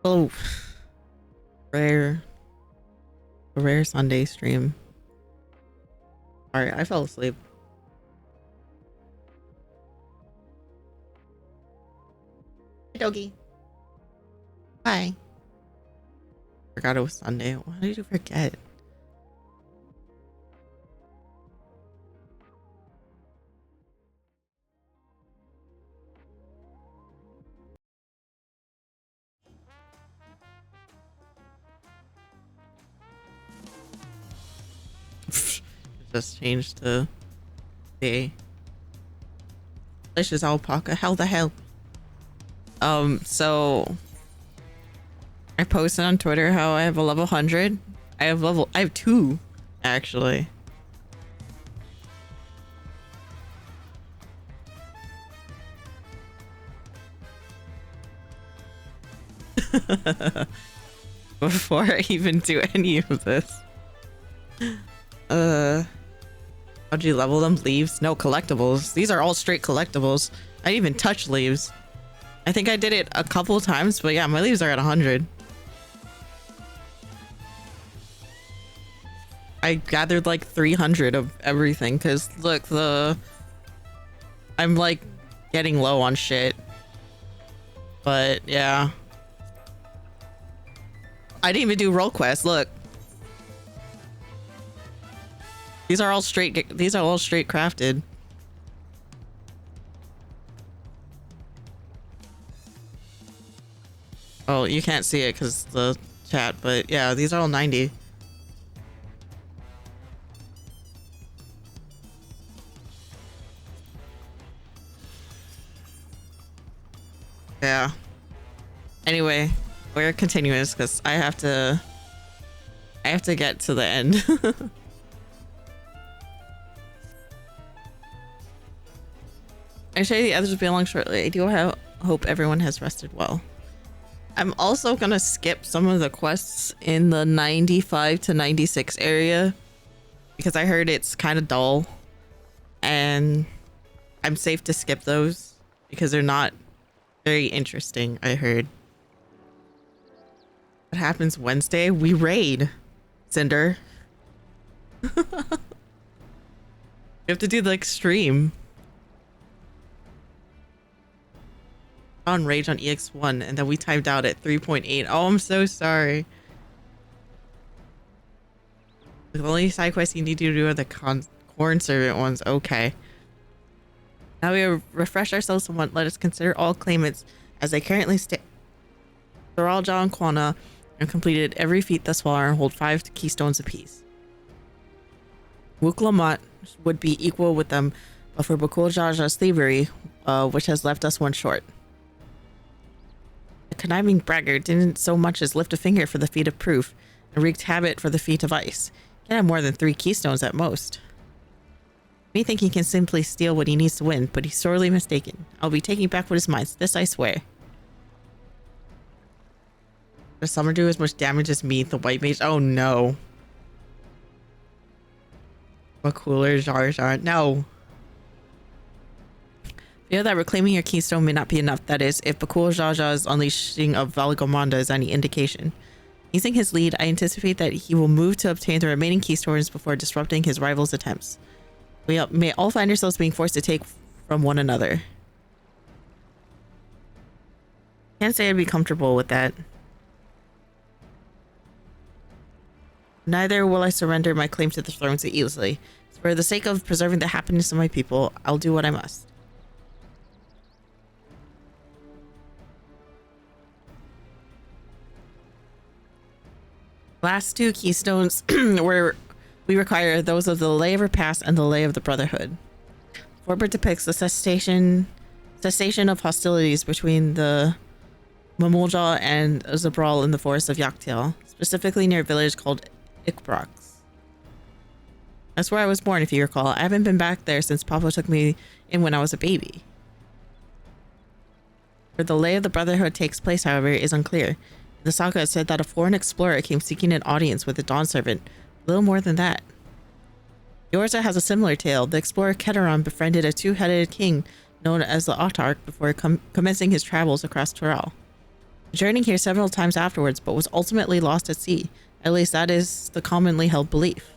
Oh, rare, a rare Sunday stream. Sorry, I fell asleep. Hey, doggy. Hi. Forgot it was Sunday. Why did you forget? Just changed to day. Delicious alpaca. How the hell? So I posted on Twitter how I have a level 100. I have 2 actually. Before I even do any of this. How'd you level them? Leaves? No, collectibles. These are all straight collectibles. I didn't even touch leaves. I think I did it a couple times, but yeah, my leaves are at 100. I gathered like 300 of everything because look, I'm like getting low on shit. But yeah. I didn't even do role quests. Look. These are all straight crafted. Oh, you can't see it because the chat, but yeah, these are all 90. Yeah. Anyway, we're continuous because I have to get to the end. I show you the others will be along shortly. I do hope everyone has rested well. I'm also gonna skip some of the quests in the 95 to 96 area because I heard it's kind of dull, and I'm safe to skip those because they're not very interesting. I heard. What happens Wednesday? We raid, Cinder. We have to do the extreme. On rage on EX1 and then we timed out at 3.8. Oh, I'm so sorry. The only side quests you need to do are the corn servant ones. Okay. Now we refresh ourselves somewhat. Let us consider all claimants as they currently stand. They're all John Quana and completed every feat thus far and hold 5 keystones apiece. Wuk would be equal with them, but for Bakul Jaja's thievery, which has left us one short. The conniving braggart didn't so much as lift a finger for the feat of proof and wreaked havoc for the feat of ice. He can have more than 3 keystones at most. Me think he can simply steal what he needs to win, but he's sorely mistaken. I'll be taking back what is mine, this I swear. Does Summer do as much damage as me, the white mage? Oh no. What cooler, Jar Jar? No. Fear that reclaiming your keystone may not be enough. That is, if Bakul Jaja's unleashing of Valagomonda is any indication. Using his lead, I anticipate that he will move to obtain the remaining keystones before disrupting his rival's attempts. We may all find ourselves being forced to take from one another. Can't say I'd be comfortable with that. Neither will I surrender my claim to the throne so easily. For the sake of preserving the happiness of my people, I'll do what I must. Last 2 keystones we require those of the Lay of Repast and the Lay of the Brotherhood. Forbert depicts the cessation of hostilities between the Mamulja and Zabral in the forest of Yaktiel, specifically near a village called Ikbrax. That's where I was born, if you recall. I haven't been back there since Papa took me in when I was a baby. Where the Lay of the Brotherhood takes place, however, is unclear. The saga said that a foreign explorer came seeking an audience with the Dawn Servant. Little more than that. Yorza has a similar tale. The explorer Keteron befriended a 2-headed king known as the Autarch before commencing his travels across Tural. Journeying here several times afterwards, but was ultimately lost at sea. At least that is the commonly held belief.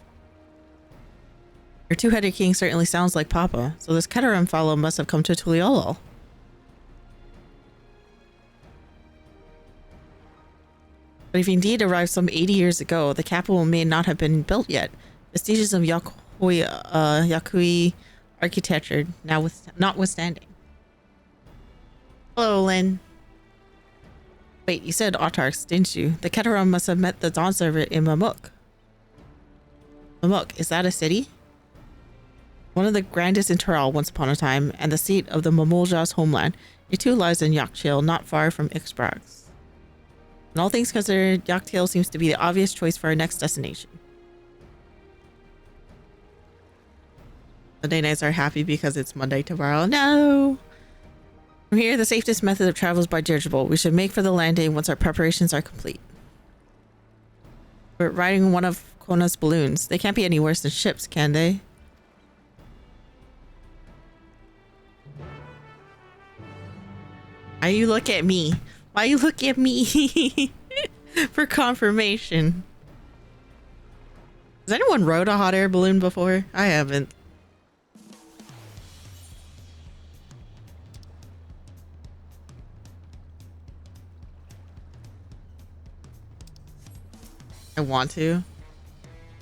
Your two-headed king certainly sounds like Papa, so this Keterum fellow must have come to Tuliolol. But if he indeed arrived some 80 years ago, the capital may not have been built yet. Vestiges of Yakui architecture notwithstanding. Hello, Lynn. Wait, you said autarchs, didn't you? The Keterum must have met the Dawn server in Mamuk. Mamuk, is that a city? One of the grandest in Tural once upon a time, and the seat of the Mamulja's homeland. It too lies in Yakchil, not far from expac. In all things considered, Yakchil seems to be the obvious choice for our next destination. Monday nights are happy because it's Monday tomorrow. No! From here, the safest method of travel is by dirigible. We should make for the landing once our preparations are complete. We're riding one of Kona's balloons. They can't be any worse than ships, can they? Why you look at me? Why you look at me? For confirmation. Has anyone rode a hot air balloon before? I haven't. I want to.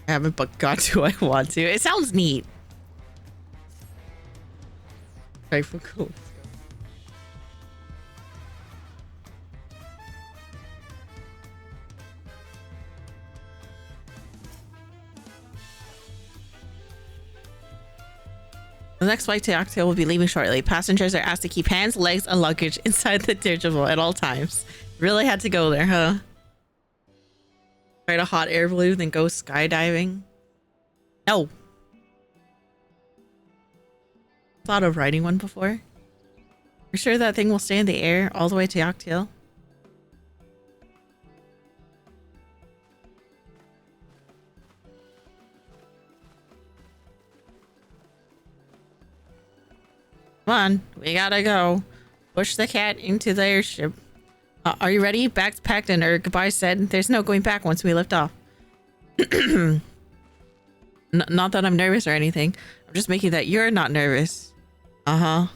I haven't, but got to. I want to. It sounds neat. Right, for cool. The next flight to Octail will be leaving shortly. Passengers are asked to keep hands, legs, and luggage inside the dirigible at all times. Really had to go there, huh? Ride a hot air balloon, then go skydiving? No. Thought of riding one before. You're sure that thing will stay in the air all the way to Octail? Come on, we gotta go. Push the cat into the airship. Are you ready? Bags packed and our goodbye said. There's no going back once we lift off. Not that I'm nervous or anything. I'm just making that you're not nervous. Uh-huh.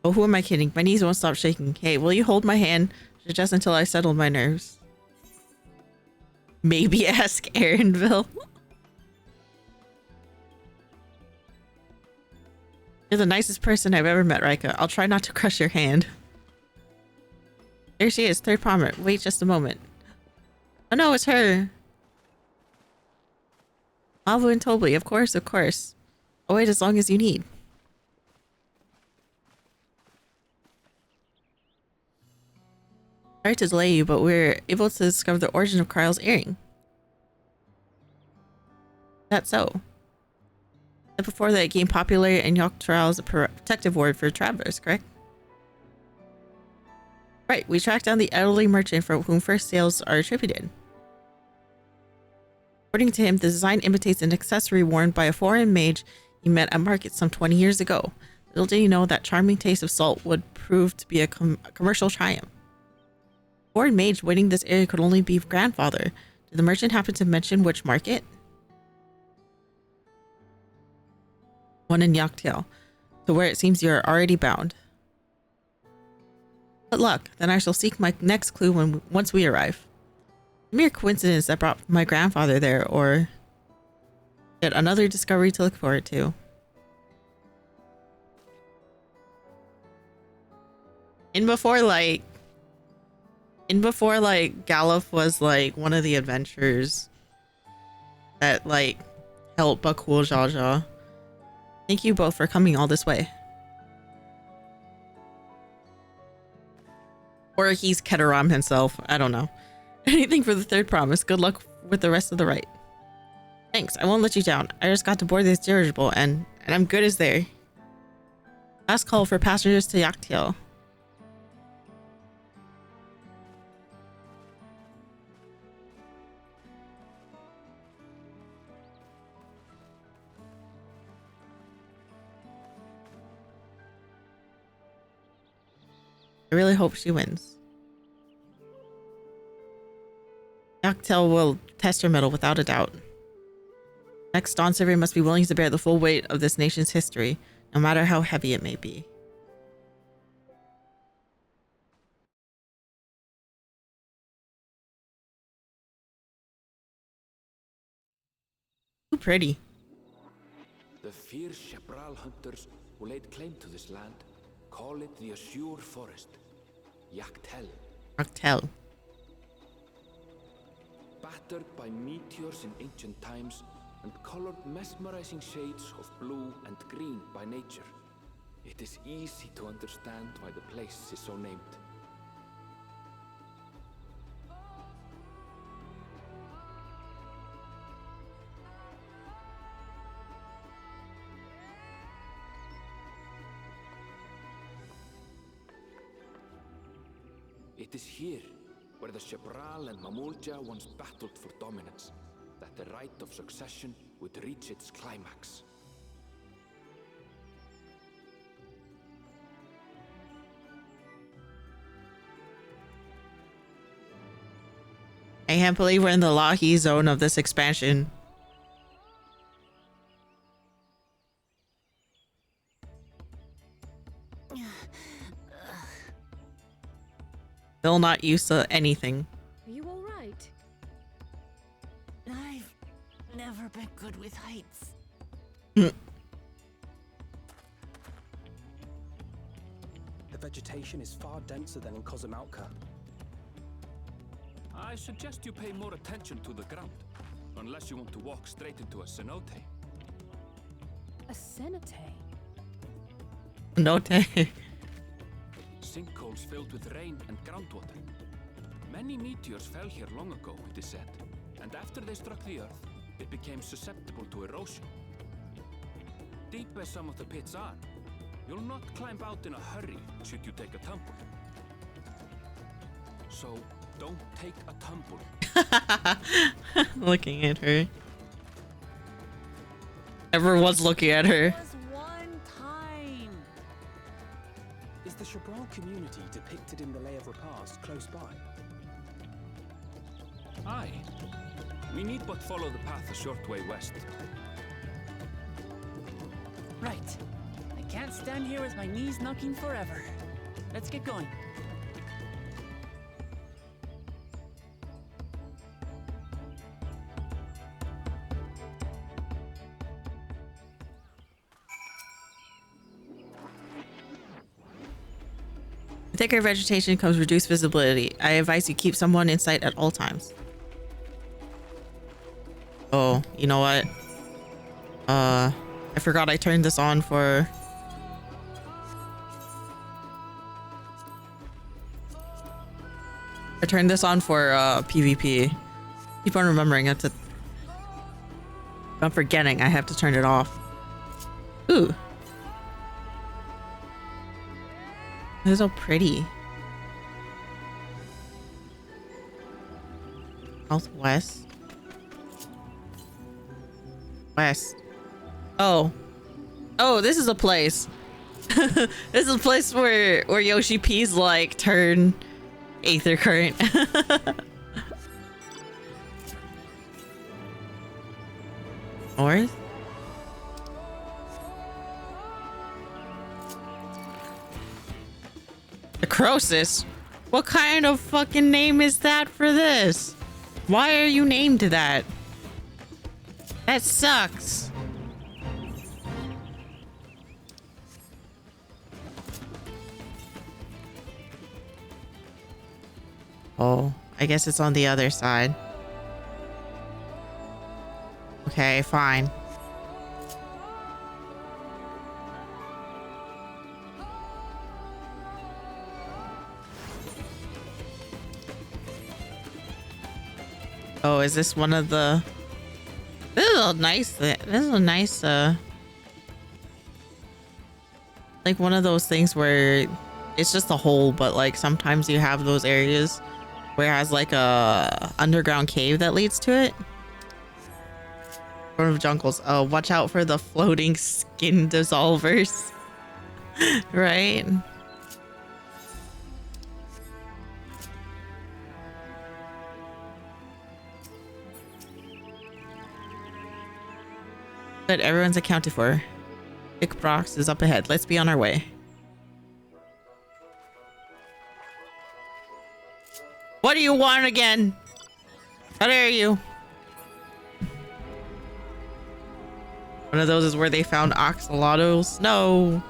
Oh, who am I kidding? My knees won't stop shaking. Hey, will you hold my hand just until I settle my nerves? Maybe ask Aaronville. You're the nicest person I've ever met, Raika. I'll try not to crush your hand. There she is, third palmer. Wait just a moment. Oh no, it's her. Mavu and Toby, of course, of course. I'll wait as long as you need. Sorry to delay you, but we're able to discover the origin of Kryle's earring. That's so. Before that, it gained popularity in Yogg-Trall as a protective ward for travelers, correct? Right, we tracked down the elderly merchant for whom first sales are attributed. According to him, the design imitates an accessory worn by a foreign mage he met at market some 20 years ago. Little did he know that charming taste of salt would prove to be a commercial triumph. Foreign mage winning this area could only be grandfather. Did the merchant happen to mention which market? One in Yaktiel, to where it seems you're already bound. Good luck, then I shall seek my next clue once we arrive. A mere coincidence that brought my grandfather there, or yet another discovery to look forward to. In before Galuf was like one of the adventurers that like helped Bakul Jaja. Thank you both for coming all this way. Or he's Keteram himself. I don't know. Anything for the third promise. Good luck with the rest of the rite. Thanks. I won't let you down. I just got to board this dirigible and I'm good as there. Last call for passengers to Yaktiel. I really hope she wins. Noctel will test her mettle without a doubt. Next Dawn survey must be willing to bear the full weight of this nation's history, no matter how heavy it may be. Too pretty. The fierce Chapral hunters who laid claim to this land call it the Azure Forest, Yaktel. Noctel. Battered by meteors in ancient times and colored mesmerizing shades of blue and green by nature, it is easy to understand why the place is so named. It is here, where the Chapral and Mamulja once battled for dominance, that the right of succession would reach its climax. I can't believe we're in the Lahi zone of this expansion. Still not used to anything. Are you all right? I've never been good with heights. The vegetation is far denser than in Kozamautka. I suggest you pay more attention to the ground, unless you want to walk straight into a cenote. A cenote? No take. Sinkholes filled with rain and groundwater. Many meteors fell here long ago, it is said, and after they struck the earth, it became susceptible to erosion. Deep as some of the pits are, you'll not climb out in a hurry should you take a tumble. So, don't take a tumble. Looking at her. Everyone's looking at her. Just one time. Is the Chapral community depicted in the Lay of Repast close by? Aye. We need but follow the path a short way west. Right. I can't stand here with my knees knocking forever. Let's get going. With thicker vegetation comes reduced visibility. I advise you keep someone in sight at all times. Oh, you know what? I forgot I turned this on for... I turned this on for PvP. Keep on remembering it to... If I'm forgetting, I have to turn it off. Ooh. This is so pretty. Southwest. West. Oh. Oh, this is a place. This is a place where Yoshi P's like turn Aether Current. North? Necrosis? What kind of fucking name is that for this? Why are you named that? That sucks. Oh, I guess it's on the other side. Okay, fine. Oh, is this one of the... This is a nice, like one of those things where it's just a hole, but like sometimes you have those areas where it has like a underground cave that leads to it. Front of jungles. Oh, watch out for the floating skin dissolvers. Right? Good, everyone's accounted for. Big Brox is up ahead. Let's be on our way. What do you want again? How dare you? One of those is where they found axolotls. No.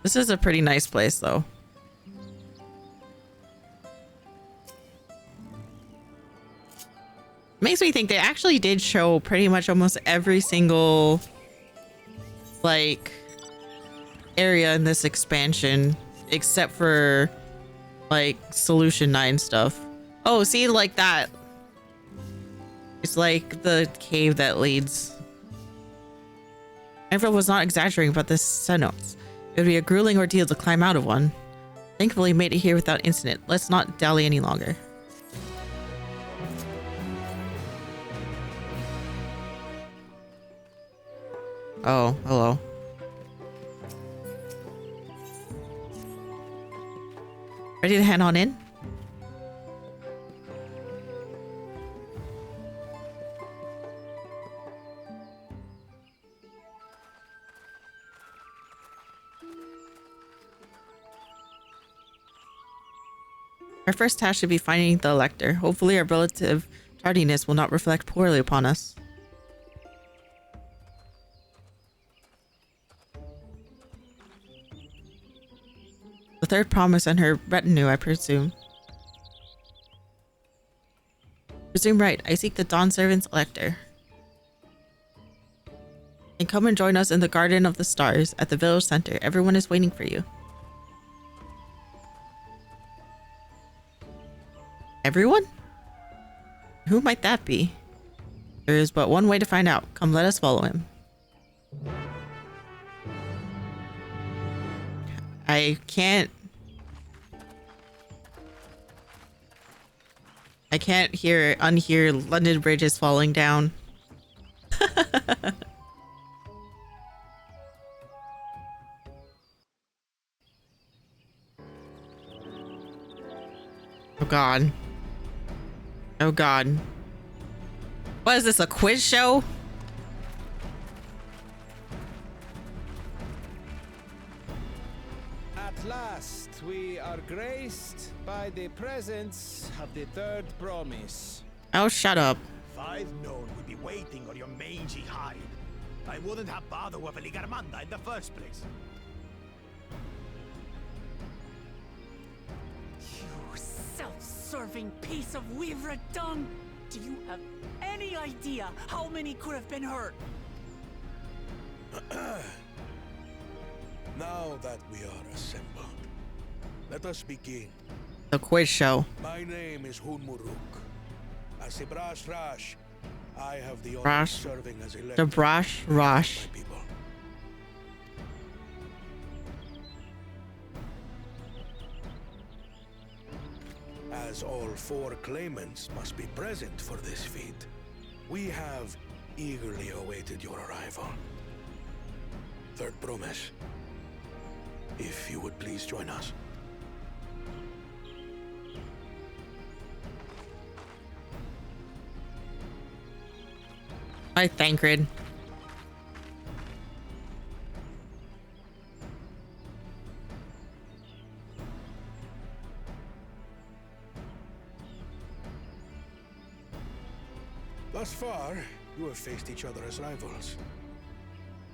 This is a pretty nice place, though. Makes me think they actually did show pretty much almost every single like area in this expansion except for like Solution 9 stuff. Oh, see, like that. It's like the cave that leads. Everyone was not exaggerating about this sentence. It would be a grueling ordeal to climb out of one. Thankfully, made it here without incident. Let's not dally any longer. Oh, hello. Ready to head on in? Our first task should be finding the elector. Hopefully our relative tardiness will not reflect poorly upon us. The third promise and her retinue, I presume. Presume right. I seek the Dawn Servant's elector. And come and join us in the Garden of the Stars at the village center. Everyone is waiting for you. Everyone? Who might that be? There is but one way to find out. Come, let us follow him. I can't unhear London Bridge is falling down. Oh God. Oh God. What is this, a quiz show? At last, we are graced by the presence of the third promise. Oh, shut up. If I'd known we'd be waiting on your mangy hide, I wouldn't have bothered with a Ligarmanda in the first place. You self-serving piece of weaver dung! Do you have any idea how many could have been hurt? Now that we are assembled, let us begin. The quiz show. My name is Hunmuruk. As a Brash Rash, I have the honor of Rash. serving as a The Brash Rosh. my people. As all four claimants must be present for this feat, we have eagerly awaited your arrival. Third promise, if you would please join us. Hi, Thancred. Thus far, you have faced each other as rivals.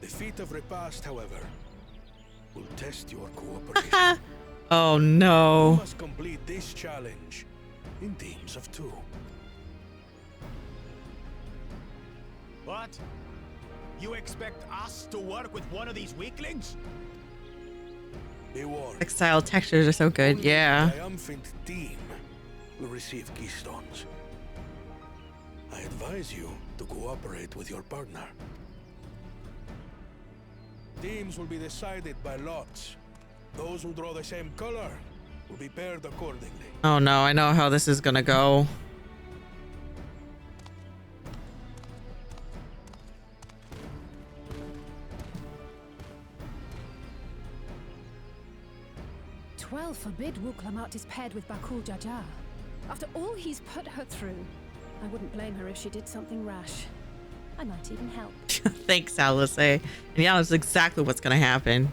The feat of repast, however, will test your cooperation. Oh You no. must complete this challenge in teams of 2. What? You expect us to work with one of these weaklings? Be warned. Textile textures are so good. Only Yeah. the triumphant team will receive keystones. I advise you to cooperate with your partner. Teams will be decided by lots. Those who draw the same color will be paired accordingly. Oh no, I know how this is gonna go. Twelve forbid Wuklamat is paired with Bakul Jaja. After all he's put her through. I wouldn't blame her if she did something rash. I might even help. Thanks, Alice. And yeah, that's exactly what's gonna happen.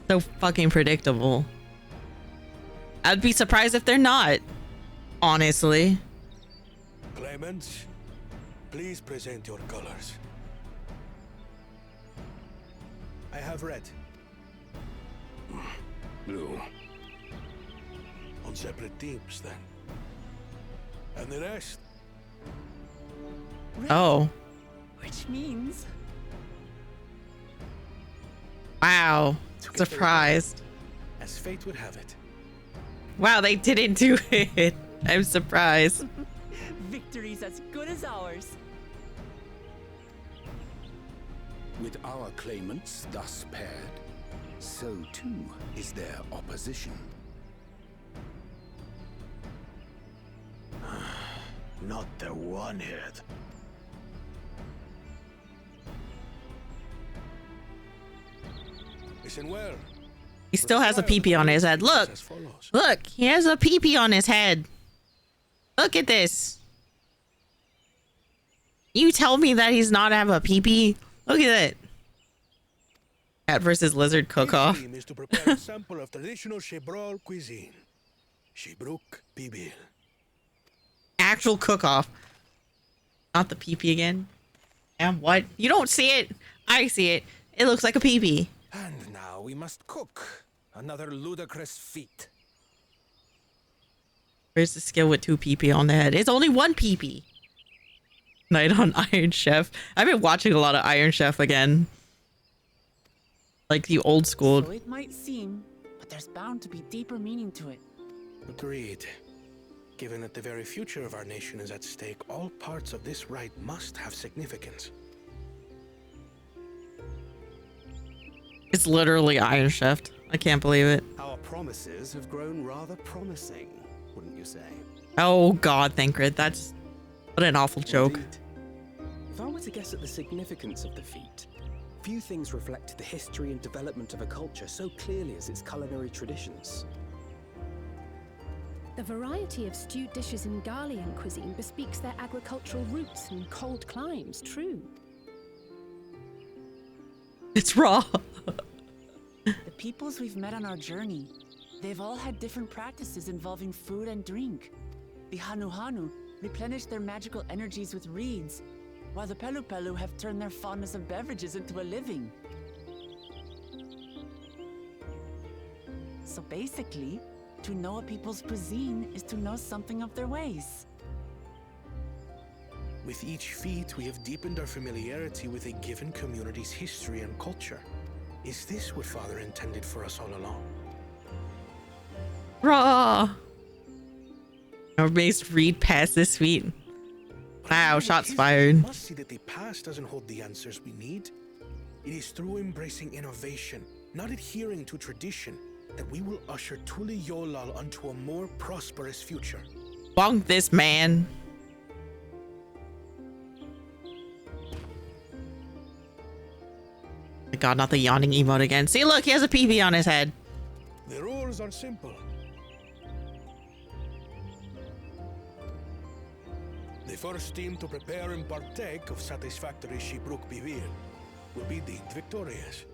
So fucking predictable. I'd be surprised if they're not. Honestly. Claimants, please present your colors. I have red. Blue. On separate teams, then. And the rest? Oh. Which means... Wow. Surprised. As fate would have it. Wow, they didn't do it. I'm surprised. victory's as good as ours. With our claimants thus paired, so too is their opposition. Not the one-head. Listen well. He still has a peepee on his head. Look. Look, he has a peepee on his head. Look at this. You tell me that he's not have a peepee? Look at that. Cat versus lizard cook-off. Team is to prepare a sample of traditional Shebrol cuisine. Shibruk Pibil. Actual cook-off. Not the peepee again. And what? You don't see it. I see it. It looks like a peepee. And now we must cook. Another ludicrous feat. Where's the skill with two peepee on the head? It's only one peepee. Night on Iron Chef. I've been watching a lot of Iron Chef again. Like the old school. So it might seem, but there's bound to be deeper meaning to it. Agreed. Given that the very future of our nation is at stake, all parts of this rite must have significance. It's literally Iron Chef. I can't believe it. Our promises have grown rather promising, wouldn't you say? Oh God, Thancred. That's what an awful joke. Indeed. If I were to guess at the significance of the feat, few things reflect the history and development of a culture so clearly as its culinary traditions. The variety of stewed dishes in Garlean cuisine bespeaks their agricultural roots and cold climes, true. It's raw. The peoples we've met on our journey, they've all had different practices involving food and drink. The Hanu replenish their magical energies with reeds, while the Pelu have turned their fondness of beverages into a living. So basically, to know a people's cuisine is to know something of their ways. With each feat, we have deepened our familiarity with a given community's history and culture. Is this what Father intended for us all along? Raw. Our base read past this feat. Wow, shots fired. We must see that the past doesn't hold the answers we need. It is through embracing innovation, not adhering to tradition, that we will usher Tuli Yolal onto a more prosperous future. Bonk this man. My God, not the yawning emote again. See, look, he has a peepee on his head. The rules are simple. The first team to prepare and partake of satisfactory Shibruk Bivir will be deemed victorious.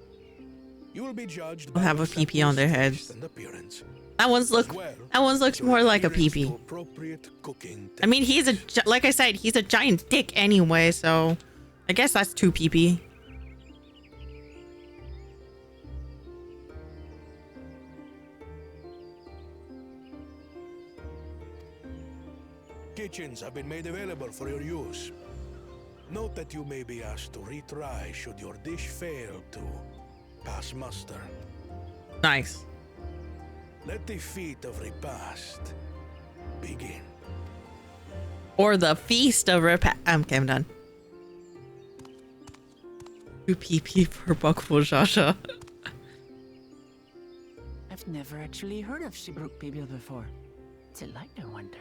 You will be judged by They'll have a your peepee on their sample's heads. taste and appearance. That one's As well, looks your more like a adherence peepee. to appropriate cooking I mean, he's like I said, he's a giant dick anyway, so I guess that's two peepee. Kitchens have been made available for your use. Note that you may be asked to retry should your dish fail to pass muster. Nice. Let the feat of repast begin. Or the feast of repast. Okay, I'm done. Two peepee for Buckful Shasha. I've never actually heard of Shibruk Bibil before. Delight, I wonder.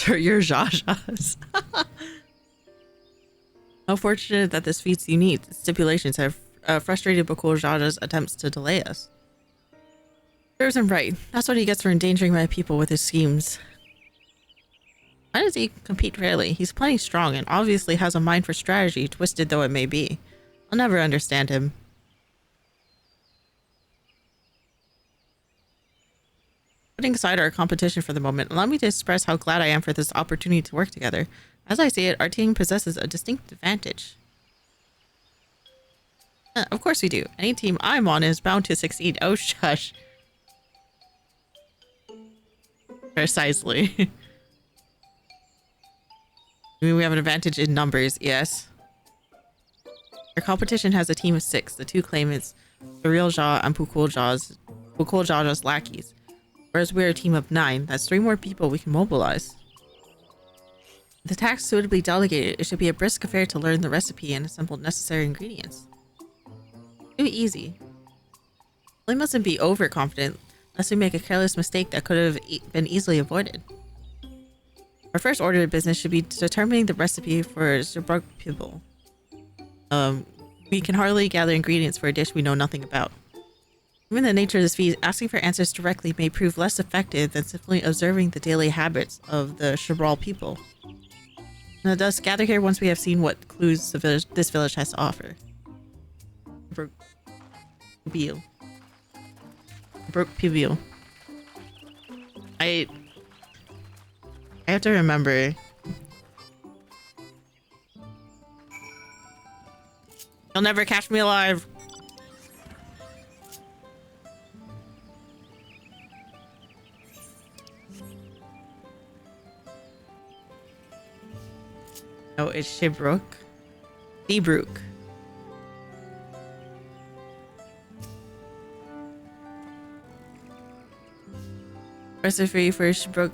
Start your Jajas. How fortunate that this feat's unique stipulations have frustrated Bakul Jaja's attempts to delay us. Serves him right. That's what he gets for endangering my people with his schemes. Why does he compete fairly? He's plenty strong and obviously has a mind for strategy, twisted though it may be. I'll never understand him. Putting aside our competition for the moment, allow me to express how glad I am for this opportunity to work together. As I see it, our team possesses a distinct advantage. Of course we do. Any team I'm on is bound to succeed. Oh, shush. Precisely. I mean, we have an advantage in numbers, yes. Our competition has a team of 6, the 2 claimants, the real Jha and Pukul Jaja's lackeys. Whereas we're a team of 9, that's 3 more people we can mobilize. With the task suitably delegated, it should be a brisk affair to learn the recipe and assemble necessary ingredients. Too easy. We mustn't be overconfident, lest we make a careless mistake that could have been easily avoided. Our first order of business should be determining the recipe for Zubruk people. We can hardly gather ingredients for a dish we know nothing about. Given the nature of this feat, asking for answers directly may prove less effective than simply observing the daily habits of the Shabral people. And thus, gather here once we have seen what clues this village has to offer. Brook Pibio. I have to remember. You'll never catch me alive. No, it's Shibruk. Seabrook. Recipe for Shibruk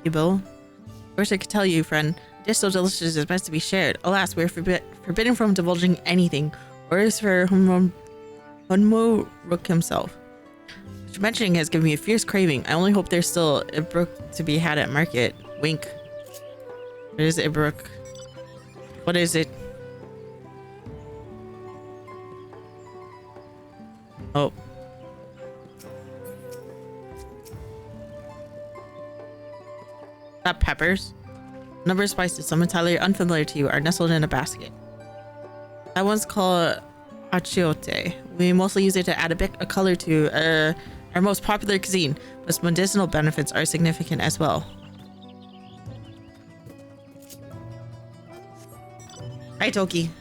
people. Of course I could tell you, friend. A dish so delicious is meant to be shared. Alas, we are forbidden from divulging anything. Orders for Hunmoruk himself. Which mentioning has given me a fierce craving. I only hope there's still Ibruk to be had at market. Wink. What is Ibruk? What is it? Oh. Not peppers. A number of spices, some entirely unfamiliar to you, are nestled in a basket. That one's called achiote. We mostly use it to add a bit of color to our most popular cuisine, but its medicinal benefits are significant as well. Hi, Toki.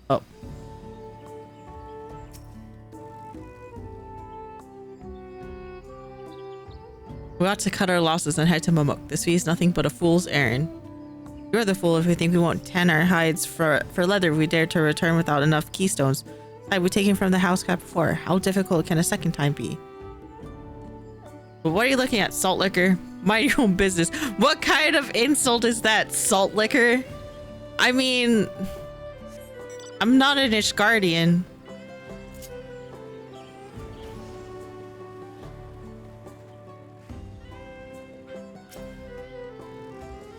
Oh. We ought to cut our losses and head to Momok. This fee is nothing but a fool's errand. You're the fool if we think we won't tan our hides for leather if we dare to return without enough keystones. I'd be taken from the house cat before. How difficult can a second time be? But what are you looking at, salt liquor? Mind your own business. What kind of insult is that, salt liquor? I mean, I'm not an Ishgardian.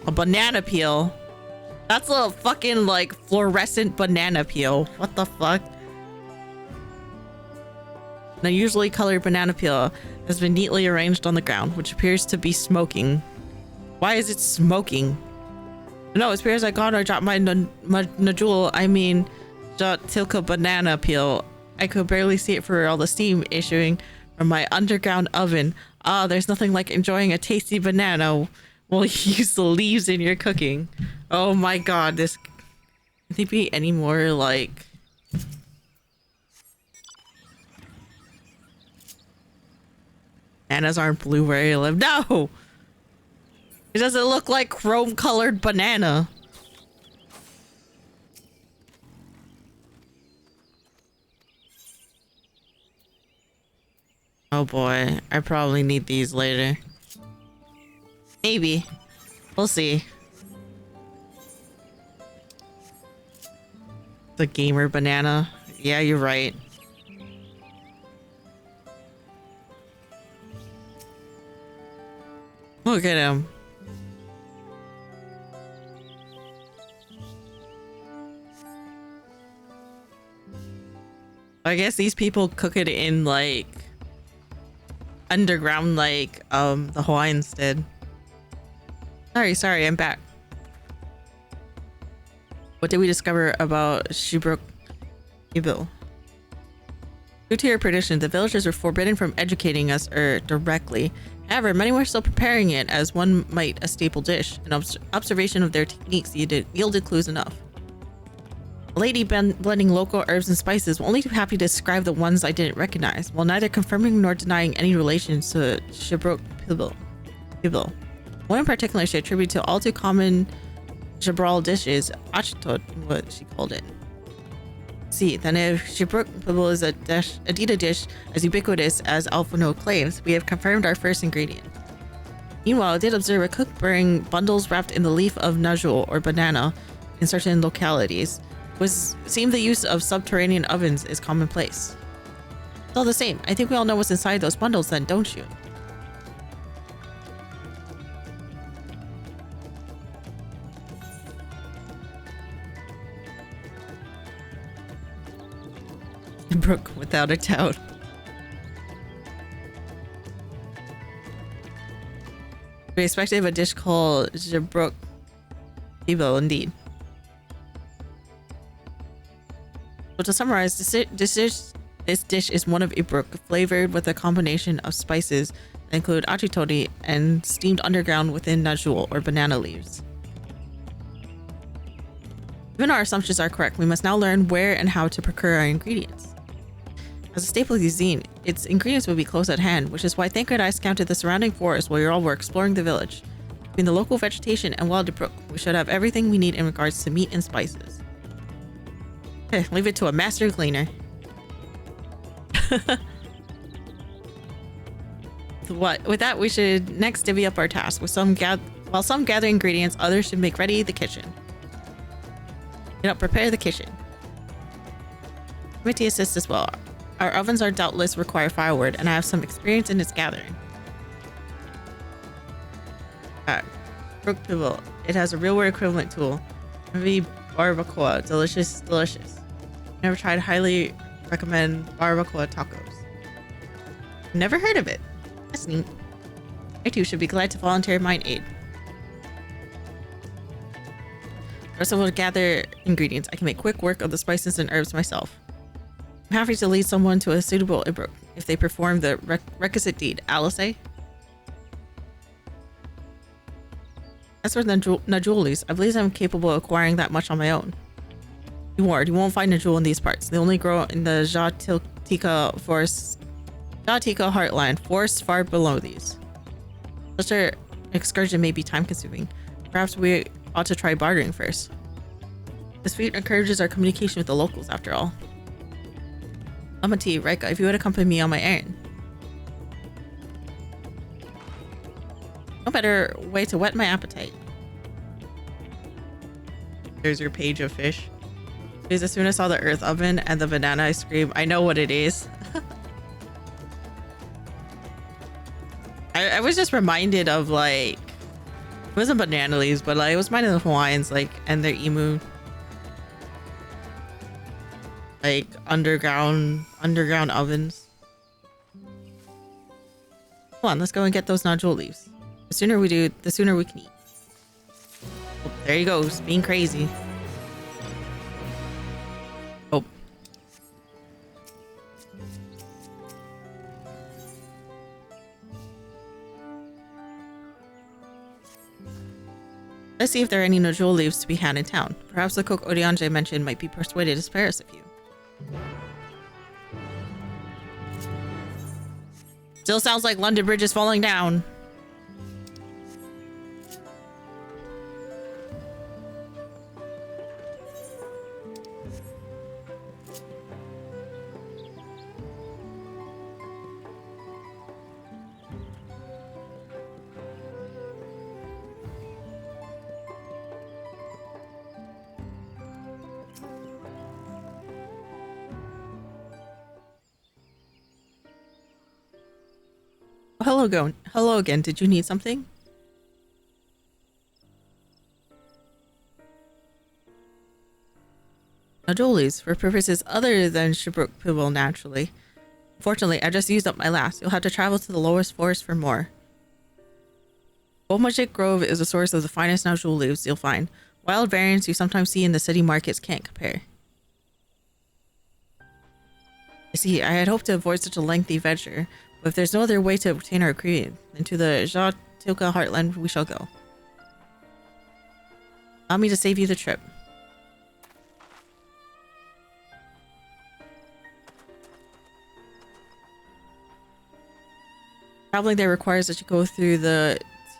A banana peel. That's a fucking like fluorescent banana peel. What the fuck? An unusually colored banana peel has been neatly arranged on the ground, which appears to be smoking. Why is it smoking? No, it appears I got or dropped my Najul, I mean, Tilka banana peel. I could barely see it for all the steam issuing from my underground oven. Ah, there's nothing like enjoying a tasty banana. Well, you use the leaves in your cooking. Oh my god, this... Can they be any more like... Bananas aren't blue where you live. No! It doesn't look like chrome-colored banana. Oh boy, I probably need these later. Maybe. We'll see. The gamer banana. Yeah, you're right. Look at him. I guess these people cook it in like underground like the Hawaiians did. Sorry, I'm back. What did we discover about Shibruk Ibil? Due to your prediction, the villagers were forbidden from educating us directly. However, many were still preparing it as one might a staple dish. An observation of their techniques yielded clues enough. A lady blending local herbs and spices will only too happy to describe the ones I didn't recognize, while neither confirming nor denying any relation to Shibruk Ibil. One in particular she attributed to all too common Jabral dishes, achitot, what she called it. See, then if Shibruk Ibil is a Adida dish as ubiquitous as Alphano claims, we have confirmed our first ingredient. Meanwhile, I did observe a cook burning bundles wrapped in the leaf of najul or banana in certain localities. Seemed the use of subterranean ovens is commonplace. It's all the same. I think we all know what's inside those bundles then, don't you? Brooke, without a doubt. We expected a dish called Jabruk Ibo, indeed. So to summarize, this dish is one of Ibruk, flavored with a combination of spices that include achitoti and steamed underground within najul or banana leaves. Even our assumptions are correct, we must now learn where and how to procure our ingredients. As a staple cuisine, its ingredients will be close at hand, which is why Thank God I scouted the surrounding forest while you all were exploring the village. Between the local vegetation and Wild Brook, we should have everything we need in regards to meat and spices. Okay, leave it to a master cleaner. With that, we should next divvy up our task. While some gather ingredients, others should make ready the kitchen. Prepare the kitchen. Committee assists as well. Our ovens are doubtless require firewood, and I have some experience in its gathering. Brook Pivot. It has a real world equivalent tool. Maybe barbacoa. Delicious. Never tried. Highly recommend barbacoa tacos. Never heard of it. That's neat. I too should be glad to volunteer my aid. First of all, gather ingredients. I can make quick work of the spices and herbs myself. I'm happy to lead someone to a suitable Ibruk if they perform the requisite deed. Alice? As for the Najulis, I believe I'm capable of acquiring that much on my own. Be warned, you won't find Najul in these parts. They only grow in the Jatika forest, Jatika heartland, forests far below these. Such an excursion may be time-consuming. Perhaps we ought to try bartering first. This feat encourages our communication with the locals, after all. Amati, Raika, if you would accompany me on my errand. No better way to whet my appetite. There's your page of fish. Because as soon as I saw the earth oven and the banana ice cream, I know what it is. I was just reminded of like, it wasn't banana leaves, but like it was reminded of the Hawaiians, like, and their emu. Like underground ovens. Come on, let's go and get those nodule leaves. The sooner we do, the sooner we can eat. Oh, there he goes, being crazy. Oh. Let's see if there are any nodule leaves to be had in town. Perhaps the cook Orianje mentioned might be persuaded to spare us a few. Still sounds like London Bridge is falling down. Hello again. Did you need something? Now, Jolies, for purposes other than Shabrook Pibble, naturally. Unfortunately, I just used up my last. You'll have to travel to the lowest forest for more. Golmajik Grove is a source of the finest Najul leaves you'll find. Wild variants you sometimes see in the city markets can't compare. I see, I had hoped to avoid such a lengthy venture, but if there's no other way to obtain our ingredient, then to the Jatilka heartland we shall go. Allow me to save you the trip. Traveling there requires that you go through the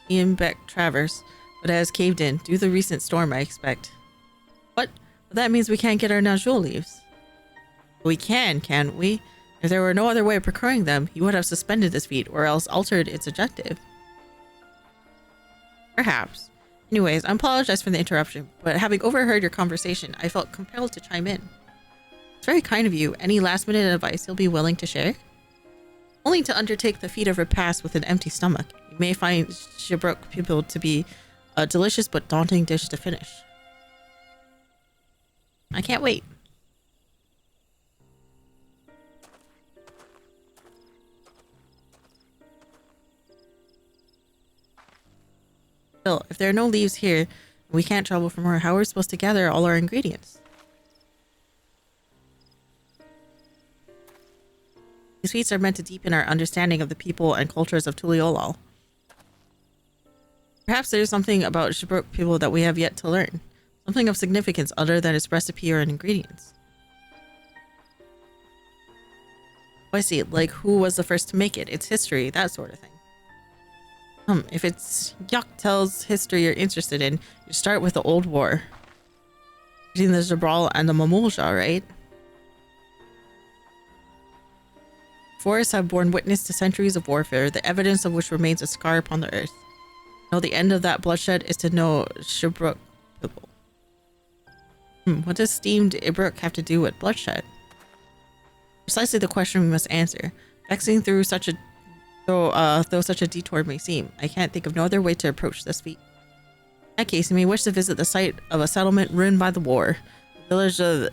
Tiembek Traverse, but it has caved in due to the recent storm, I expect. What? Well, that means we can't get our Najul leaves. We can't we? If there were no other way of procuring them, you would have suspended this feat or else altered its objective. Perhaps. Anyways, I apologize for the interruption, but having overheard your conversation, I felt compelled to chime in. It's very kind of you. Any last-minute advice you'll be willing to share? Only to undertake the feat of repast with an empty stomach. You may find Shabrook Pibble to be a delicious but daunting dish to finish. I can't wait. Still, if there are no leaves here, and we can't travel for more, how are we supposed to gather all our ingredients? These feats are meant to deepen our understanding of the people and cultures of Tuliolal. Perhaps there is something about Shabrook Pibble that we have yet to learn. Something of significance other than its recipe or ingredients. Oh, I see. Like, who was the first to make it? Its history, that sort of thing. If it's Yaktel's history you're interested in, you start with the Old War. Between the Jabral and the Mamulja, right? Forests have borne witness to centuries of warfare, the evidence of which remains a scar upon the earth. Know the end of that bloodshed is to know Shabrook Pibble. What does steamed Ibruk have to do with bloodshed? Precisely the question we must answer. Vexing through such a though such a detour may seem, I can't think of no other way to approach this feat. In that case, you may wish to visit the site of a settlement ruined by the war, the village of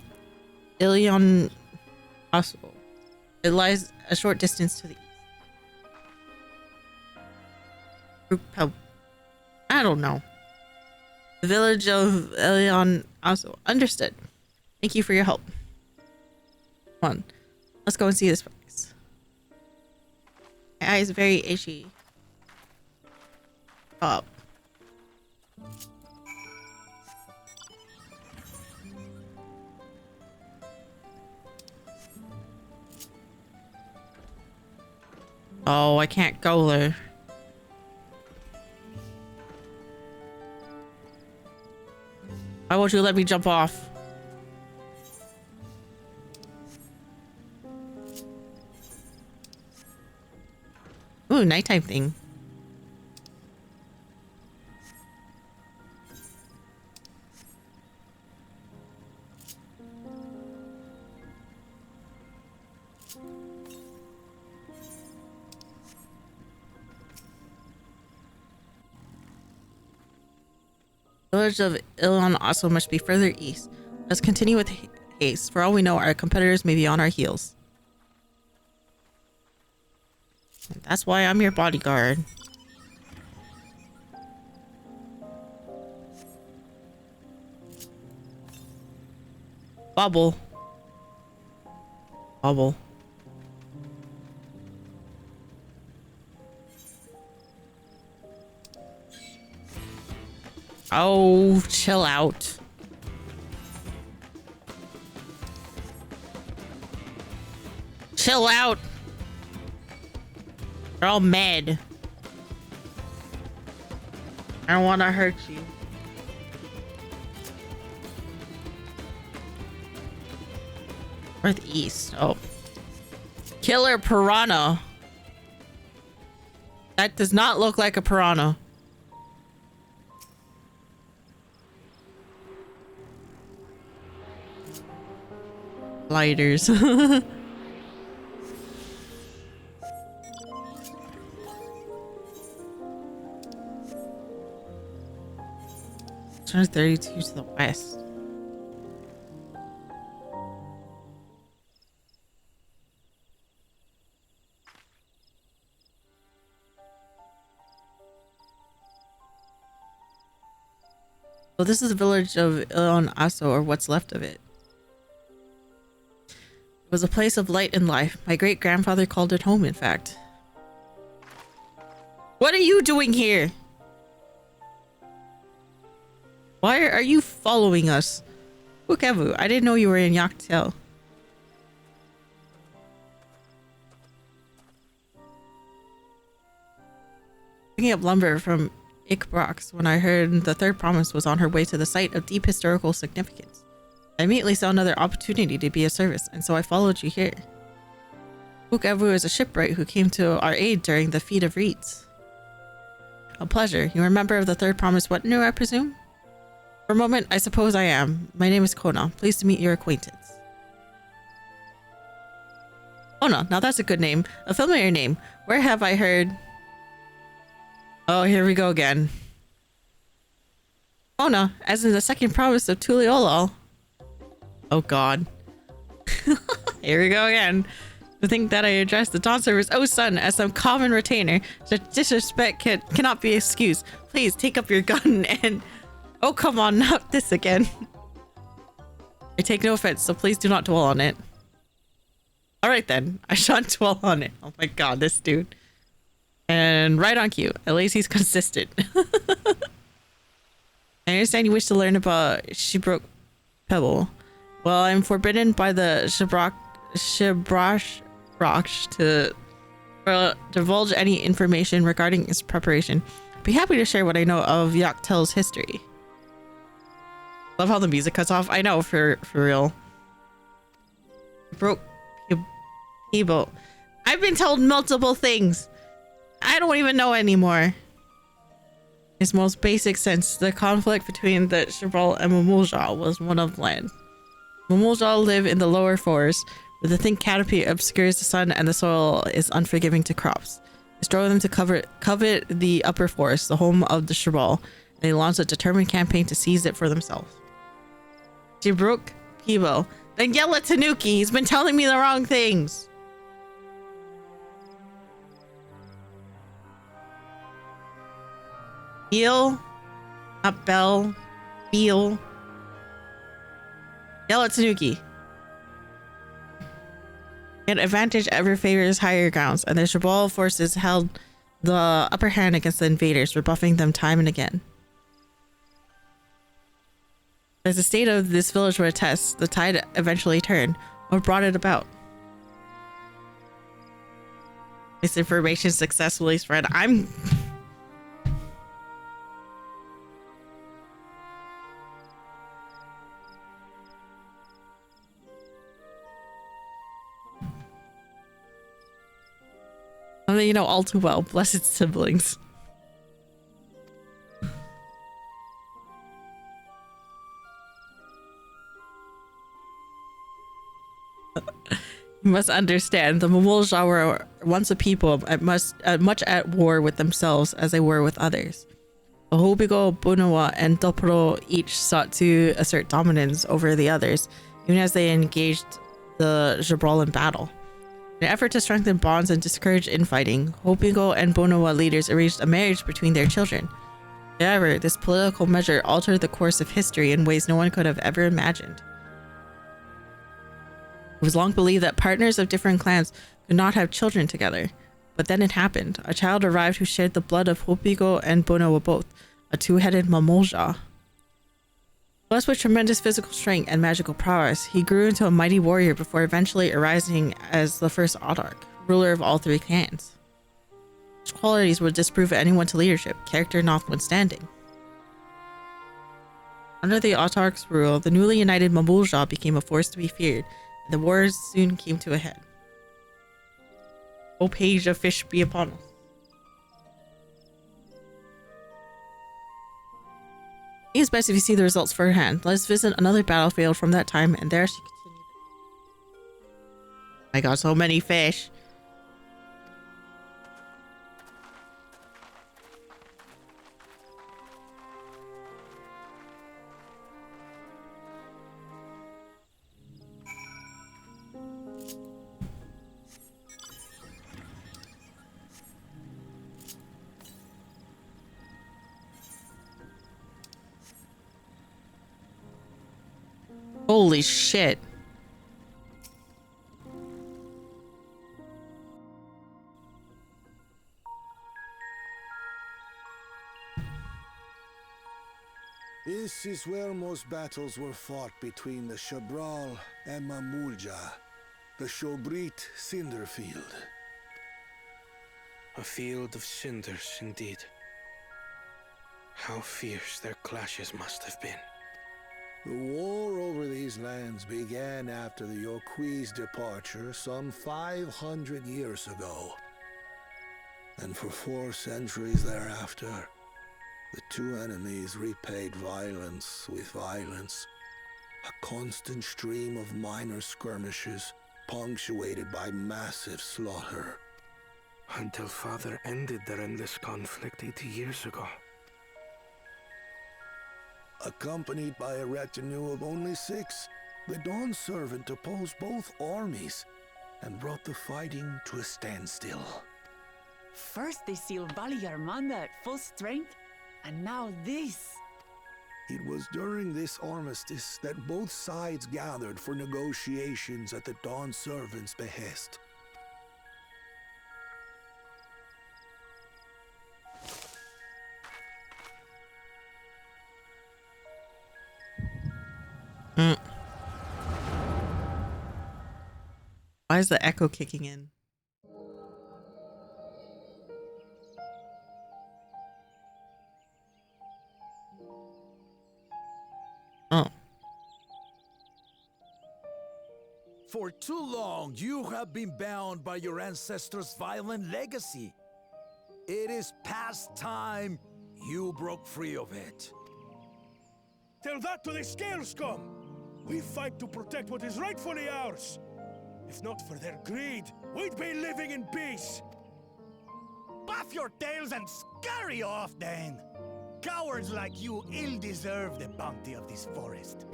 Ilion Aso. It lies a short distance to the east. I don't know. The village of Ilion Aso. Understood. Thank you for your help. Come on. Let's go and see this place. My eye is very itchy. Up. Oh, I can't go there. Why won't you let me jump off? Ooh, nighttime thing. Village of Ilon also must be further east. Let's continue with haste. For all we know, our competitors may be on our heels. That's why I'm your bodyguard. Bubble. Bubble. Oh, chill out. Chill out. They're all mad. I don't want to hurt you. Northeast. Oh. Killer piranha. That does not look like a piranha. Lighters. 632 to the west. So this is the village of Aso, or what's left of it. It was a place of light and life. My great-grandfather called it home, in fact. What are you doing here? Why are you following us? Ukevu, I didn't know you were in Yaktel. Picking up lumber from Ikbrox when I heard the third promise was on her way to the site of deep historical significance. I immediately saw another opportunity to be of service, and so I followed you here. Ukevu is a shipwright who came to our aid during the Feat of Reeds. A pleasure. You're a member of the third promise Wetanu, I presume? For a moment, I suppose I am. My name is Kona. Pleased to meet your acquaintance. Kona, now that's a good name. A familiar name. Where have I heard... Oh, here we go again. Kona, as in the second promise of Tuliolol. Oh god. Here we go again. To think that I addressed the Dawn server's son as some common retainer. Such disrespect cannot be excused. Please take up your gun and... Oh, come on, not this again. I take no offense, so please do not dwell on it. Alright then, I shan't dwell on it. Oh my god, this dude. And right on cue. At least he's consistent. I understand you wish to learn about Shibrok Pebble. Well, I'm forbidden by the Shibrash to divulge any information regarding its preparation. I'd be happy to share what I know of Yaktel's history. Love how the music cuts off. I know, for real. Broke people. I've been told multiple things. I don't even know anymore. In its most basic sense, the conflict between the Shibral and Mamulja was one of land. Mamulja live in the lower forest, where the thick canopy obscures the sun and the soil is unforgiving to crops. It's drove them to covet the upper forest, the home of the Shibral, and they launched a determined campaign to seize it for themselves. Shibruk Pibo. Then yell at Tanuki. He's been telling me the wrong things. Beel, not Bell, Beel. Yell at Tanuki. An advantage ever favors higher grounds, and the Shabal forces held the upper hand against the invaders, rebuffing them time and again. As the state of this village would attest, the tide eventually turned. What brought it about? Misinformation successfully spread. I'm something you know all too well. Blessed siblings. You must understand, the Mamulja were once a people much at war with themselves as they were with others. The Hobigo, Bunawa, and Dopro each sought to assert dominance over the others, even as they engaged the Jabral in battle. In an effort to strengthen bonds and discourage infighting, Hobigo and Bunawa leaders arranged a marriage between their children. However, this political measure altered the course of history in ways no one could have ever imagined. It was long believed that partners of different clans could not have children together, but then it happened. A child arrived who shared the blood of Hobigo and Bunawa both, a two-headed Mamulja. Blessed with tremendous physical strength and magical prowess, he grew into a mighty warrior before eventually arising as the first autarch, ruler of all three clans. Such qualities would disprove anyone to leadership, character notwithstanding. Under the autarch's rule, the newly united Mamulja became a force to be feared, and the wars soon came to a head. O page of fish be upon us. It is best if you see the results firsthand. Let us visit another battlefield from that time, and there she continued. I got so many fish. Holy shit. This is where most battles were fought between the Shabral and Mamulja, the Shobrit Cinder Field. A field of cinders, indeed. How fierce their clashes must have been. The war over these lands began after the Yoqui's departure some 500 years ago. And for 4 centuries thereafter, the two enemies repaid violence with violence. A constant stream of minor skirmishes, punctuated by massive slaughter. Until Father ended their endless conflict 80 years ago. Accompanied by a retinue of only 6, the Dawn Servant opposed both armies and brought the fighting to a standstill. First they sealed Valigarmanda at full strength, and now this. It was during this armistice that both sides gathered for negotiations at the Dawn Servant's behest. Why is the echo kicking in? Oh. For too long, you have been bound by your ancestors' violent legacy. It is past time you broke free of it. Tell that to the Scale Scum! We fight to protect what is rightfully ours. If not for their greed, we'd be living in peace. Buff your tails and scurry off, then! Cowards like you ill-deserve the bounty of this forest.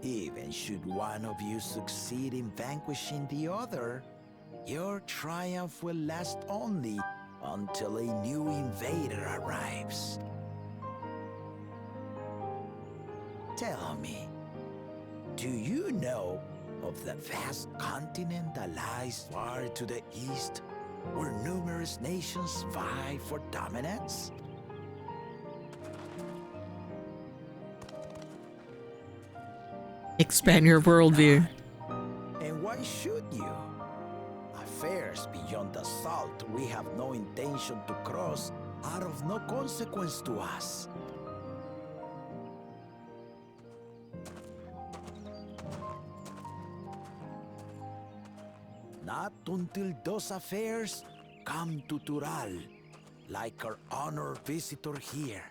Even should one of you succeed in vanquishing the other, your triumph will last only until a new invader arrives. Tell me, do you know of the vast continent that lies far to the east, where numerous nations vie for dominance? Expand your worldview. And why should you? Affairs beyond the salt we have no intention to cross are of no consequence to us. Not until those affairs come to Tural, like our honored visitor here.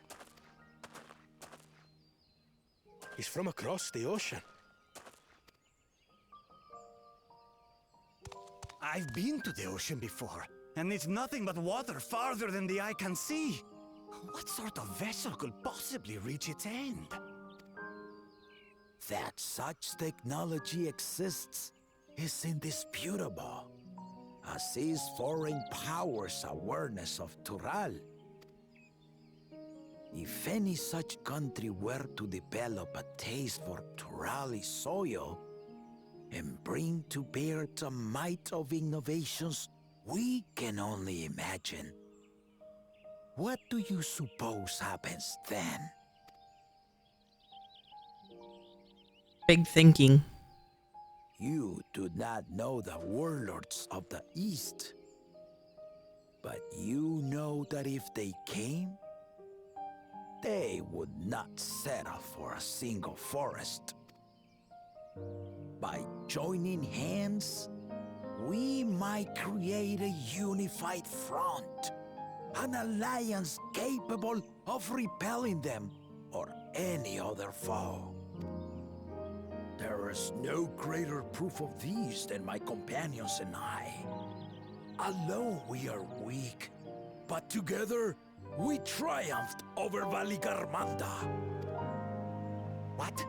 He's from across the ocean. I've been to the ocean before, and it's nothing but water farther than the eye can see. What sort of vessel could possibly reach its end? That such technology exists is indisputable, as is foreign powers' awareness of Tural. If any such country were to develop a taste for Turali soil, and bring to bear the might of innovations we can only imagine, what do you suppose happens then? Big thinking. You do not know the warlords of the East, but you know that if they came, they would not settle for a single forest. By joining hands, we might create a unified front, an alliance capable of repelling them or any other foe. There is no greater proof of this than my companions and I. Alone we are weak, but together we triumphed over Valigarmanda. What?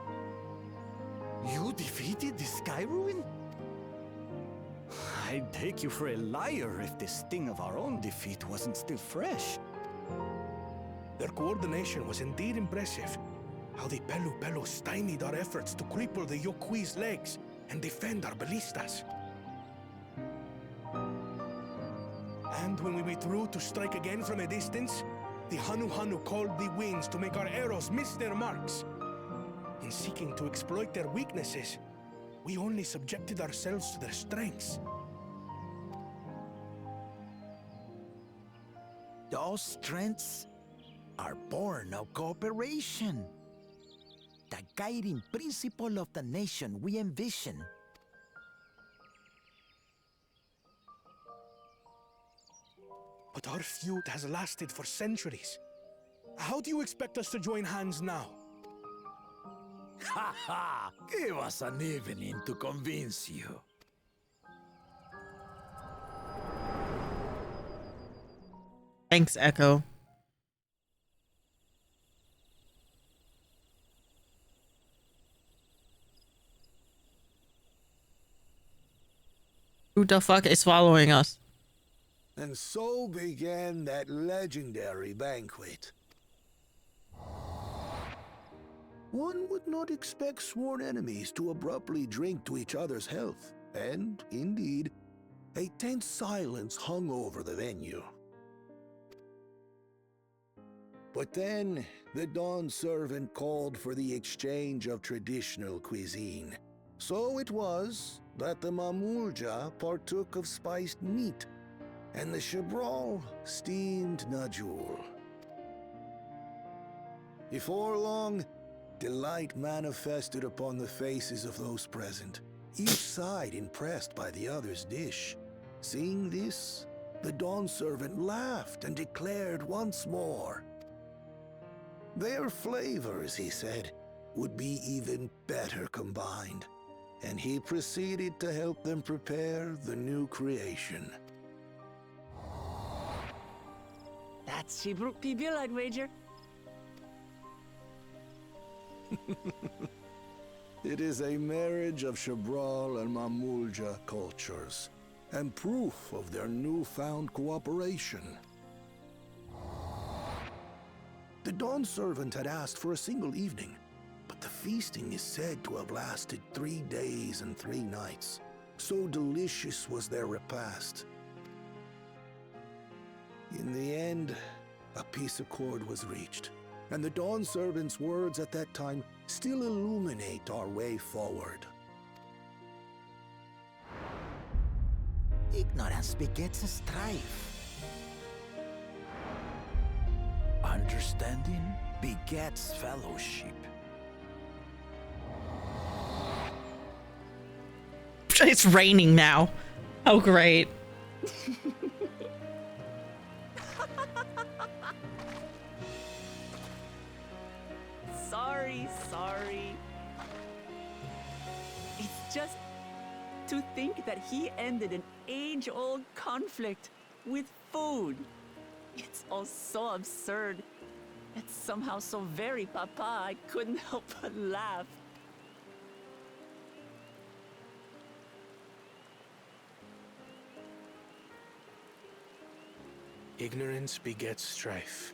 You defeated the Sky Ruin? I'd take you for a liar if the sting of our own defeat wasn't still fresh. Their coordination was indeed impressive. how the Pelu stymied our efforts to cripple the Yokui's legs and defend our ballistas. And when we withdrew to strike again from a distance, the Hanu called the winds to make our arrows miss their marks. In seeking to exploit their weaknesses, we only subjected ourselves to their strengths. Those strengths are born of cooperation. The guiding principle of the nation we envision. But our feud has lasted for centuries. How do you expect us to join hands now? Ha ha! Give us an evening to convince you. Thanks, Echo. Who the fuck is following us? And so began that legendary banquet. One would not expect sworn enemies to abruptly drink to each other's health, and, indeed, a tense silence hung over the venue. But then, the Dawn servant called for the exchange of traditional cuisine. So it was that the Mamulja partook of spiced meat, and the Chebral steamed Najul. Before long, delight manifested upon the faces of those present, each side impressed by the other's dish. Seeing this, the Dawn servant laughed and declared once more, their flavors, he said, would be even better combined, and he proceeded to help them prepare the new creation. That's Shibruk Pibil, I'd wager. It is a marriage of Chebral and Mamulja cultures, and proof of their newfound cooperation. The Dawn servant had asked for a single evening, but the feasting is said to have lasted 3 days and 3 nights. So delicious was their repast. In the end, a peace accord was reached, and the Dawn servant's words at that time still illuminate our way forward. Ignorance begets strife. Understanding begets fellowship. It's raining now. Oh, great. Sorry. It's just to think that he ended an age-old conflict with food. It's all so absurd. It's somehow so very papa, I couldn't help but laugh. Ignorance begets strife.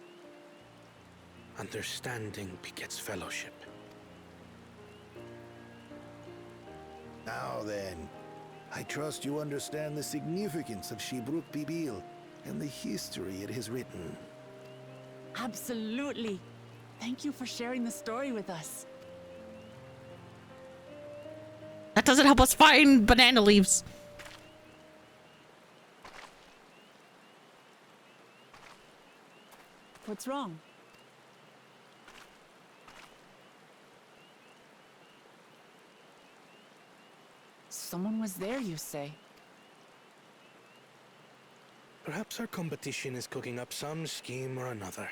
Understanding begets fellowship. Now then, I trust you understand the significance of Shibruk Pibil and the history it has written. Absolutely. Thank you for sharing the story with us. That doesn't help us find banana leaves. What's wrong? Someone was there, you say? Perhaps our competition is cooking up some scheme or another.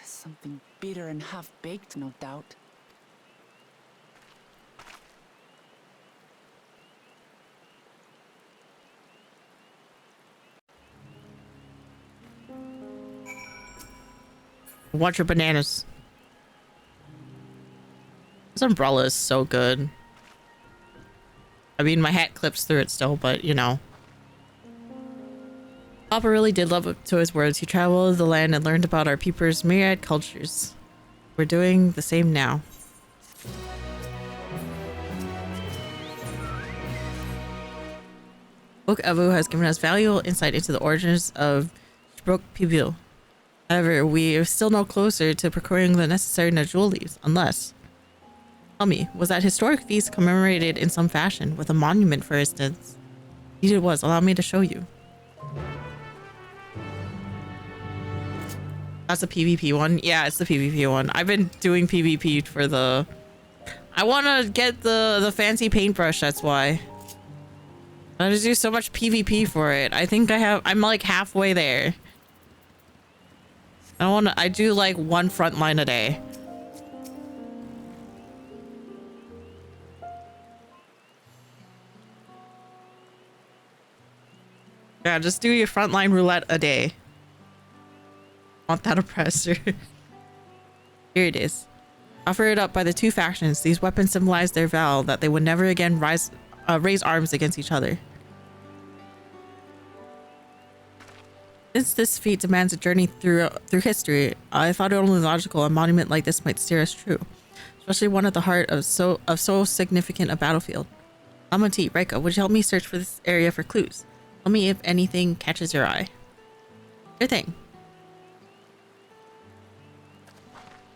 Something bitter and half-baked, no doubt. Watch your bananas. This umbrella is so good. I mean, my hat clips through it still, but you know. Papa really did live up to his words. He traveled the land and learned about our people's myriad cultures. We're doing the same now. Book Evu has given us valuable insight into the origins of Shrok Pibil. However, we are still no closer to procuring the necessary Najul leaves, unless... Tell me, was that historic feast commemorated in some fashion, with a monument, for instance? Indeed it was. Allow me to show you. That's a PvP one? Yeah, it's the PvP one. I've been doing PvP for the... I want to get the fancy paintbrush, that's why. I just do so much PvP for it. I think I'm like halfway there. I do like one front line a day. Yeah, just do your frontline roulette a day. Want that oppressor? Here it is. Offered up by the two factions, these weapons symbolize their vow that they would never again raise arms against each other. Since this feat demands a journey through history, I thought it only logical a monument like this might steer us true, especially one at the heart of so significant a battlefield. Amati, Raika, would you help me search for this area for clues? Tell me if anything catches your eye. Sure thing.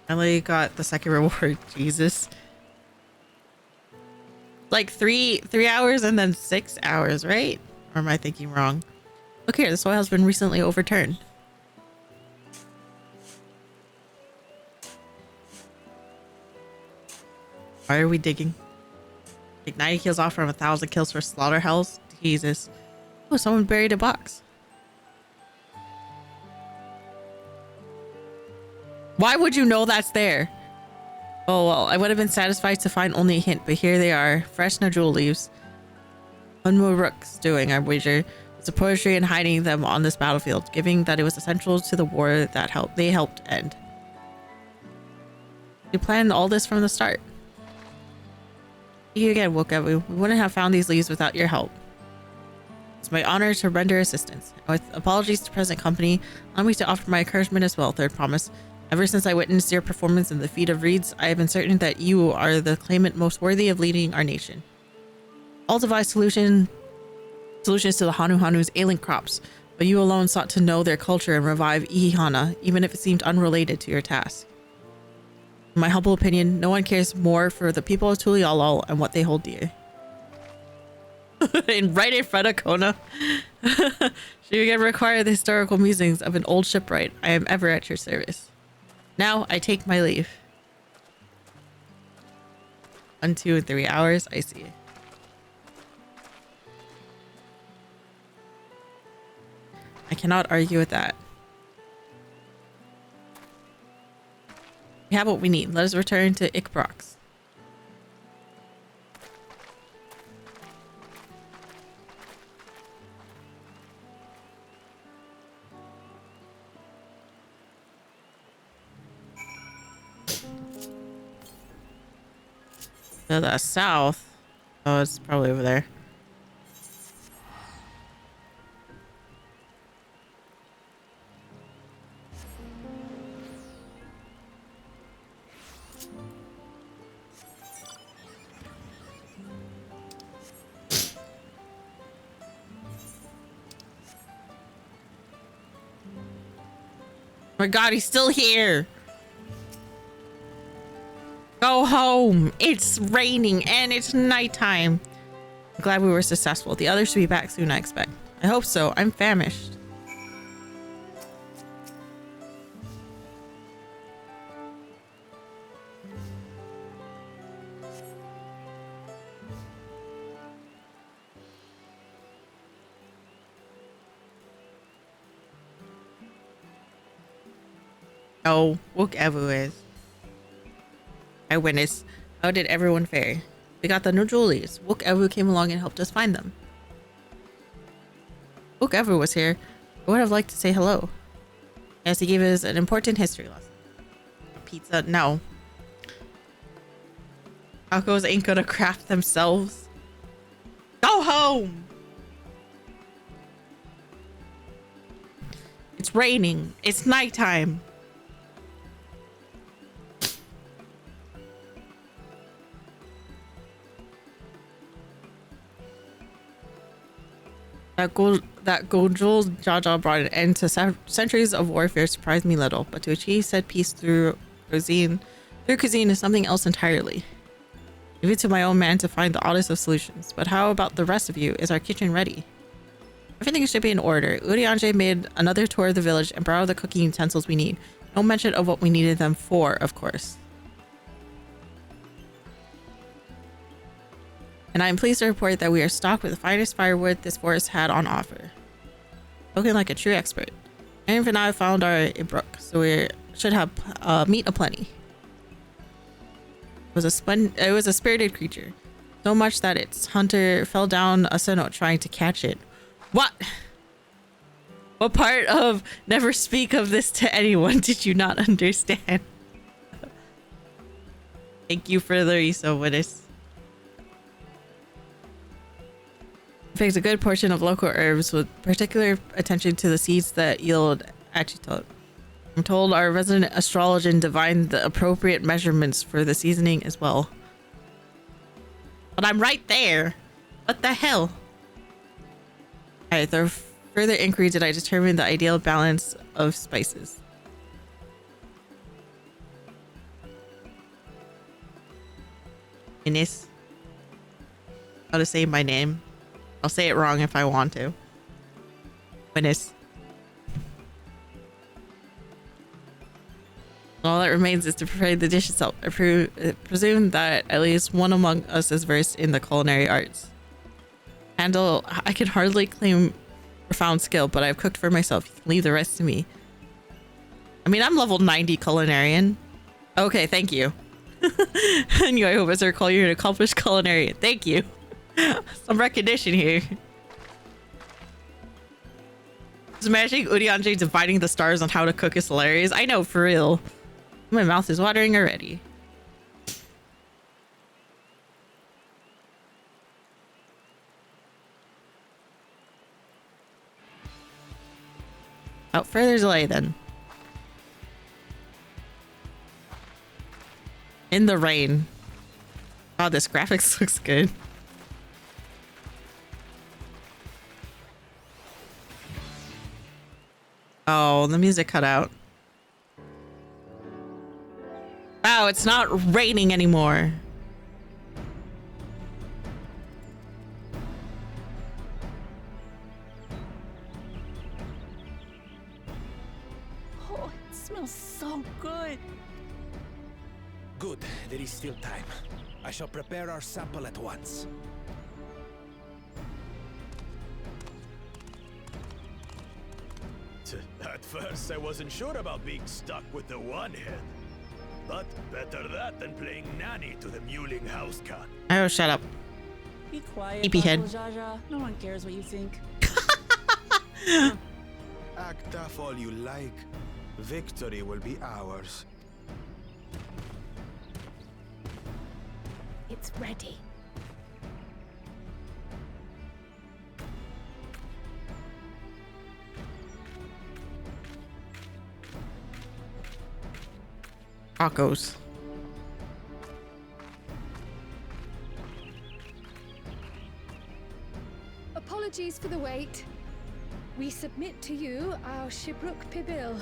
I only got the second reward. Jesus. Like 3 hours and then 6 hours, right? Or am I thinking wrong? Look here, the soil has been recently overturned. Why are we digging? Take 90 kills off from 1,000 kills for slaughterhouse? Jesus. Oh, someone buried a box. Why would you know that's there? Oh, well, I would have been satisfied to find only a hint, but here they are. Fresh Najul leaves. Unmuruk's doing, I wager. It's a poetry in hiding them on this battlefield, given that it was essential to the war that they helped end. We planned all this from the start. Thank you again, Wokevu. We wouldn't have found these leaves without your help. It's my honor to render assistance. With apologies to present company, allow me to offer my encouragement as well, Third Promise. Ever since I witnessed your performance in the feat of reeds, I have been certain that you are the claimant most worthy of leading our nation. All devised solutions to the Hanu's ailing crops, but you alone sought to know their culture and revive Ihana, even if it seemed unrelated to your task. In my humble opinion, no one cares more for the people of Tulialal and what they hold dear. Right in front of Kona. Should you ever require the historical musings of an old shipwright, I am ever at your service. Now I take my leave. 1, 2, and 3 hours. I see. I cannot argue with that. We have what we need. Let us return to Ikbrox. To the south. Oh, it's probably over there. Oh my God, he's still here. Go home. It's raining and it's nighttime. I'm glad we were successful. The others should be back soon, I expect. I hope so. I'm famished. Oh, whatever is. Eyewitness, how did everyone fare? We got the Nujulis. Wook Evu came along and helped us find them. Wook Evu was here. I would have liked to say hello. Yes, he gave us an important history lesson. Pizza? No. Tacos ain't gonna craft themselves. Go home! It's raining. It's nighttime. That Gojul Jaja brought an end to centuries of warfare surprised me little, but to achieve said peace through cuisine is something else entirely. Leave it to my own man to find the oddest of solutions. But how about the rest of you? Is our kitchen ready? Everything should be in order. Urianger made another tour of the village and brought all the cooking utensils we need. No mention of what we needed them for, of course. And I am pleased to report that we are stocked with the finest firewood this forest had on offer. Looking like a true expert. And and I found our brook, so we should have meat aplenty. It was a spirited creature, so much that its hunter fell down a cenote trying to catch it. What? What part of never speak of this to anyone did you not understand? Thank you for the reso with us. Picked a good portion of local herbs with particular attention to the seeds that yield achitot. I'm told our resident astrologian divined the appropriate measurements for the seasoning as well. But I'm right there. What the hell? Alright, through further inquiry did I determine the ideal balance of spices. Ines. How to say my name. I'll say it wrong if I want to. Ines. All that remains is to prepare the dish itself. I presume that at least one among us is versed in the culinary arts. I can hardly claim profound skill, but I've cooked for myself. You can leave the rest to me. I mean, I'm level 90 culinarian. Okay, thank you. Anyway, I hope as I recall you're an accomplished culinarian. Thank you. Some recognition here. Just imagining Urianger dividing the stars on how to cook is hilarious. I know, for real. My mouth is watering already. Without further delay then. In the rain. Oh, this graphics looks good. Oh, the music cut out. Wow, it's not raining anymore. Oh, it smells so good. Good, there is still time. I shall prepare our sample at once. At first, I wasn't sure about being stuck with the one head. But better that than playing nanny to the mewling house cat. Oh, shut up. Be quiet, Sleepy head. Jaja. No one cares what you think. Act tough all you like. Victory will be ours. It's ready. Tacos. Apologies for the wait. We submit to you our Shibruk Pibil.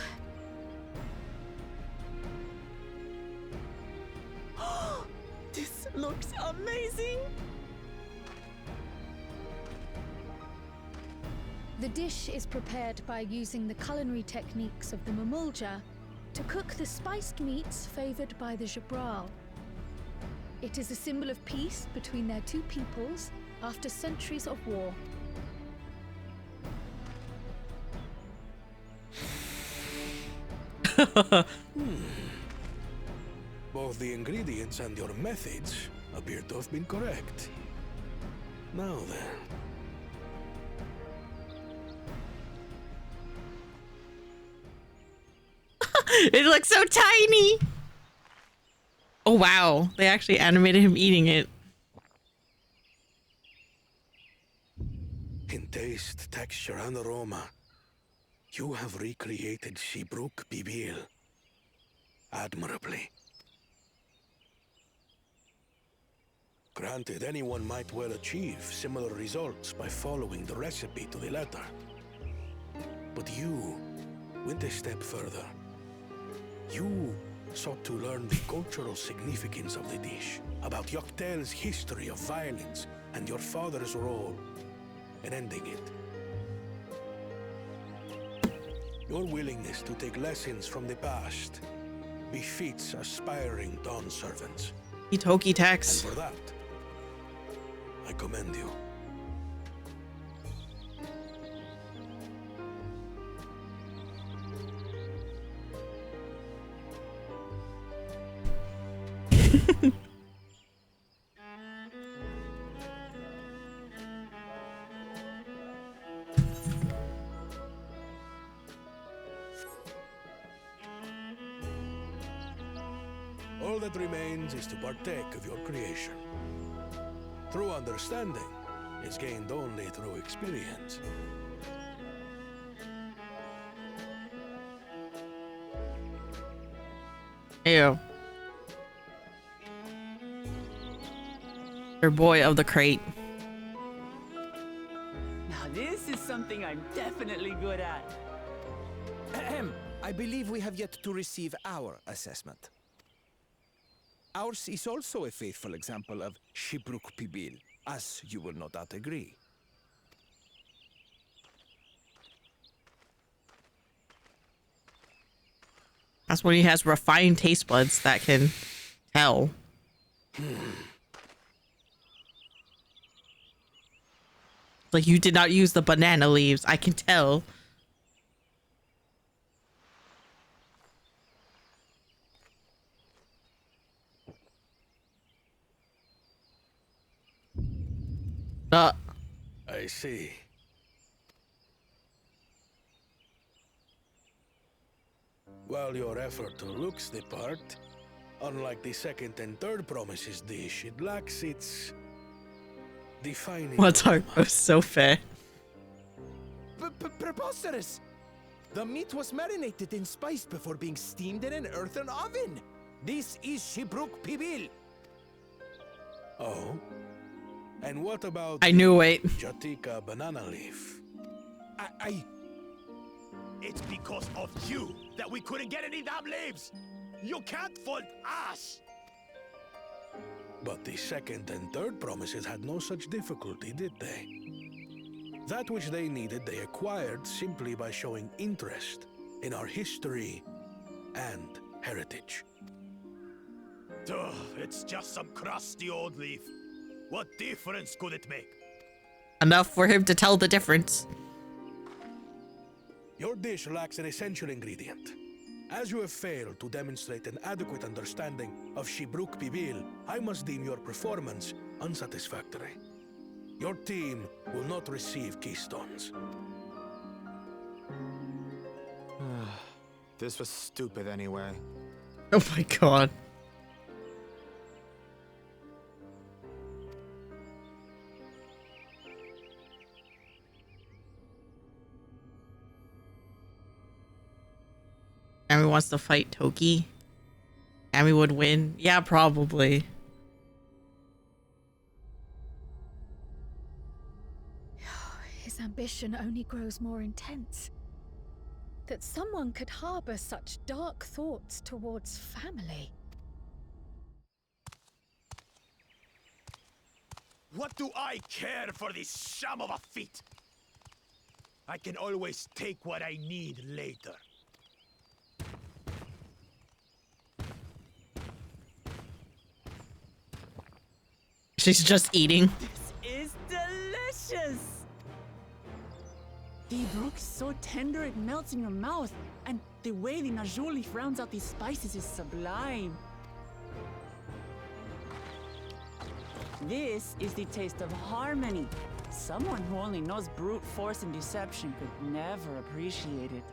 This looks amazing. The dish is prepared by using the culinary techniques of the Mamulja to cook the spiced meats favored by the Jabral. It is a symbol of peace between their two peoples after centuries of war. Both the ingredients and your methods appear to have been correct. Now then. It looks so tiny. Oh, wow. They actually animated him eating it. In taste, texture, and aroma, you have recreated Shibruk Bibil admirably. Granted, anyone might well achieve similar results by following the recipe to the letter. But you went a step further. You sought to learn the cultural significance of the dish, about Yoctel's history of violence, and your father's role in ending it. Your willingness to take lessons from the past befits aspiring Dawn servants. Itoki And tax. for that, I commend you. All that remains is to partake of your creation. True understanding is gained only through experience. Ew. Your boy of the crate. Now this is something I'm definitely good at. Ahem. I believe we have yet to receive our assessment. Ours is also a faithful example of Shibruk Pibil, as you will no doubt agree. That's when he has refined taste buds that can tell. Like, you did not use the banana leaves. I can tell. I see. While your effort looks the part, unlike the second and third promises dish, it lacks its defining. What's our aroma. so fair? Preposterous! The meat was marinated in spice before being steamed in an earthen oven. This is Shibruk Pibil. Oh? And what about I knew it. Jatika banana leaf? It's because of you that we couldn't get any damn leaves! You can't fault us! But the second and third promises had no such difficulty, did they? That which they needed, they acquired simply by showing interest in our history and heritage. Ugh, it's just some crusty old leaf. What difference could it make? Enough for him to tell the difference. Your dish lacks an essential ingredient. As you have failed to demonstrate an adequate understanding of Shibruk Pibil, I must deem your performance unsatisfactory. Your team will not receive keystones. This was stupid anyway. Oh my god. Amy wants to fight Toki. Amy would win. Yeah, probably. His ambition only grows more intense. That someone could harbor such dark thoughts towards family. What do I care for this sham of a feat? I can always take what I need later. She's just eating. This is delicious! The brook is so tender it melts in your mouth, and the way the najou leaf rounds out these spices is sublime. This is the taste of harmony. Someone who only knows brute force and deception could never appreciate it.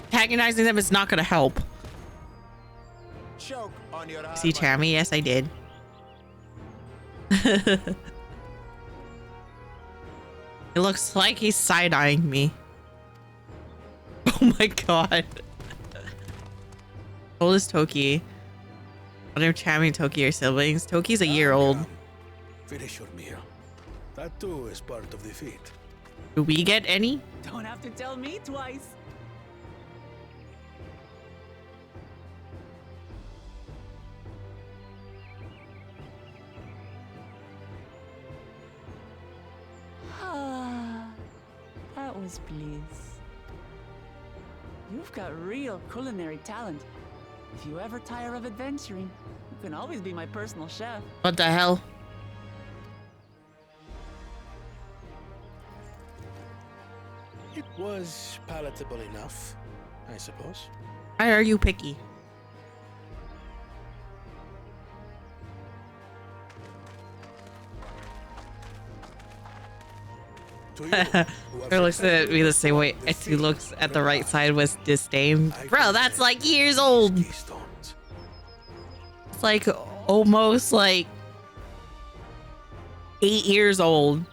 Antagonizing them is not gonna help. Choke on your See, Tammy? Yes, I did. It looks like he's side-eyeing me. Oh my god. How old is Toki? What if Tammy and Toki are siblings? Toki's a year old. Finish your meal. That too is part of the feat. Do we get any? Don't have to tell me twice. That was bliss. You've got real culinary talent. If you ever tire of adventuring, you can always be my personal chef. What the hell? It was palatable enough, I suppose. Why are you picky? To you, who have Her looks at me the same way the as he feat looks at the of right God, side with disdain. I Bro, that's present like years old. keystones. It's like almost like 8 years old.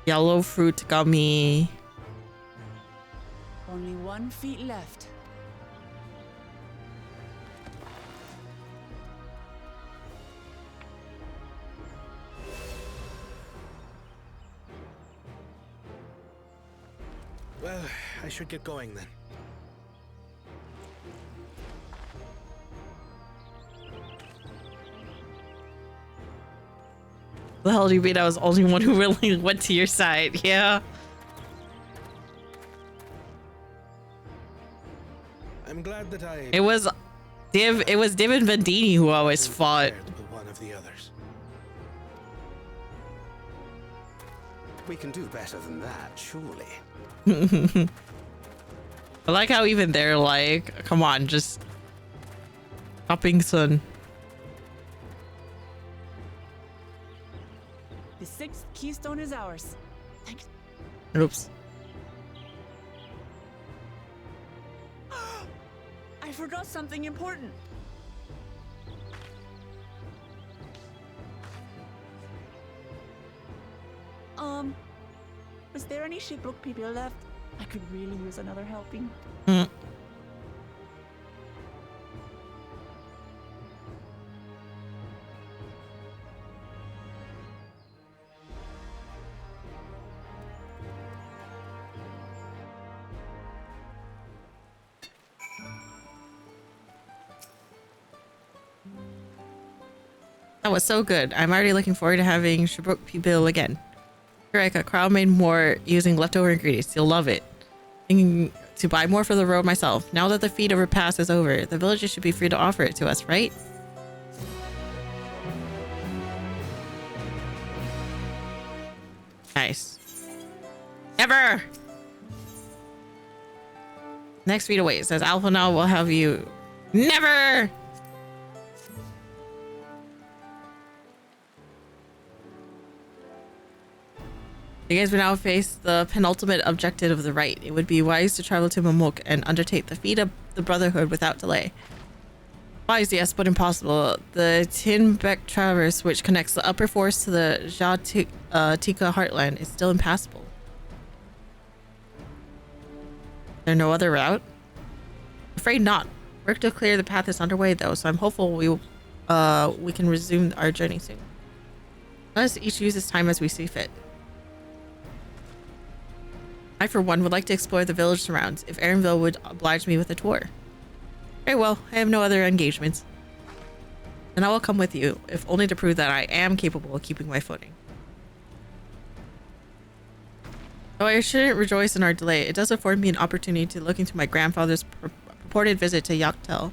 Yellow fruit gummy. Only 1 feet left. Well, I should get going then. The hell do you mean I was the only one who really went to your side? Yeah. I'm glad that I It was Div and Vendini who always fought. paired with one of the others. We can do better than that, surely. I like how even they're like, come on, just hopping son. The 6th keystone is ours. Thanks. Oops. I forgot something important. Was there any shipwreck people left? I could really use another helping. Mm. That was so good. I'm already looking forward to having Shabrook people again. Raika, Crow made more using leftover ingredients. You'll love it. Thinking to buy more for the road myself. Now that the feat of pass is over, the villagers should be free to offer it to us, right? Nice. Never! Next feat away. It says Alpha now will have you. Never! You guys will now face the penultimate objective of the rite. It would be wise to travel to Mamuk and undertake the feat of the Brotherhood without delay. Wise, yes, but impossible. The Tinbeck Traverse, which connects the upper forest to the Tika heartland, is still impassable. There no other route? Afraid not. Work to clear the path is underway though, so I'm hopeful we can resume our journey soon. Let us each use this time as we see fit. I, for one, would like to explore the village surrounds, if Aaronville would oblige me with a tour. Very well, I have no other engagements. Then I will come with you, if only to prove that I am capable of keeping my footing. Though I shouldn't rejoice in our delay, it does afford me an opportunity to look into my grandfather's purported visit to Yaktel. Oh,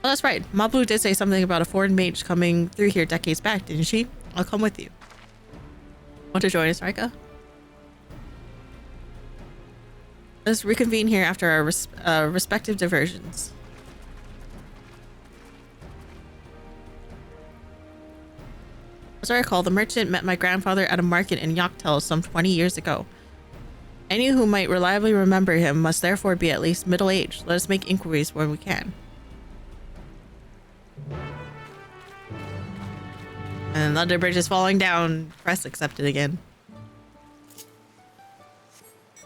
that's right. Mablu did say something about a foreign mage coming through here decades back, didn't she? I'll come with you. Want to join us, Raika? Let's reconvene here after our respective diversions. As I recall, the merchant met my grandfather at a market in Yaktel some 20 years ago. Any who might reliably remember him must therefore be at least middle-aged. Let us make inquiries where we can. And Thunder Bridge is falling down. Press accepted again.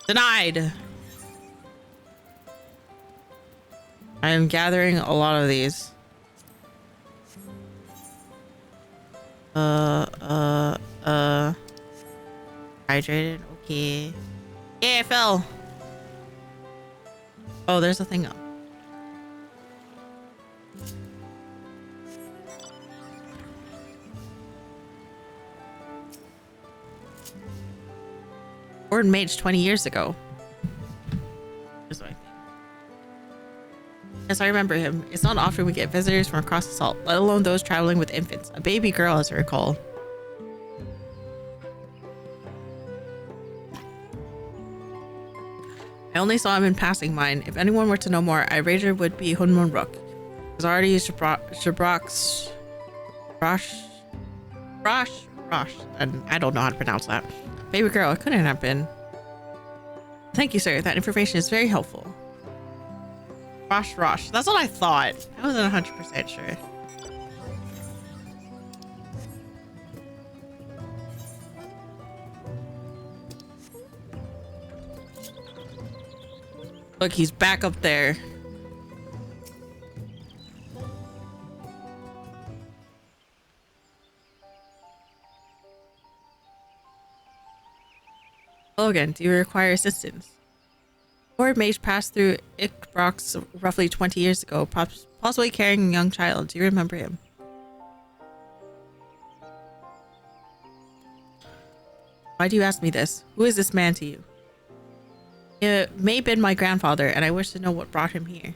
Denied. I am gathering a lot of these. Hydrated. Okay. Yeah, I fell. Oh, there's a thing up. Born mage 20 years ago. This way. Yes, I remember him. It's not often we get visitors from across the salt, let alone those traveling with infants. A baby girl, as I recall. I only saw him in passing mine. If anyone were to know more, I wager it would be Hunmun Rook. He's already used Shabrock's Rosh, and I don't know how to pronounce that. Baby girl, it couldn't have been. Thank you, sir. That information is very helpful. Rosh. That's what I thought. I wasn't 100% sure. Look, he's back up there. Hello again. Do you require assistance? Lord Mage passed through Ikbrox roughly 20 years ago, possibly carrying a young child. Do you remember him? Why do you ask me this? Who is this man to you? It may have been my grandfather, and I wish to know what brought him here.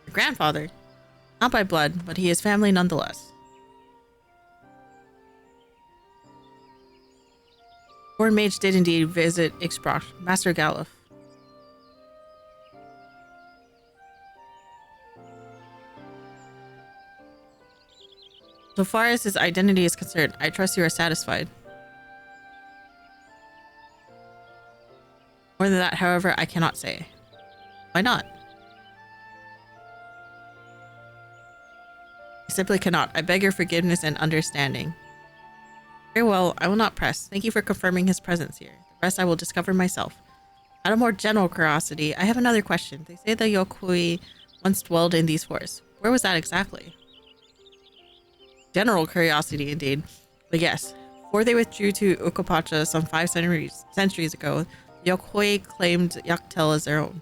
Your grandfather? Not by blood, but he is family nonetheless. Lord Mage did indeed visit Ixbrox, Master Galuf. So far as his identity is concerned, I trust you are satisfied. More than that, however, I cannot say. Why not? I simply cannot. I beg your forgiveness and understanding. Very well, I will not press. Thank you for confirming his presence here. The rest I will discover myself. Out of more general curiosity, I have another question. They say the Yokui once dwelled in these forests. Where was that exactly? General curiosity, indeed. But yes, before they withdrew to Ukapacha some 5 centuries ago, the Yokoi claimed Yaktel as their own.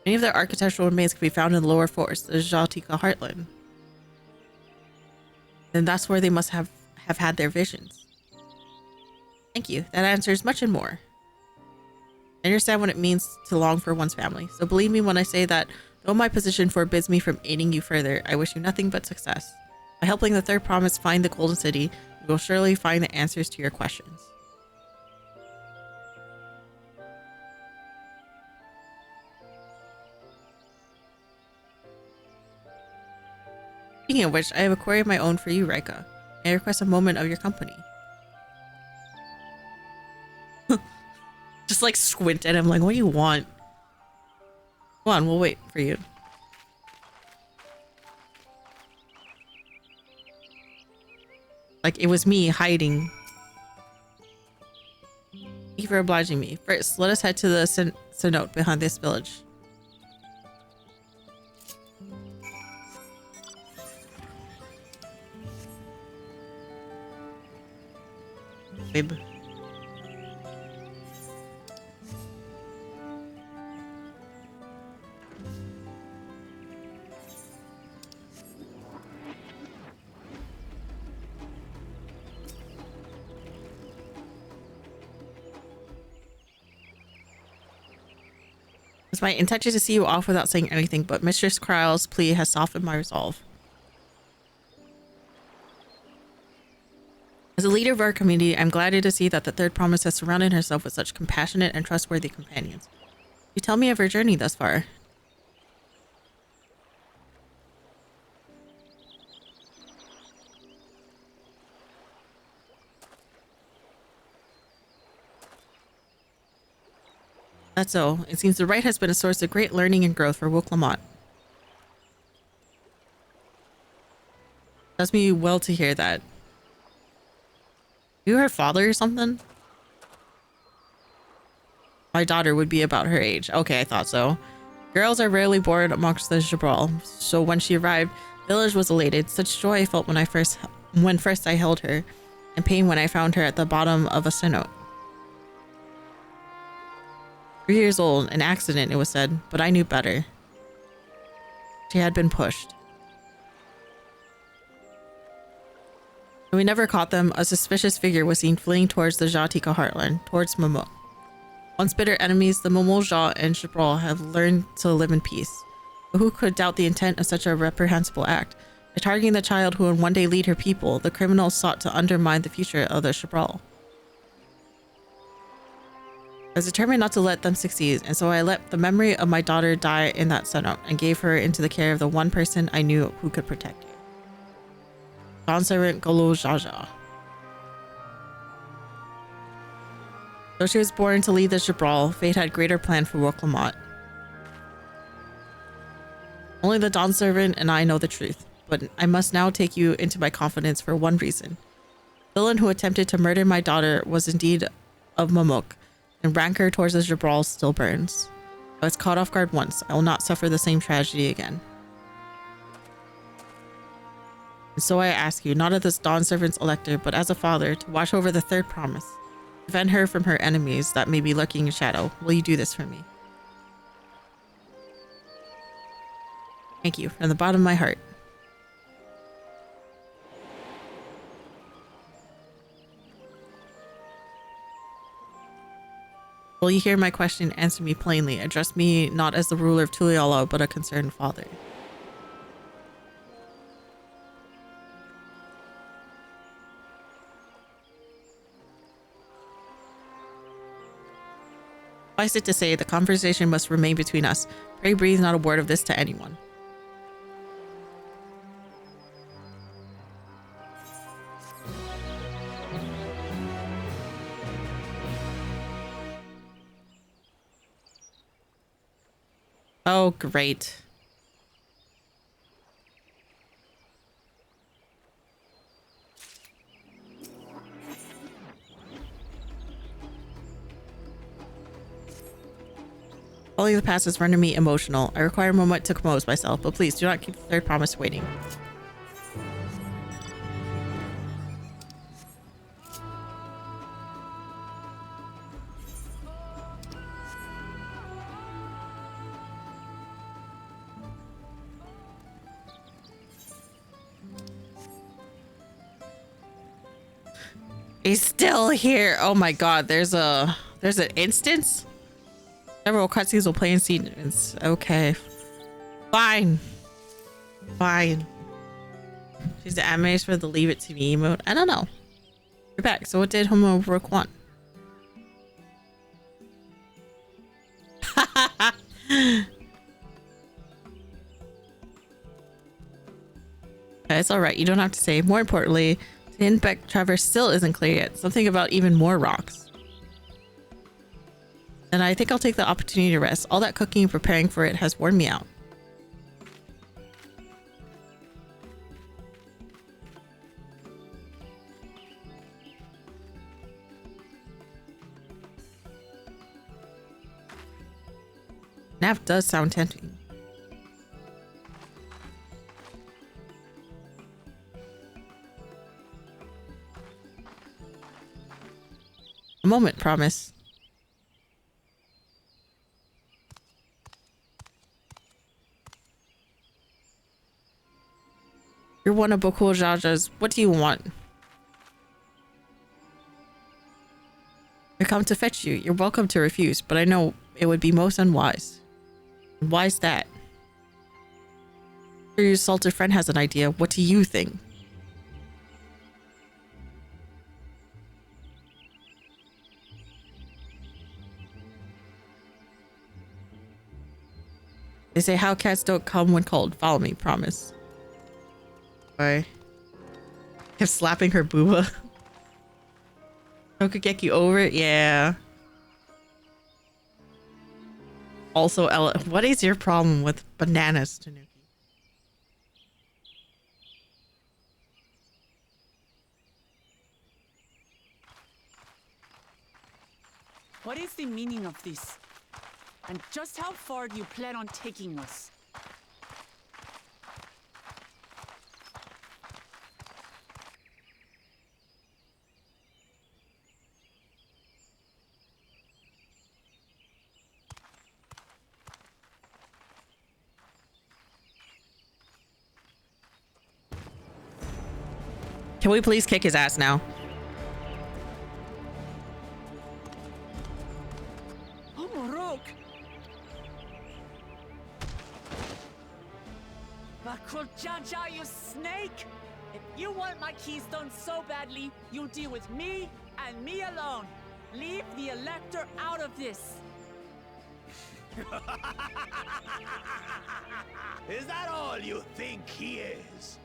Many of their architectural remains can be found in the lower forest, the Jatika heartland. Then that's where they must have had their visions. Thank you. That answers much and more. I understand what it means to long for one's family, so believe me when I say that though my position forbids me from aiding you further, I wish you nothing but success. By helping the Third Promise find the Golden City, you will surely find the answers to your questions. Speaking of which, I have a query of my own for you, Raika. May I request a moment of your company? Just like squint at him like, what do you want? Come on, we'll wait for you. Like it was me hiding. Thank you for obliging me. First, let us head to the cenote behind this village. Babe. It's my intention to see you off without saying anything, but Mistress Kryle's plea has softened my resolve. As a leader of our community, I'm glad to see that the Third Promise has surrounded herself with such compassionate and trustworthy companions. You tell me of her journey thus far. That's so. It seems the rite has been a source of great learning and growth for Wook-Lamont. Does me well to hear that. You her father or something? My daughter would be about her age. Okay, I thought so. Girls are rarely born amongst the Jabral, so when she arrived, the village was elated. Such joy I felt when first I held her, and pain when I found her at the bottom of a cenote. 3 years old, an accident, it was said, but I knew better. She had been pushed. When we never caught them, a suspicious figure was seen fleeing towards the Jatika heartland, towards Mamuk. Once bitter enemies, the Momolja and Jabral have learned to live in peace. But who could doubt the intent of such a reprehensible act? By targeting the child who would one day lead her people, the criminals sought to undermine the future of the Jabral. I was determined not to let them succeed, and so I let the memory of my daughter die in that cenote and gave her into the care of the one person I knew who could protect her. Dawn servant Golo Jaja. Though she was born to lead the Jabral, fate had greater plan for Woklamot. Only the Dawn servant and I know the truth, but I must now take you into my confidence for one reason. The villain who attempted to murder my daughter was indeed of Mamuk, and rancor towards the Jabral still burns. I was caught off guard once. I will not suffer the same tragedy again. And so I ask you, not as this Dawn servant's elector, but as a father, to watch over the third promise. Defend her from her enemies that may be lurking in shadow. Will you do this for me? Thank you, from the bottom of my heart. Will you hear my question? Answer me plainly. Address me not as the ruler of Tuliala, but a concerned father. Suffice it to say, the conversation must remain between us. Pray breathe not a word of this to anyone. Oh, great. Following the past has rendered me emotional. I require a moment to compose myself, but please do not keep the third promise waiting. He's still here. Oh my god, there's an instance? Several cutscenes will play in sequence. Okay. Fine. Fine. She's the animators for the leave it to me emote. I don't know. You're back. So what did Homework want? It's alright. You don't have to say. More importantly, the Inbeck Traverse still isn't clear yet. Something about even more rocks. And I think I'll take the opportunity to rest. All that cooking and preparing for it has worn me out. Nap does sound tempting. A moment, promise. You're one of Bokul Jaja's. What do you want? I come to fetch you. You're welcome to refuse, but I know it would be most unwise. Why's that? Your assaulted friend has an idea. What do you think? They say how cats don't come when cold. Follow me, promise. Bye. Kept slapping her booba. Tokugeki over it? Yeah. Also, Ella, what is your problem with bananas, Tanuki? What is the meaning of this? And just how far do you plan on taking us? Can we please kick his ass now? Oh, Morok! Bakruljaja, you snake! If you want my keystone so badly, you'll deal with me and me alone. Leave the Elector out of this. Is that all you think he is?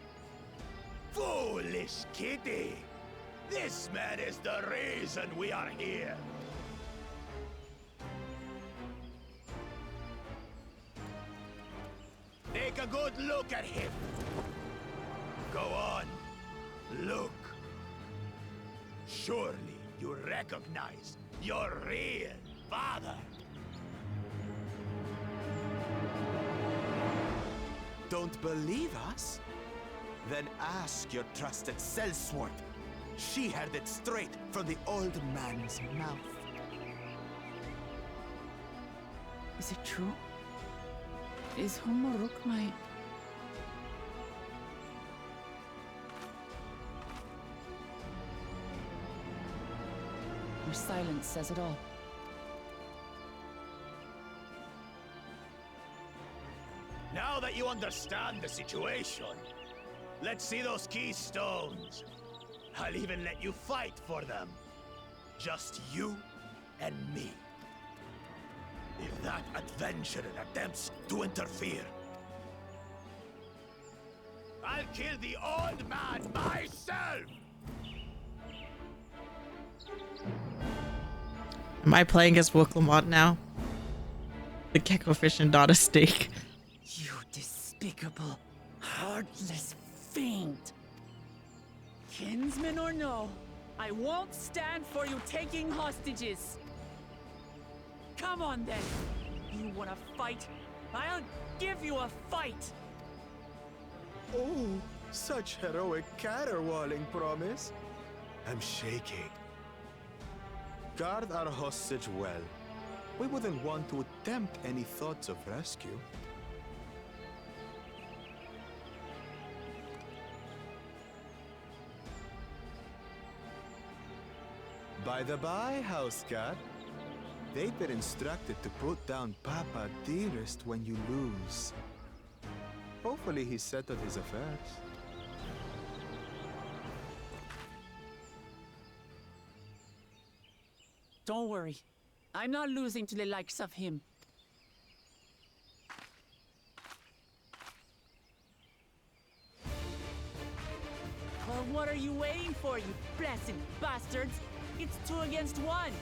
Foolish kitty! This man is the reason we are here. Take a good look at him. Go on, look. Surely you recognize your real father. Don't believe us? Then ask your trusted sellsword. She heard it straight from the old man's mouth. Is it true? Is Homoruk my... Your silence says it all. Now that you understand the situation, let's see those keystones. I'll even let you fight for them. Just you and me. If that adventurer attempts to interfere, I'll kill the old man myself! Am I playing as Wooklamot now? The gecko fish and not a snake. You despicable, heartless fiend! Kinsman or no, I won't stand for you taking hostages! Come on then! You wanna fight? I'll give you a fight! Oh, such heroic caterwauling promise. I'm shaking. Guard our hostage well. We wouldn't want to attempt any thoughts of rescue. By the by, house cat, they've been instructed to put down Papa Dearest when you lose. Hopefully he settled his affairs. Don't worry. I'm not losing to the likes of him. Well, what are you waiting for, you blessed bastards? It's 2 against 1.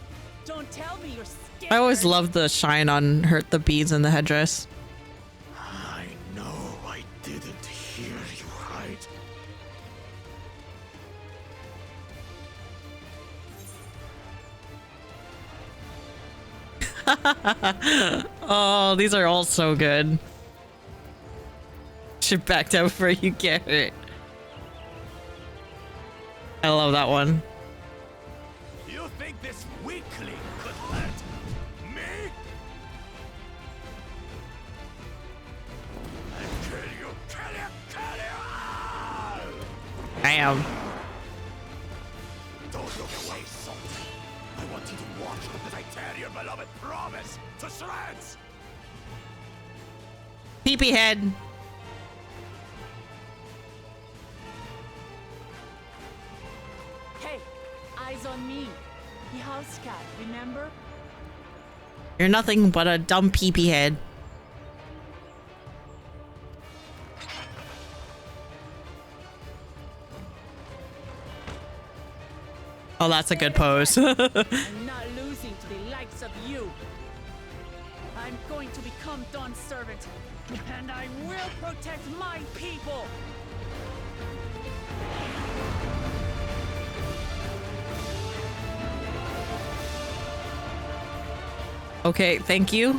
Don't tell me you're scared. I always loved the shine on her, the beads in the headdress. I know I didn't hear you right. Oh, these are all so good. Should back down before you get hurt. I love that one. You think this weakling could hurt me? I kill you, kill you, kill you all! Damn. Don't look away, Salt. I want you to watch as I tear your beloved promise to shreds! Peepee head. Hey, eyes on me. The house cat, remember? You're nothing but a dumb peepee head. Oh, that's a good pose. I'm not losing to the likes of you. I'm going to become Dawn's servant, and I will protect my people. Okay, thank you.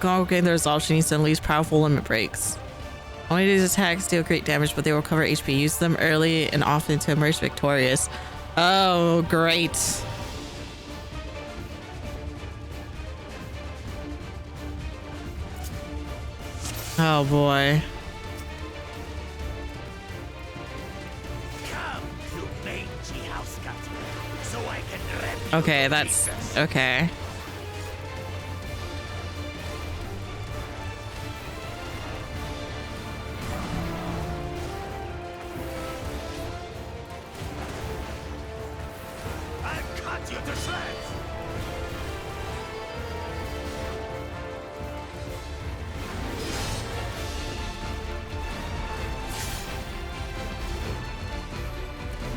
While getting the result, she needs to unleash powerful limit breaks. Only these attacks deal great damage, but they will recover HP. Use them early and often to emerge victorious. Oh, great. Oh boy. Come, you mangy house cat, so I can rip you Okay, to that's pieces. okay. I'll cut you to shreds.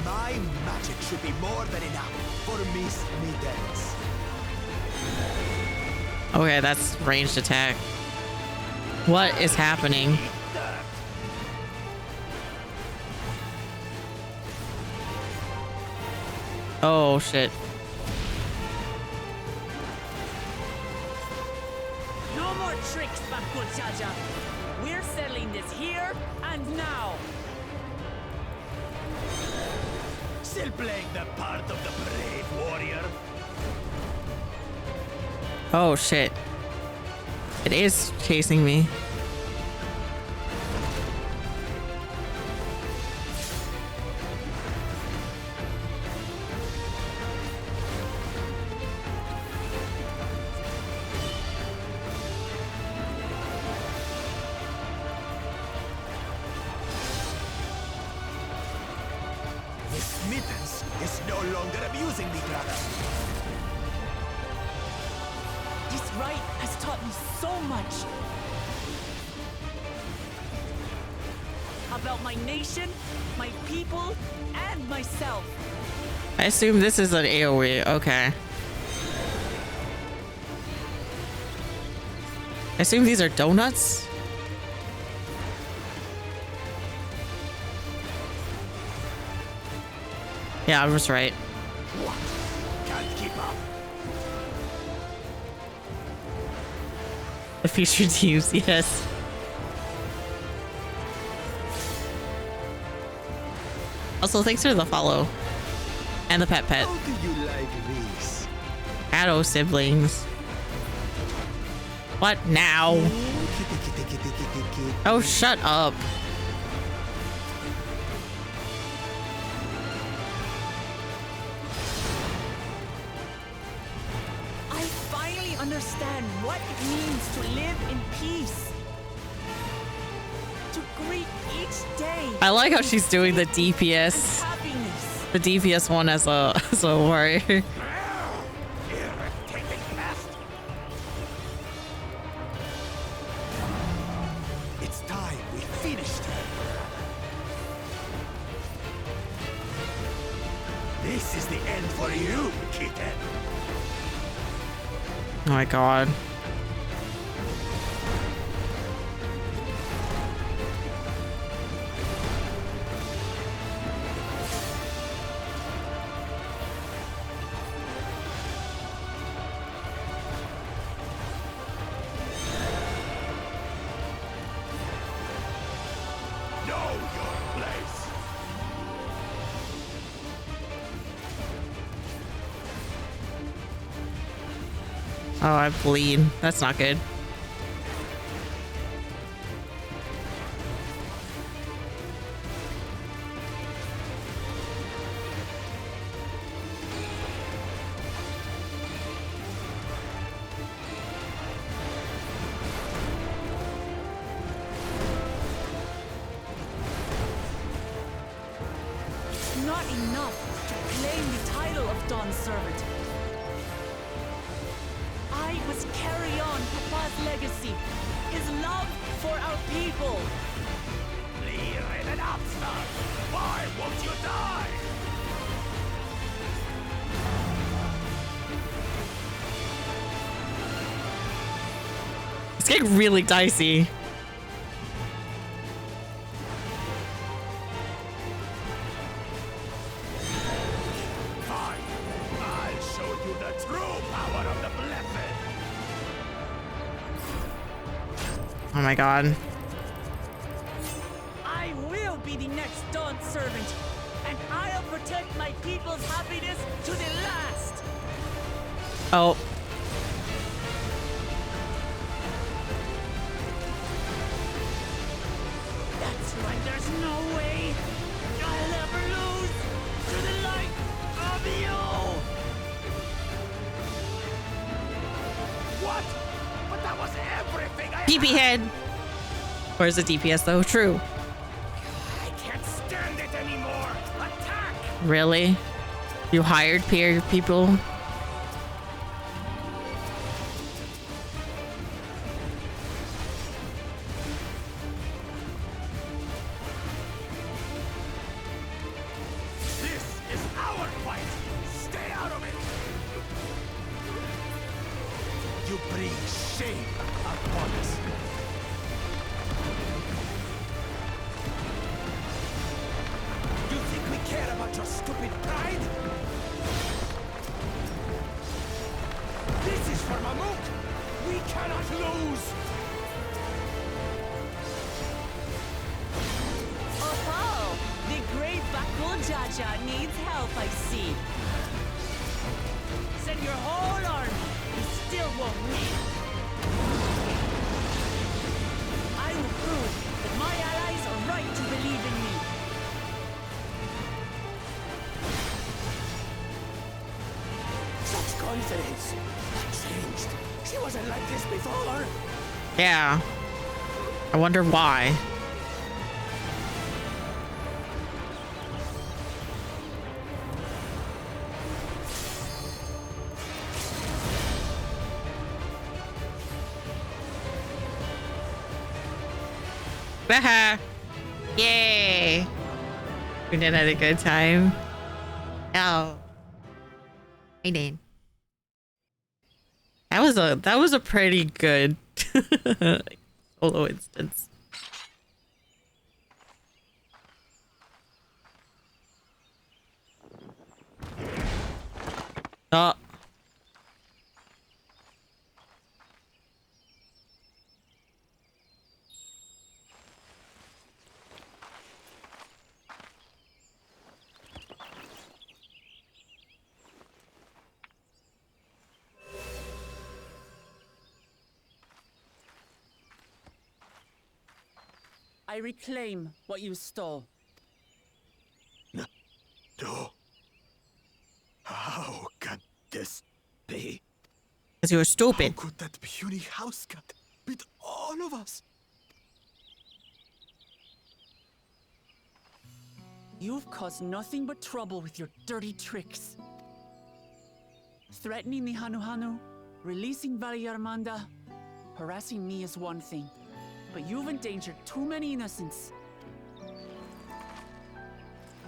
My magic should be more than enough for Miss Middens. Okay, that's ranged attack. What is happening? Oh shit. No more tricks, Bakuchaja. We're settling this here and now. Still playing the part of the brave warrior. Oh shit. It is chasing me. Miss Middens is no longer abusing me, brother. This rite has taught me so much. About my nation, my people, and myself. I assume this is an AoE. Okay. I assume these are donuts? Yeah, I was right. What? Can't keep up. The featured teams, yes. Also, thanks for the follow. And the pet. How do you like this? Addo siblings. What now? Kitty, kitty, kitty, kitty, kitty. Oh, shut up. I finally understand what it means to live in peace. To greet each day. I like how she's doing the and DPS. happiness. The DPS one as a warrior. Irritating pest. It's time we finished her. This is the end for you, kitten. Oh my god. Know your place. Oh, I bleed. That's not good. It's not enough to claim the title of Dawn's servant. I must carry on Papa's legacy, his love for our people. Clear in an upstart. Why won't you die? It's getting really dicey. Fine. I'll show you the true power of the blessed. Oh my god. I will be the next Dawn servant, and I'll protect my people's happiness to the last. Oh. That's right, there's no way I'll ever lose to the like of you! What? But that was everything I DP head. Or is it DPS though? True. I can't stand it anymore. Attack! Really? You hired peer people? This is our fight. Stay out of it. You bring shame upon us. You think we care about your stupid pride? This is for Mamuk. We cannot lose. Oh, the great Bakul Jaja needs help, I see. Send your whole army. You still won't win. I will prove that my allies are right to believe in me. Such confidence. That changed. She wasn't like this before. Yeah. I wonder why. Baha! Yay! We did had a good time. Oh. I did. That was a pretty good solo instance. Oh. I reclaim what you stole. No. How can this be? Because you were stupid. How could that puny house cat beat all of us? You've caused nothing but trouble with your dirty tricks. Threatening the Hanuhanu, releasing Valyarmanda, harassing me is one thing, but you've endangered too many innocents.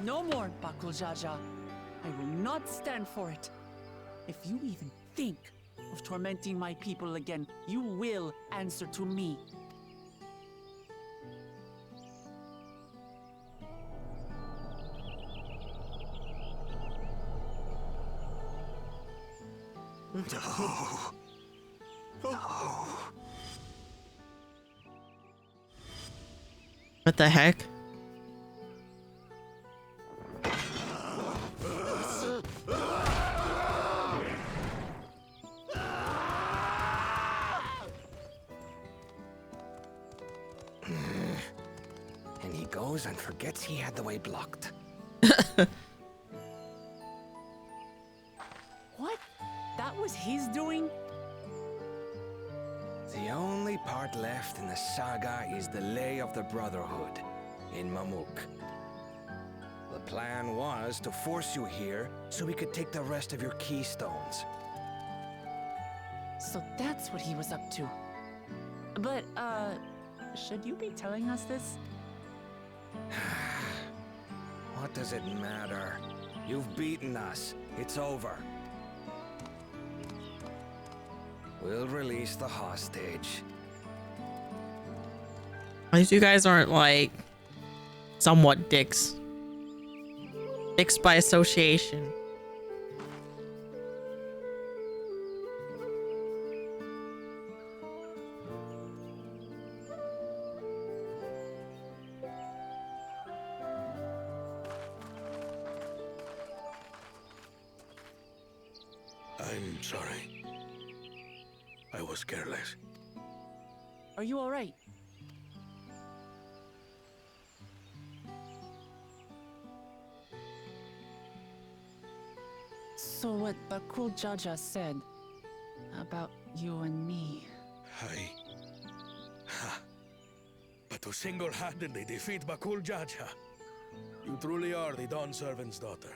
No more, Bakul Jaja. I will not stand for it. If you even think of tormenting my people again, you will answer to me. No. No. What the heck? And he goes and forgets he had the way blocked. What? That was his doing? The only part left in the saga is the Lay of the Brotherhood in Mamuk. The plan was to force you here so we could take the rest of your keystones. So that's what he was up to. But, should you be telling us this? What does it matter? You've beaten us. It's over. We'll release the hostage. At least you guys aren't like somewhat dicks. Dicks by association. I'm sorry. I was careless. Are you alright? So what Bakul Jaja said about you and me. But to single-handedly defeat Bakul Jaja, you truly are the Dawn Servant's daughter.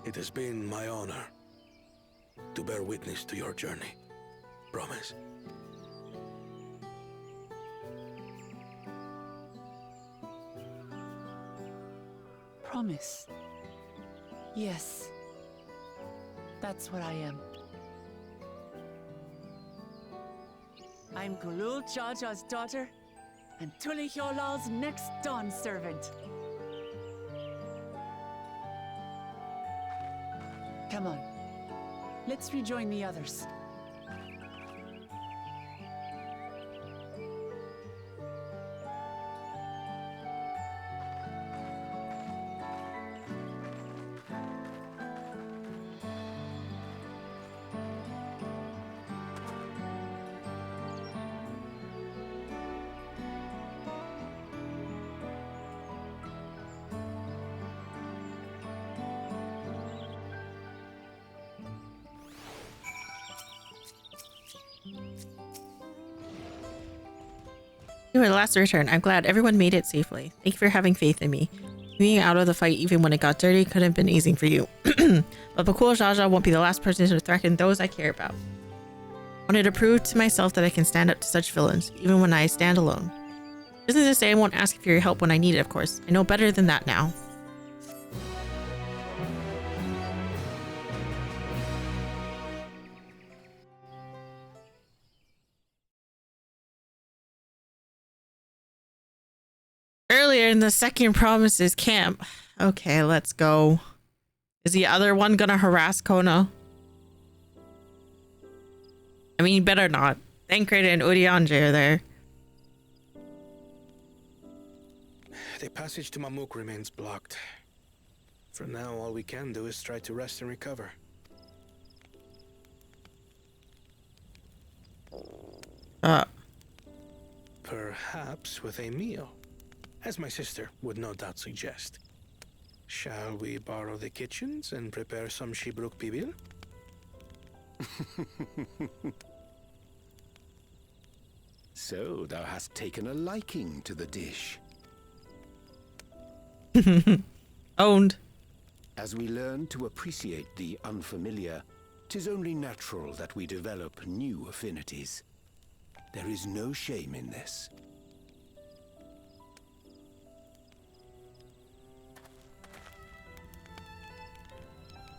It has been my honor to bear witness to your journey. Promise. Promise. Yes. That's what I am. I'm Gulul Jaja's daughter, and Tuli Hyolal's next Dawn servant. Come on. Let's rejoin the others. You were the last to return. I'm glad everyone made it safely. Thank you for having faith in me. Being out of the fight even when it got dirty could have been easy for you. But Bakul Jaja won't be the last person to threaten those I care about. I wanted to prove to myself that I can stand up to such villains, even when I stand alone. Isn't to say I won't ask for your help when I need it, of course. I know better than that now. Earlier in the second promises camp. Okay, let's go. Is the other one gonna harass Kona? I mean, better not. Thancred and Urianger are there. The passage to Mamuk remains blocked. For now, all we can do is try to rest and recover. Perhaps with a meal, as my sister would no doubt suggest. Shall we borrow the kitchens and prepare some Shibruk Pibil? So thou hast taken a liking to the dish. Owned. As we learn to appreciate the unfamiliar, 'tis only natural that we develop new affinities. There is no shame in this.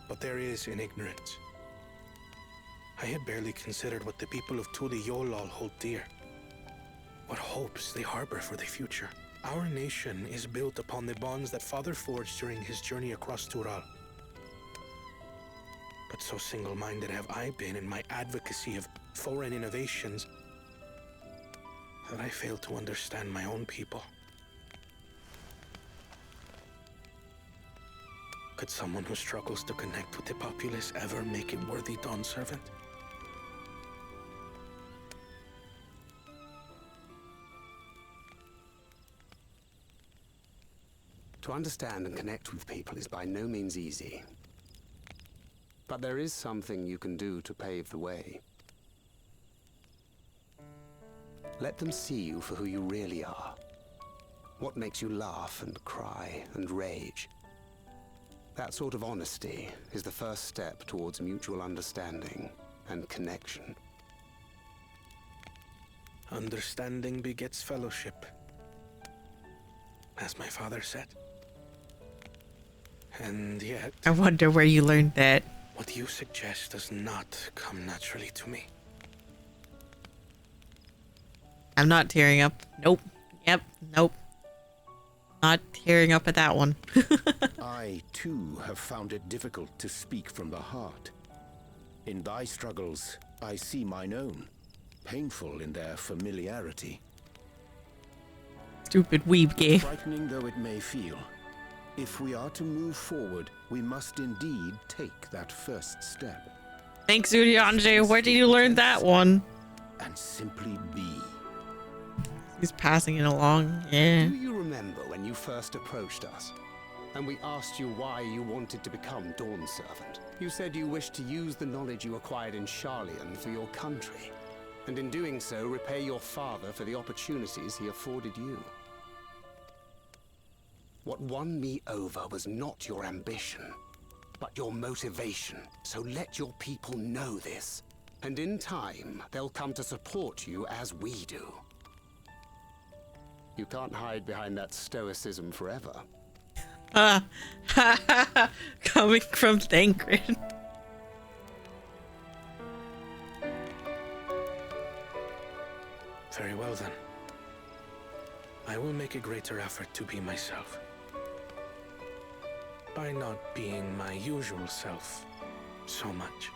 But there is in ignorance. I had barely considered what the people of Tuli Yolal hold dear. What hopes they harbor for the future. Our nation is built upon the bonds that Father forged during his journey across Tural. But so single-minded have I been in my advocacy of foreign innovations that I fail to understand my own people. Could someone who struggles to connect with the populace ever make a worthy Dawn servant? To understand and connect with people is by no means easy. But there is something you can do to pave the way. Let them see you for who you really are. What makes you laugh and cry and rage. That sort of honesty is the first step towards mutual understanding and connection. Understanding begets fellowship, as my father said. And yet, I wonder where you learned that. what you suggest does not come naturally to me. I'm not tearing up. Nope. Yep. Nope. Not tearing up at that one. I, too, have found it difficult to speak from the heart. In thy struggles, I see mine own, painful in their familiarity. Stupid weeb gay. Frightening though it may feel, If we are to move forward, we must indeed take that first step. Thanks, Urianje. Where did you learn that one? And simply be. He's passing it along. Yeah. Do you remember when you first approached us? And we asked you why you wanted to become Dawn Servant? You said you wished to use the knowledge you acquired in Sharlayan for your country. And in doing so, repay your father for the opportunities he afforded you. What won me over was not your ambition, but your motivation. So let your people know this. And in time, they'll come to support you as we do. You can't hide behind that stoicism forever. Coming from Thancred. Very well then. I will make a greater effort to be myself. By not being my usual self so much.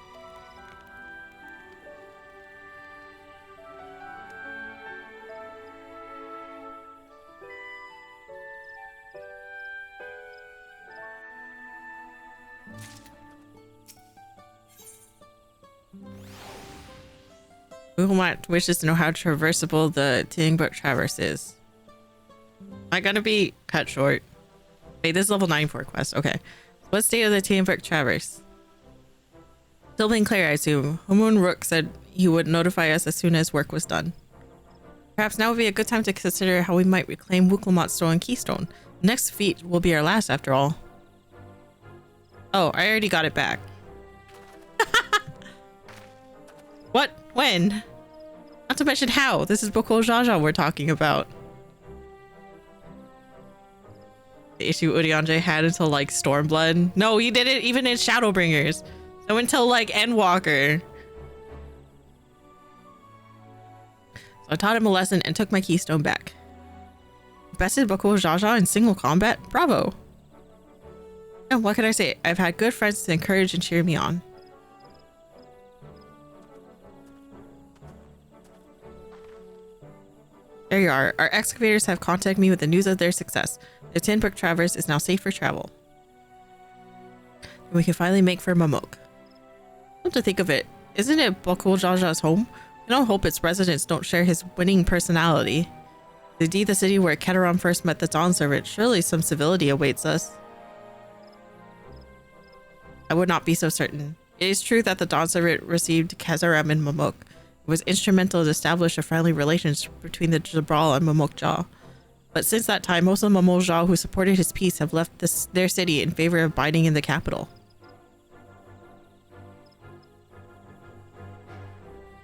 Uhumat wishes to know how traversable the Tingbrook Traverse is. I gotta be cut short. Wait, this is level 94 quest. Okay. What state of the Tingbrook Traverse? Still being clear, I assume. Humun Rook said he would notify us as soon as work was done. Perhaps now would be a good time to consider how we might reclaim Wuklomat's stolen keystone. The next feat will be our last, after all. Oh, I already got it back. What? When? Not to mention how. This is Bokol Jaja we're talking about. The issue Urianje had until like Stormblood. No, he did it even in Shadowbringers. So until like Endwalker. So I taught him a lesson and took my keystone back. Bested Bokol Jaja in single combat? Bravo. And what can I say? I've had good friends to encourage and cheer me on. There you are. Our excavators have contacted me with the news of their success. The Tinbrook Traverse is now safe for travel. And we can finally make for Mamok. Come to think of it, isn't it Bokul Jaja's home? I don't hope its residents don't share his winning personality. Indeed, the city where Keteron first met the Dawn Servant, surely some civility awaits us. I would not be so certain. It is true that the Dawn Servant received Kezaram and Mamok. It was instrumental to establish a friendly relationship between the Jabral and Mamokja. But since that time, most of the Mamokja who supported his peace have left their city in favor of abiding in the capital.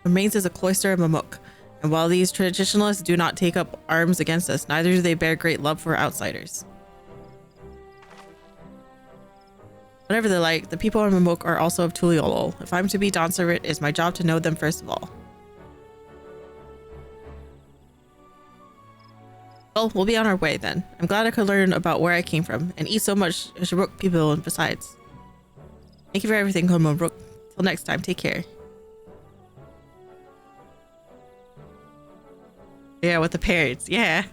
What remains is a cloister of Mamok, and while these traditionalists do not take up arms against us, neither do they bear great love for outsiders. Whatever they like, the people of Mamok are also of Tuliolol. If I'm to be Dawn Servant, it's my job to know them first of all. Well, we'll be on our way then. I'm glad I could learn about where I came from and eat so much Shabrook people besides. Thank you for everything, Homobrook. Till next time, take care. Yeah, with the parrots. Yeah.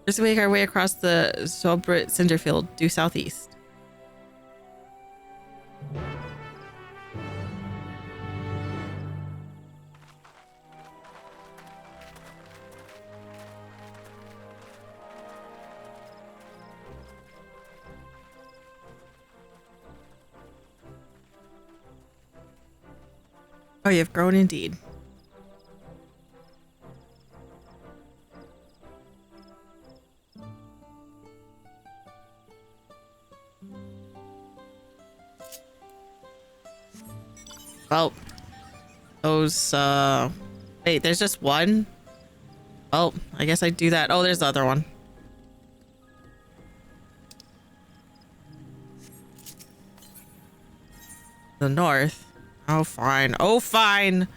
Just make our way across the Zobrit Cinderfield, due southeast. Oh, you've grown indeed. Well, those, wait, there's just one? Oh, I guess I do that. Oh, there's the other one. The north. Oh, fine. Oh, fine.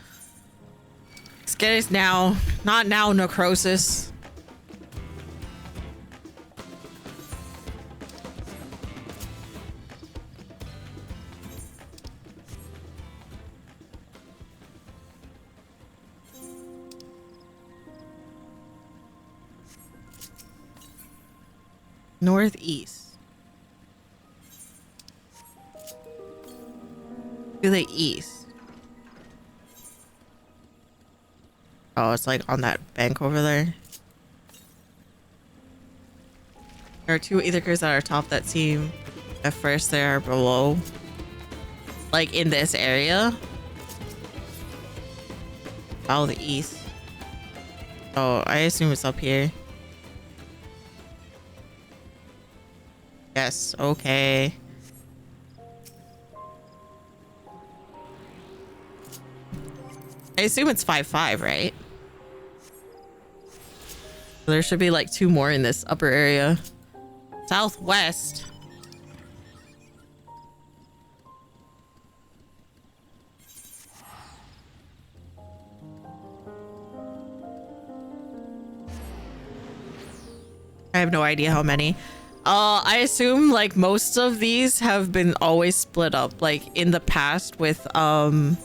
Let's get it now. Not now, Necrosis. northeast. To the east. Oh, it's like on that bank over there. There are two ethers that are top that seem at first they are below. Like in this area. Southeast. Oh, I assume it's up here. Yes, okay. I assume it's 5-5, right? There should be like two more in this upper area. Southwest. I have no idea how many. I assume like most of these have been always split up, like in the past with like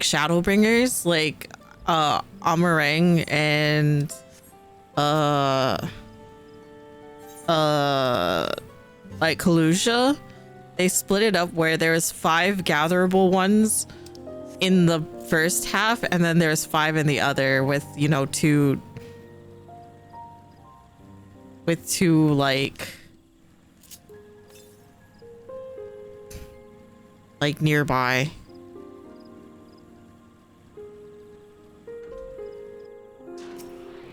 Shadowbringers, like Amarang and like Kalusha. They split it up where there's 5 gatherable ones in the first half and then there's 5 in the other with, you know, two like nearby.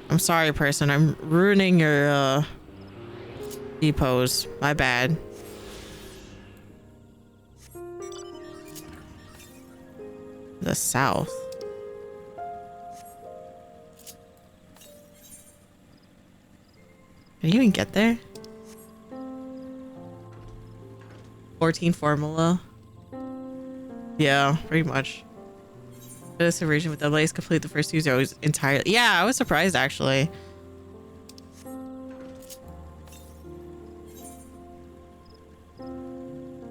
I'm sorry, person. I'm ruining your depots. My bad. The south. Can you even get there? 14 formula. Yeah, pretty much. This version with the lace complete the first user was entirely. Yeah, I was surprised actually.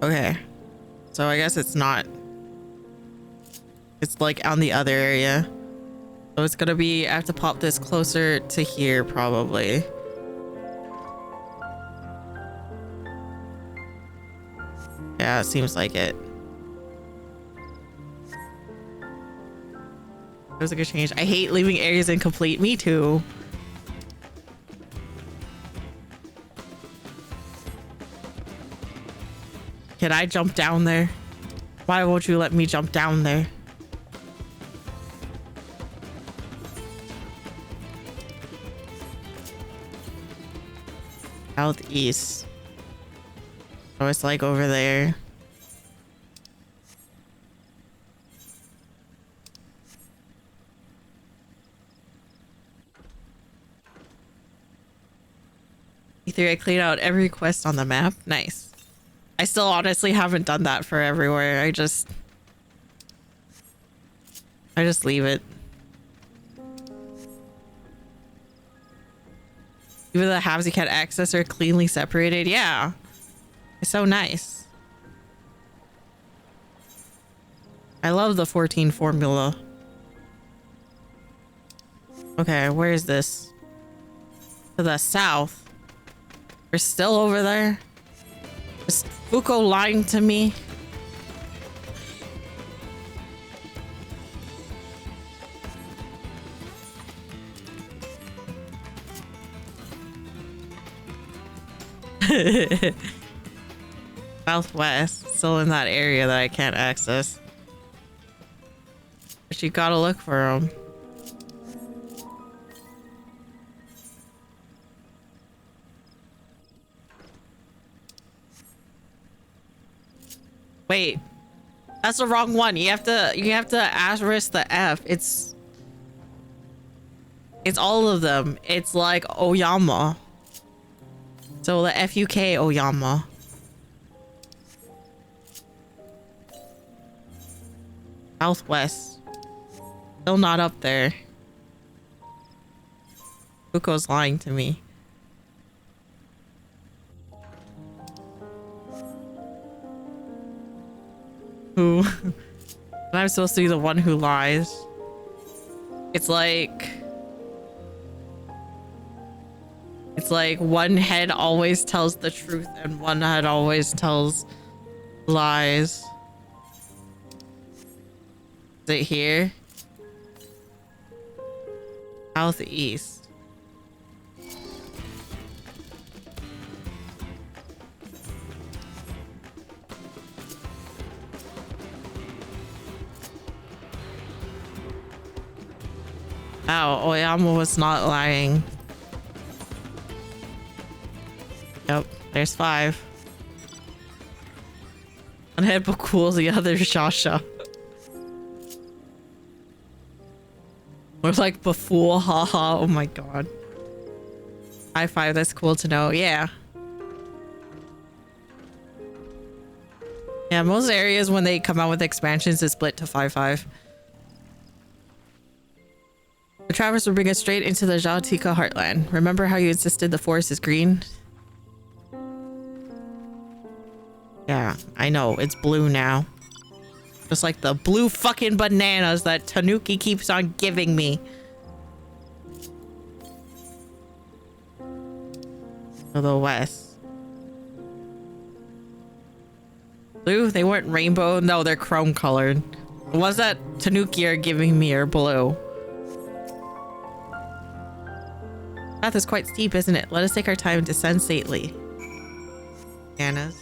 Okay, so I guess it's not. It's like on the other area, so it's gonna be. I have to pop this closer to here probably. Yeah, it seems like it. It was a good change. I hate leaving areas incomplete. Me too. Can I jump down there? Why won't you let me jump down there? Southeast. Oh, it's like over there. I cleaned out every quest on the map. Nice. I still honestly haven't done that for everywhere. I just leave it. Even the halves you can't access are cleanly separated. Yeah. It's so nice. I love the 14 formula. Okay, where is this? To the south. We're still over there. Is Fuko lying to me? Southwest, still in that area that I can't access. But you gotta look for them. Wait, that's the wrong one. You have to asterisk the F. It's all of them. It's like Oyama. So the FUK Oyama. Southwest. Still not up there. Fuko's lying to me. Who? And I'm supposed to be the one who lies. It's It's like one head always tells the truth and one head always tells lies. Is it here? Southeast. Wow, Oyama was not lying. Yep, there's 5. One head Bakul, the other Shasha. We're like befool, haha. Oh my god. High 5, that's cool to know. Yeah. Yeah, most areas when they come out with expansions is split to 5-5. The traverse will bring us straight into the Jatika heartland. Remember how you insisted the forest is green? Yeah, I know. It's blue now. Just like the blue fucking bananas that Tanuki keeps on giving me. To the west. Blue? They weren't rainbow? No, they're chrome colored. The ones that Tanuki are giving me are blue. Path is quite steep, isn't it? Let us take our time and descend stately. Bananas.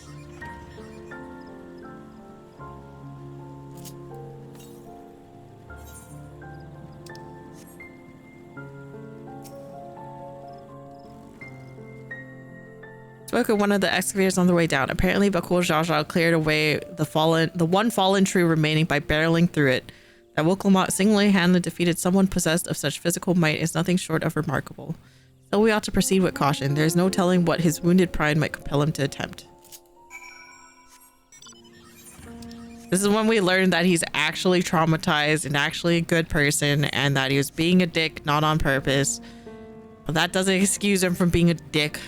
Spoke with one of the excavators on the way down. Apparently, Bakul Jaja cleared away the one fallen tree remaining by barreling through it. That Woklamat single-handedly defeated someone possessed of such physical might is nothing short of remarkable. So we ought to proceed with caution. There is no telling what his wounded pride might compel him to attempt. This is when we learn that he's actually traumatized and actually a good person and that he was being a dick, not on purpose. But that doesn't excuse him from being a dick.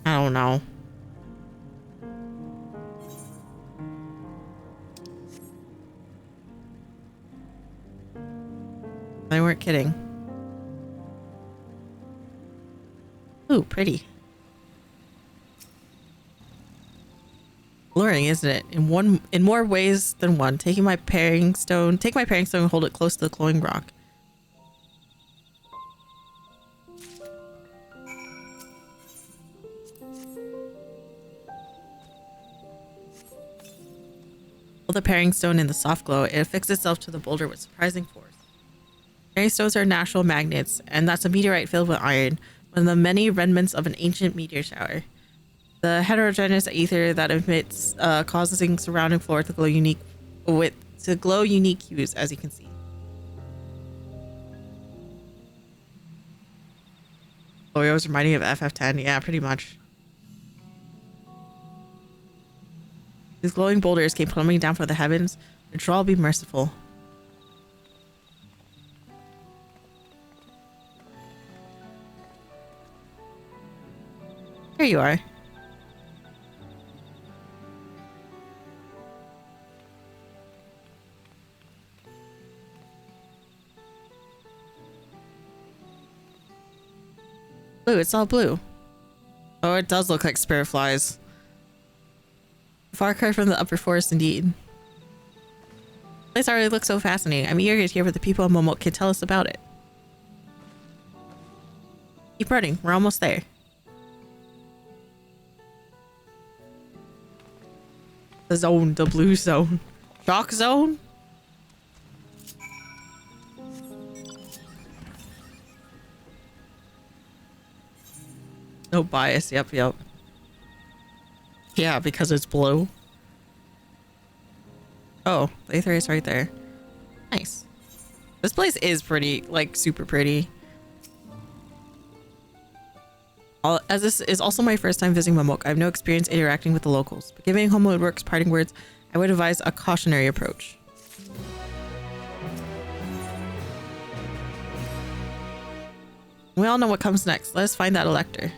I don't know. They weren't kidding. Ooh, pretty. Alluring, isn't it? In more ways than one. Take my paring stone and hold it close to the glowing rock. Hold the paring stone in the soft glow. It affixes itself to the boulder with surprising force. Paring stones are natural magnets, and that's a meteorite filled with iron, one of the many remnants of an ancient meteor shower. The heterogeneous ether that emits causing surrounding floor to glow unique hues, as you can see. Oh, it was reminding me of FF10. Yeah, pretty much. These glowing boulders came plummeting down from the heavens. The draw will be merciful. Here you are. Blue, it's all blue. Oh, it does look like spirit flies. Far cry from the upper forest indeed. The place already looks so fascinating. I'm eager to hear what the people of Momok can tell us about it. Keep running, we're almost there. The zone, the blue zone. Shock zone? No bias, yep. Yeah, because it's blue. Oh, the Aether is right there. Nice. This place is pretty, like, super pretty. As this is also my first time visiting Momok, I have no experience interacting with the locals. But giving Homewood Works parting words, I would advise a cautionary approach. We all know what comes next. Let us find that elector.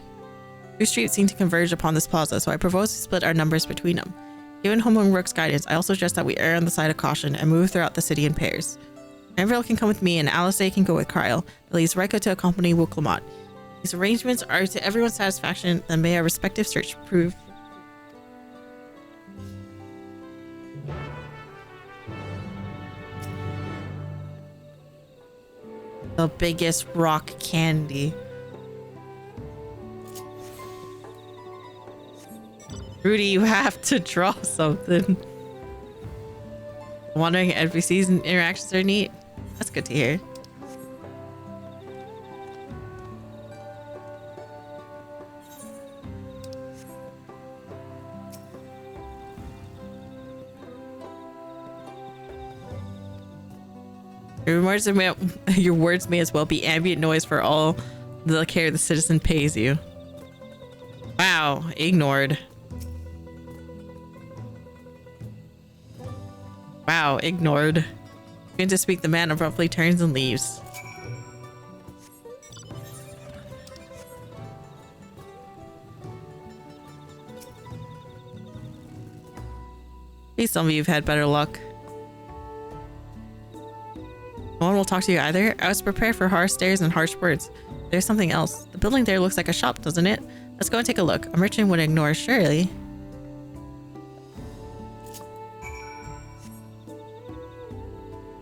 2 streets seem to converge upon this plaza, so I propose to split our numbers between them. Given Homewood Works guidance, I also suggest that we err on the side of caution and move throughout the city in pairs. Anvil can come with me and Alice can go with Kryle. That leaves Raika to accompany Wuklamat. These arrangements are to everyone's satisfaction, and may our respective search prove. The biggest rock candy. Rudy, you have to draw something. Wandering NPCs and interactions are neat. That's good to hear. Your words may as well be ambient noise for all the care the citizen pays you. Wow, ignored. Wow, ignored. Going to speak, the man abruptly turns and leaves. Please tell me you've had better luck. No one will talk to you either. I was prepared for harsh stares and harsh words. There's something else. The building there looks like a shop, doesn't it? Let's go and take a look. A merchant would ignore, surely.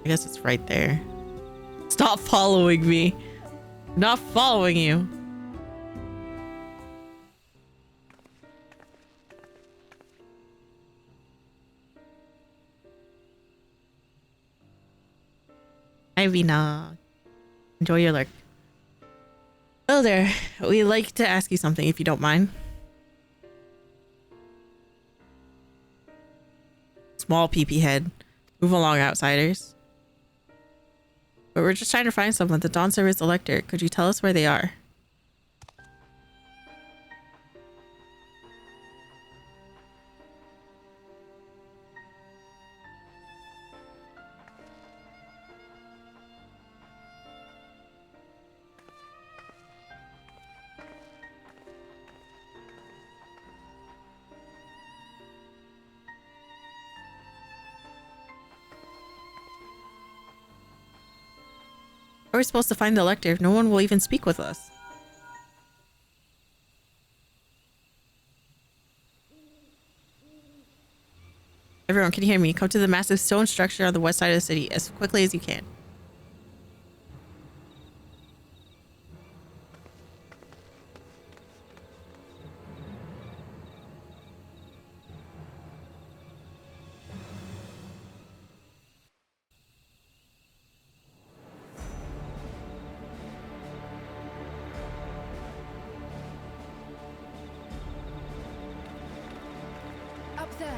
I guess it's right there. Stop following me. I'm not following you. Hi, Vina. Enjoy your lurk. Hello there. We'd like to ask you something, if you don't mind. Small peepee head. Move along, outsiders. But we're just trying to find someone. The Dawn Service Elector. Could you tell us where they are? How are we supposed to find the Elector if no one will even speak with us? Everyone, can you hear me? Come to the massive stone structure on the west side of the city as quickly as you can. Up there.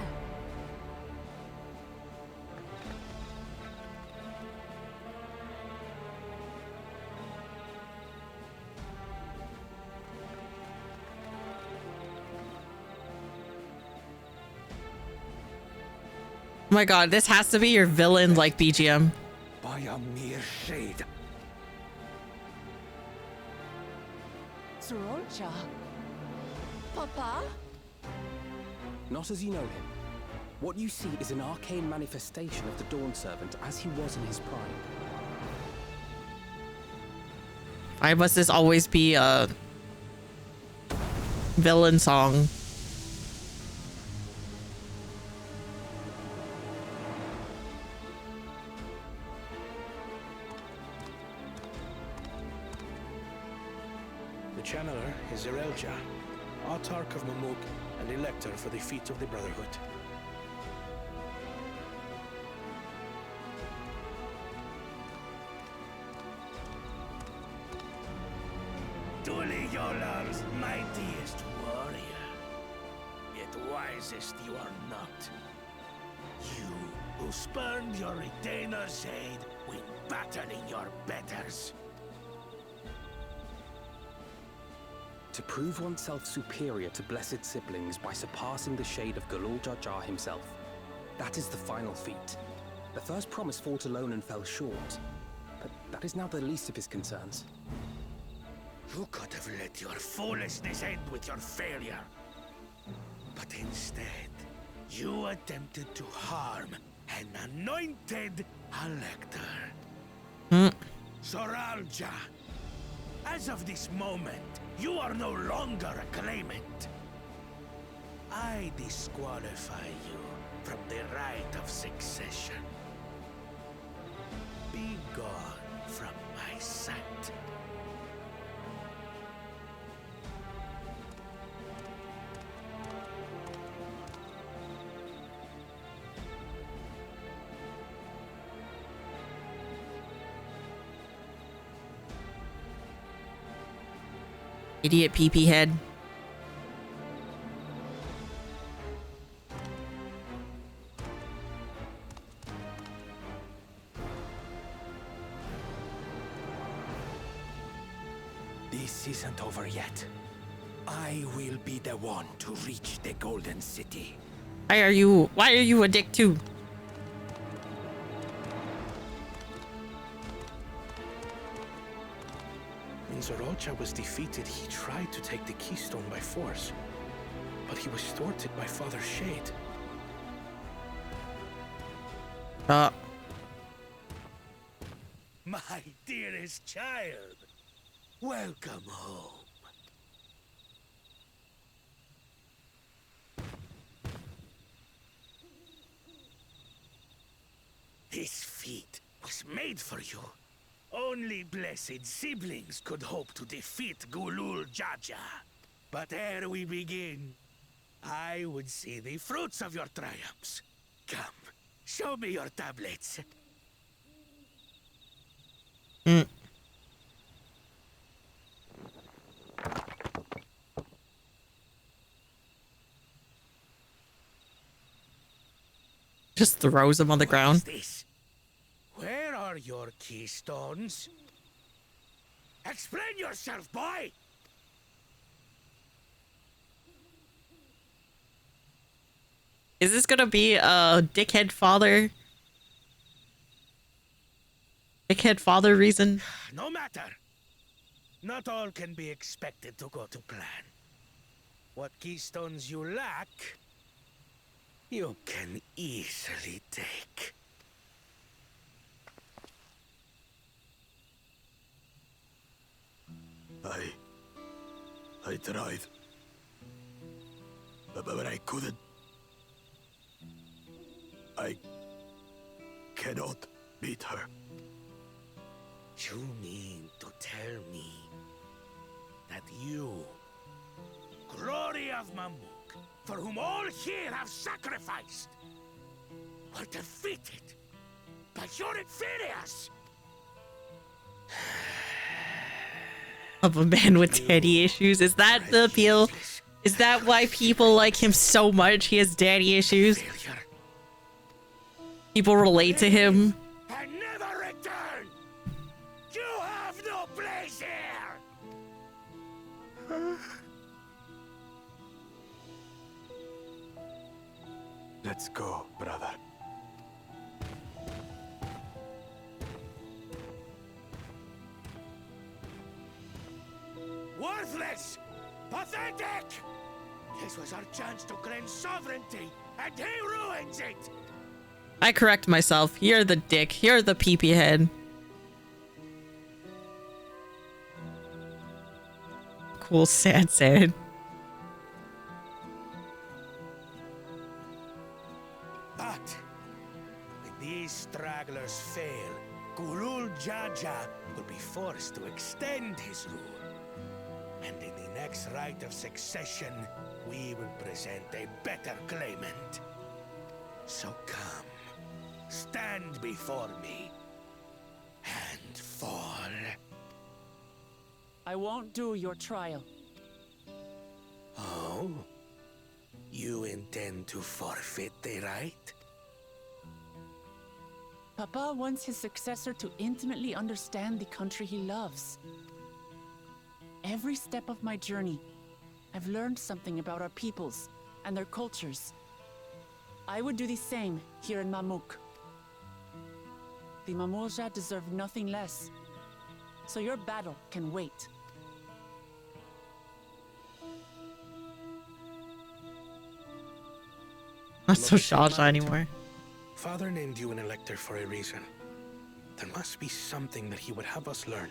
Oh my god, this has to be your villain like BGM. By a mere shade. Sorocha? Papa? Not as you know him. What you see is an arcane manifestation of the Dawn Servant as he was in his prime. Why must this always be a villain song? The channeler is Zerelja, Autarch of Mamuk and Elector for the feet of the Brotherhood. Tuli Yolar's mightiest warrior, yet wisest you are not. You who spurned your retainer's aid when battling your betters. To prove oneself superior to blessed siblings by surpassing the shade of Galul Jar Jar himself. That is the final feat. The first promise fought alone and fell short. But that is now the least of his concerns. You could have let your foolishness end with your failure. But instead, you attempted to harm an anointed Elector. Soralja, As of this moment, you are no longer a claimant. I disqualify you from the right of succession. Be gone from my sight. Idiot PP head. This isn't over yet. I will be the one to reach the Golden City. Why are you a dick too? When Zorocha was defeated, he tried to take the keystone by force, but he was thwarted by Father Shade. My dearest child, welcome home. This feat was made for you. Only blessed siblings could hope to defeat Gulul Jaja. But ere we begin, I would see the fruits of your triumphs. Come, show me your tablets. Just throws him on the ground. This? Where are your keystones? Explain yourself, boy! Is this gonna be a dickhead father? Dickhead father reason? No matter. Not all can be expected to go to plan. What keystones you lack, you can easily take. I tried. But I couldn't. I cannot beat her. You mean to tell me that you, glory of Mamuk, for whom all here have sacrificed, were defeated by your inferiors? Of a man with daddy issues? Is that the appeal? Is that why people like him so much? He has daddy issues. People relate to him. And never return! You have no place here! Let's go, brother. Worthless! Pathetic! This was our chance to claim sovereignty, and he ruins it! I correct myself. You're the dick. You're the peepee head. Cool, sad. But when these stragglers fail, Gulul Jaja will be forced to extend his rule. And in the next rite of succession, we will present a better claimant. So come, stand before me, and fall. I won't do your trial. Oh? You intend to forfeit the right? Papa wants his successor to intimately understand the country he loves. Every step of my journey, I've learned something about our peoples and their cultures. I would do the same here in Mamuk. The Mamulja deserve nothing less, so your battle can wait. Not so Shaja anymore. Father named you an elector for a reason. There must be something that he would have us learn.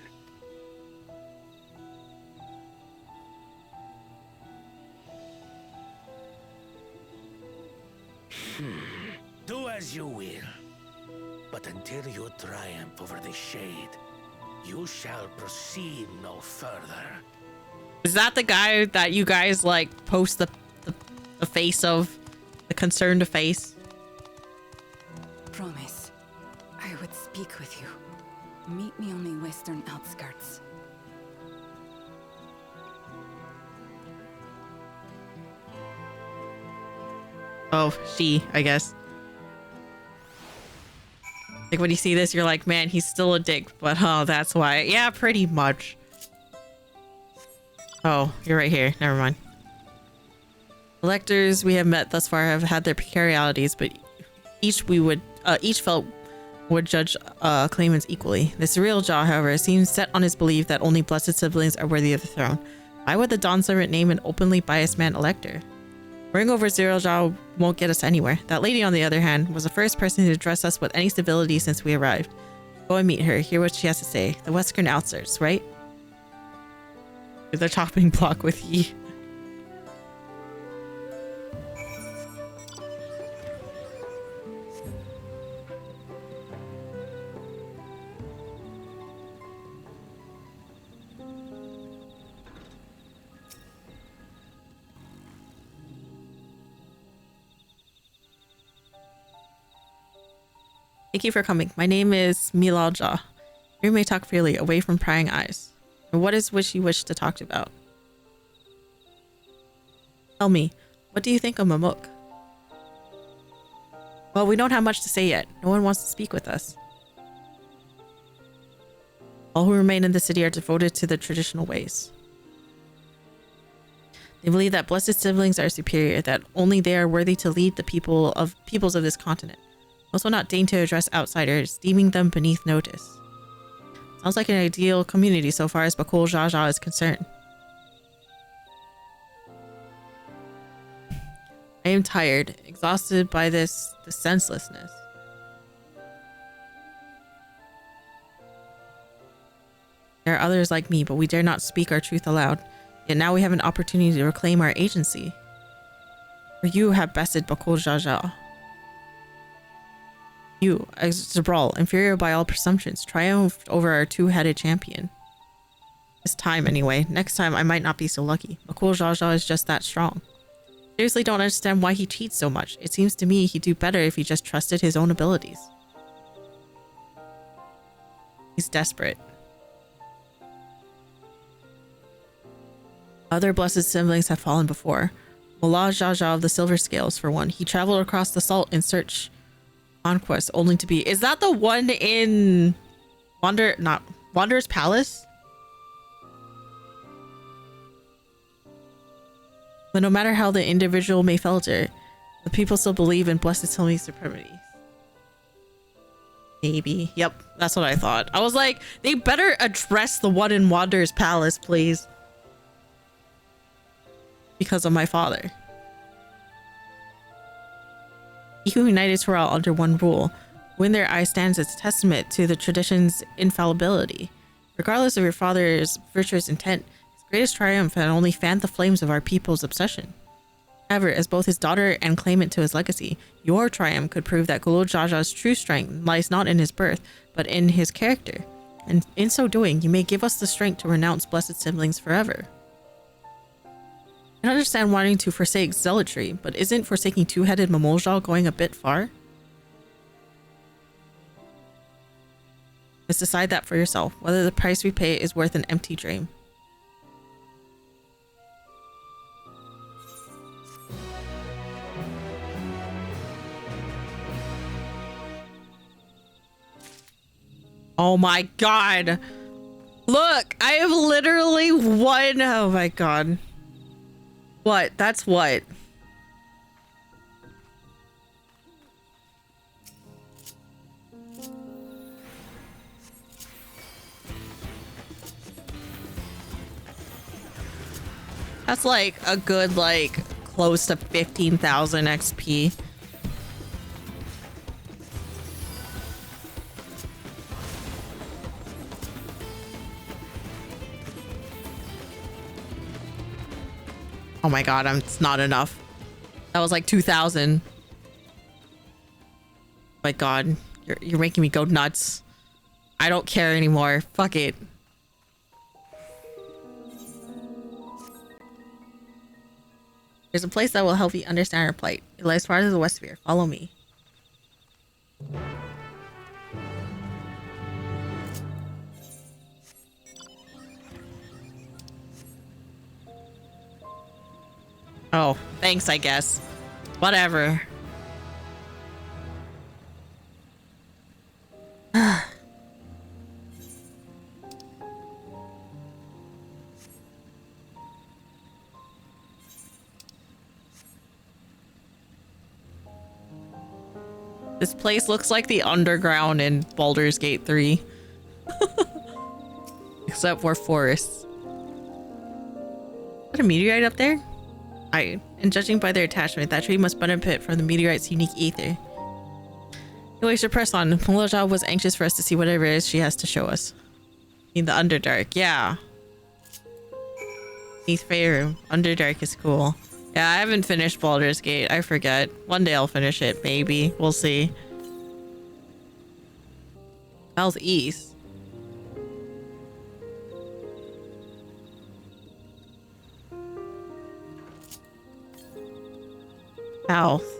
Do as you will. But until you triumph over the shade, you shall proceed no further. Is that the guy that you guys like post the face of? The concerned face? Promise, I would speak with you. Meet me on the western outskirts. Oh, she, I guess. Like when you see this, you're like, man, he's still a dick, but oh, that's why. Yeah, pretty much. Oh, you're right here. Never mind. Electors we have met thus far have had their peculiarities, but each felt would judge claimants equally. The Surreal Jaw, however, seems set on his belief that only blessed siblings are worthy of the throne. Why would the Dawn Servant name an openly biased man elector? Worrying over Surreal Jaw won't get us anywhere. That lady, on the other hand, was the first person to address us with any civility since we arrived. Go and meet her, hear what she has to say. The western outskirts, right? The chopping block with ye. Thank you for coming. My name is Milalja. You may talk freely, away from prying eyes. And what is which you wish to talk about? Tell me, what do you think of Mamuk? Well, we don't have much to say yet. No one wants to speak with us. All who remain in the city are devoted to the traditional ways. They believe that blessed siblings are superior, that only they are worthy to lead the peoples of this continent. Also not deign to address outsiders, deeming them beneath notice. Sounds like an ideal community so far as Bakul Jaja is concerned. I am tired, exhausted by this senselessness. There are others like me, but we dare not speak our truth aloud. Yet now we have an opportunity to reclaim our agency. For you have bested Bakul Jaja. You, as Zabral, inferior by all presumptions, triumphed over our two-headed champion. This time, anyway. Next time, I might not be so lucky. Bakul Jaja is just that strong. Seriously don't understand why he cheats so much. It seems to me he'd do better if he just trusted his own abilities. He's desperate. Other blessed siblings have fallen before. Mullah Jaja of the Silver Scales, for one. He traveled across the salt in search conquest, only to be... Is that the one in Wanderer's Palace? But no matter how the individual may falter, the people still believe in blessed siblings' supremacy. Maybe. Yep, that's what I thought. I was like, they better address the one in Wanderer's Palace, please. Because of my father. He who united Toral under one rule, when their eye stands as a testament to the tradition's infallibility. Regardless of your father's virtuous intent, his greatest triumph had only fanned the flames of our people's obsession. However, as both his daughter and claimant to his legacy, your triumph could prove that Gulul Jaja's true strength lies not in his birth, but in his character. And in so doing, you may give us the strength to renounce blessed siblings forever. I understand wanting to forsake zealotry, but isn't forsaking two-headed Mamoljal going a bit far? Just decide that for yourself, whether the price we pay is worth an empty dream. Oh my god! Look, I have literally won. Oh my god. What? That's what? That's like a good, like, close to 15,000 XP. Oh my god, it's not enough. That was like 2,000. My God, you're making me go nuts. I don't care anymore. Fuck it. There's a place that will help you understand our plight. It lies far to the west sphere. Follow me. Oh, thanks, I guess. Whatever. This place looks like the underground in Baldur's Gate 3. Except for forests. Is that a meteorite up there? And judging by their attachment, that tree must benefit from the meteorite's unique ether. Anyway, we should press on. Meloja was anxious for us to see whatever it is she has to show us. In the Underdark, yeah. Neath Faerû. Underdark is cool. Yeah, I haven't finished Baldur's Gate. I forget. One day I'll finish it, maybe. We'll see. Southeast. South.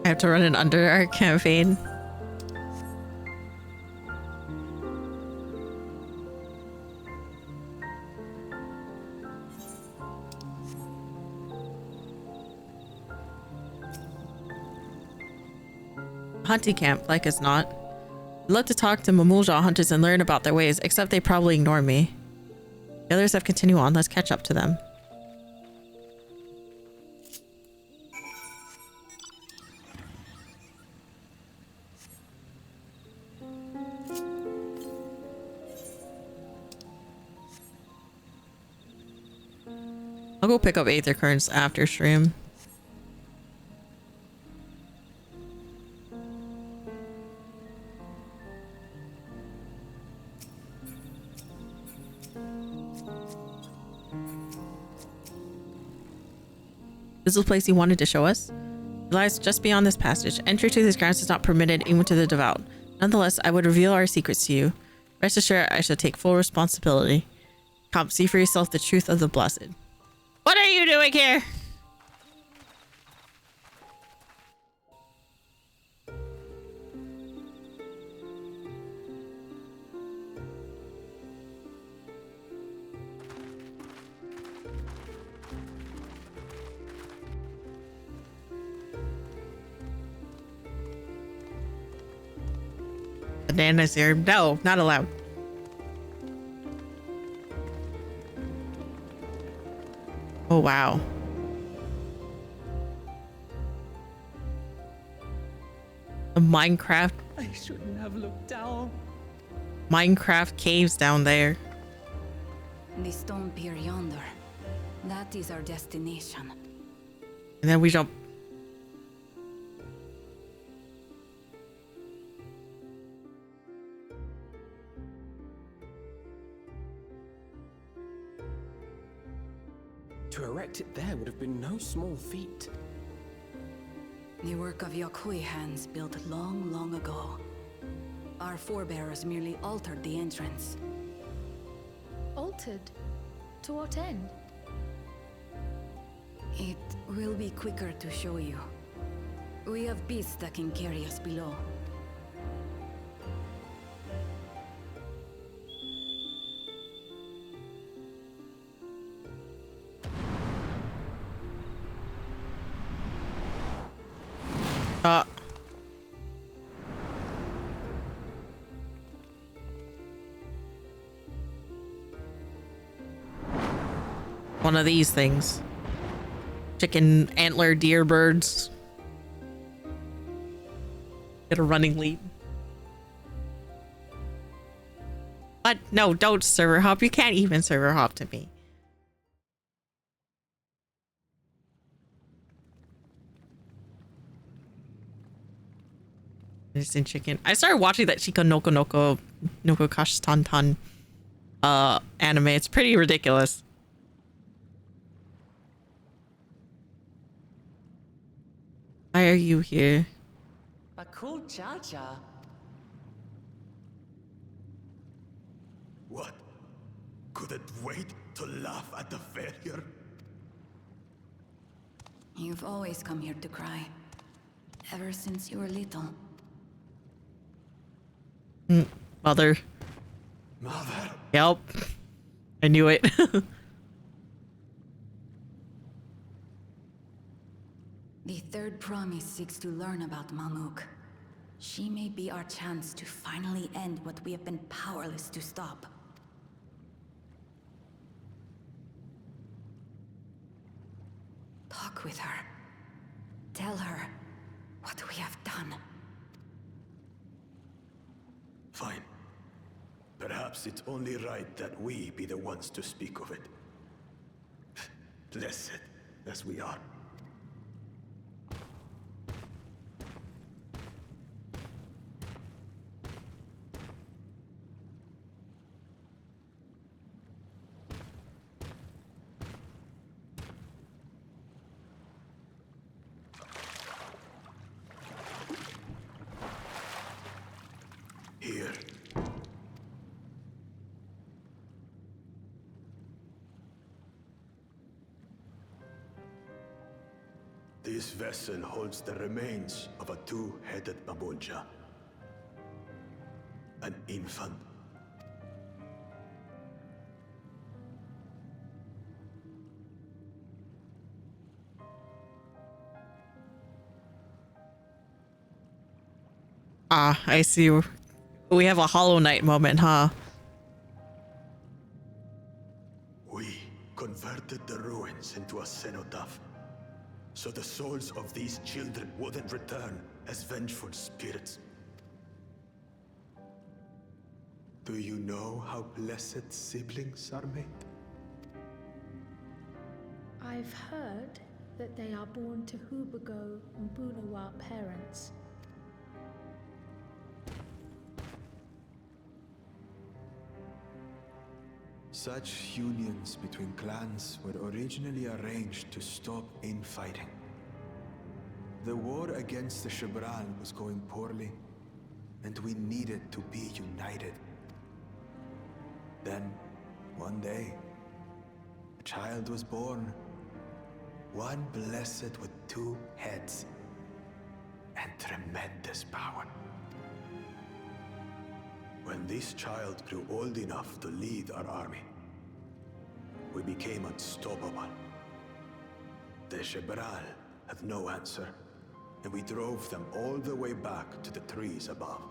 I have to run an Underdark campaign. Hunting camp, like as not. I'd love to talk to Mamulja hunters and learn about their ways, except they probably ignore me. The others have continued on. Let's catch up to them. I'll go pick up Aether Currents after stream. This is the place you wanted to show us? It lies just beyond this passage. Entry to these grounds is not permitted even to the devout. Nonetheless, I would reveal our secrets to you. Rest assured, I shall take full responsibility. Come, see for yourself the truth of the blessed. What are you doing here? Bananas here. No, not allowed. Oh, wow. The Minecraft. I shouldn't have looked down. Minecraft caves down there. The stone pier yonder. That is our destination. And then we jump. To erect it there would have been no small feat. The work of Yokhui hands built long, long ago. Our forebears merely altered the entrance. Altered? To what end? It will be quicker to show you. We have beasts that can carry us below. One of these things. chicken antler deer birds. Get a running lead. But no, don't server hop. You can't even server hop to me. Instant chicken. I started watching that Shika Noko Kash Tantan anime. It's pretty ridiculous. Why are you here? Bakul Chacha. What? Couldn't wait to laugh at the failure? You've always come here to cry. Ever since you were little. Mother. Mother? Yep. I knew it. The third promise seeks to learn about Mamuk. She may be our chance to finally end what we have been powerless to stop. Talk with her. Tell her what we have done. Fine. Perhaps it's only right that we be the ones to speak of it. Blessed as we are. Here. This vessel holds the remains of a two-headed Mamulja. An infant. Ah, I see. We have a Hollow Knight moment, huh? We converted the ruins into a cenotaph, so the souls of these children wouldn't return as vengeful spirits. Do you know how blessed siblings are made? I've heard that they are born to Hubago and Bunawa parents. Such unions between clans were originally arranged to stop infighting. The war against the Shibral was going poorly, and we needed to be united. Then, one day, a child was born. One blessed with two heads and tremendous power. When this child grew old enough to lead our army, we became unstoppable. The Shibral had no answer, and we drove them all the way back to the trees above.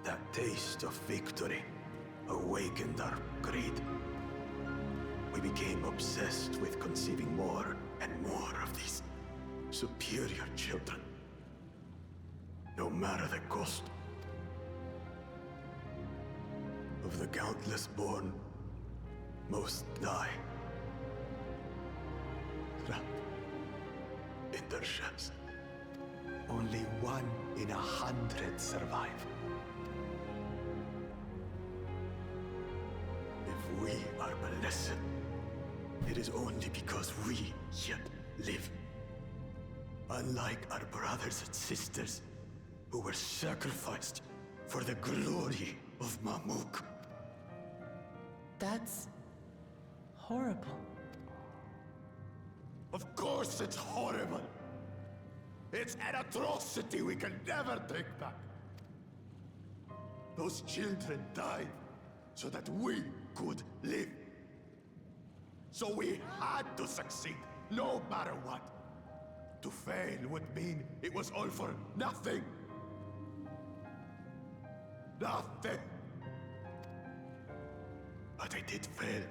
That taste of victory awakened our greed. We became obsessed with conceiving more and more of these superior children. No matter the cost. Of the countless born, most die. Trapped in their shells. Only 1 in 100 survive. If we are blessed, it is only because we yet live. Unlike our brothers and sisters, who were sacrificed for the glory of Mamuk. That's horrible. Of course it's horrible. It's an atrocity we can never take back. Those children died so that we could live. So we had to succeed, no matter what. To fail would mean it was all for nothing. Nothing. But I did fail.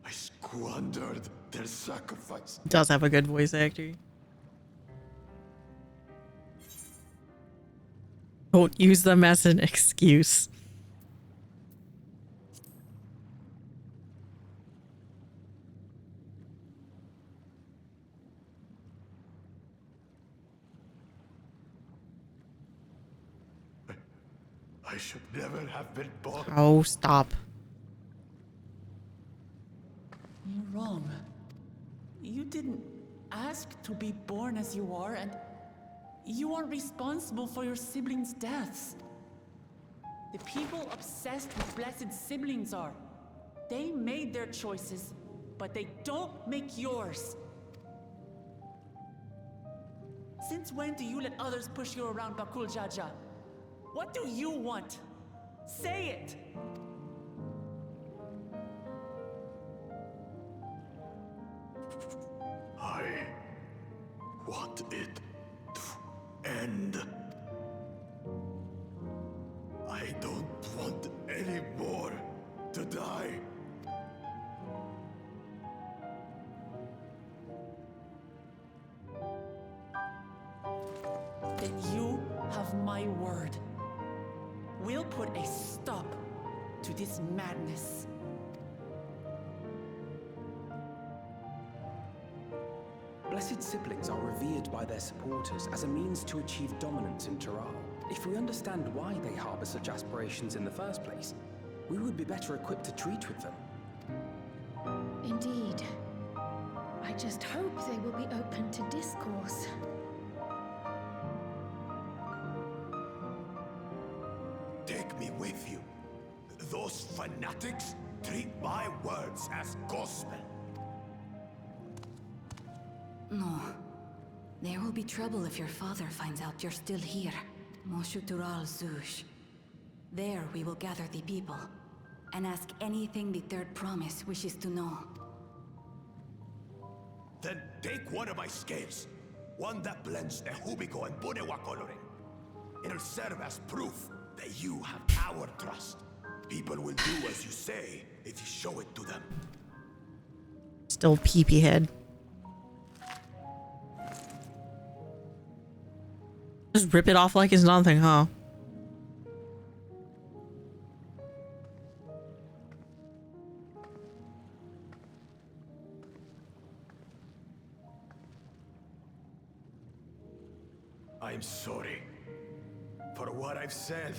I squandered their sacrifice. Does have a good voice actor. Don't use them as an excuse. I should never have been born. Oh, stop. You're wrong. You didn't ask to be born as you are, and you aren't responsible for your siblings' deaths. The people obsessed with blessed siblings are. They made their choices, but they don't make yours. Since when do you let others push you around, Bakul Jaja? What do you want? Say it! I want it to end. I don't want any more to die. Then you have my word. We'll put a stop to this madness. Blessed siblings are revered by their supporters as a means to achieve dominance in Tural. If we understand why they harbor such aspirations in the first place, we would be better equipped to treat with them. Indeed. I just hope they will be open to discourse. Take me with you. Those fanatics treat my words as gospel. No. There will be trouble if your father finds out you're still here. Moshutural Zush. There we will gather the people and ask anything the third promise wishes to know. Then take one of my scales. One that blends the Hubiko and Bunewa coloring. It'll serve as proof that you have our trust. People will do as you say if you show it to them. Still peepee head. Just rip it off like it's nothing, huh? I'm sorry for what I've said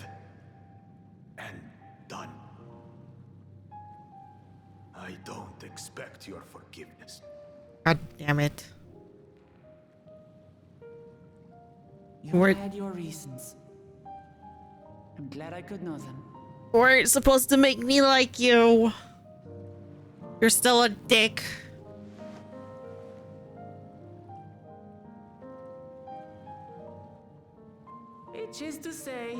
and done. I don't expect your forgiveness. God damn it. You had your reasons. I'm glad I could know them. Weren't supposed to make me like you. You're still a dick. Which is to say,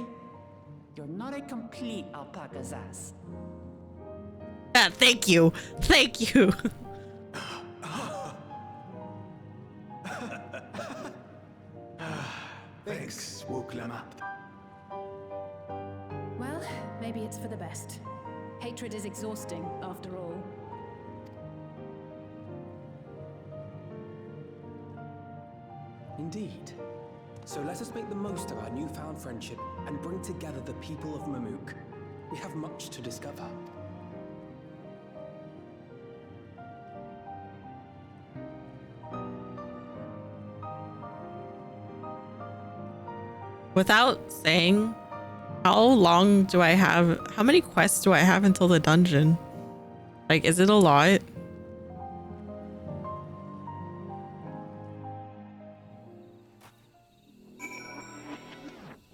you're not a complete alpaca's ass. Ah, thank you. Thank you. Thanks, Wuklamat. Well, maybe it's for the best. Hatred is exhausting, after all. Indeed. So let us make the most of our newfound friendship and bring together the people of Mamuk. We have much to discover. Without saying, how long do I have? How many quests do I have until the dungeon? Like, is it a lot?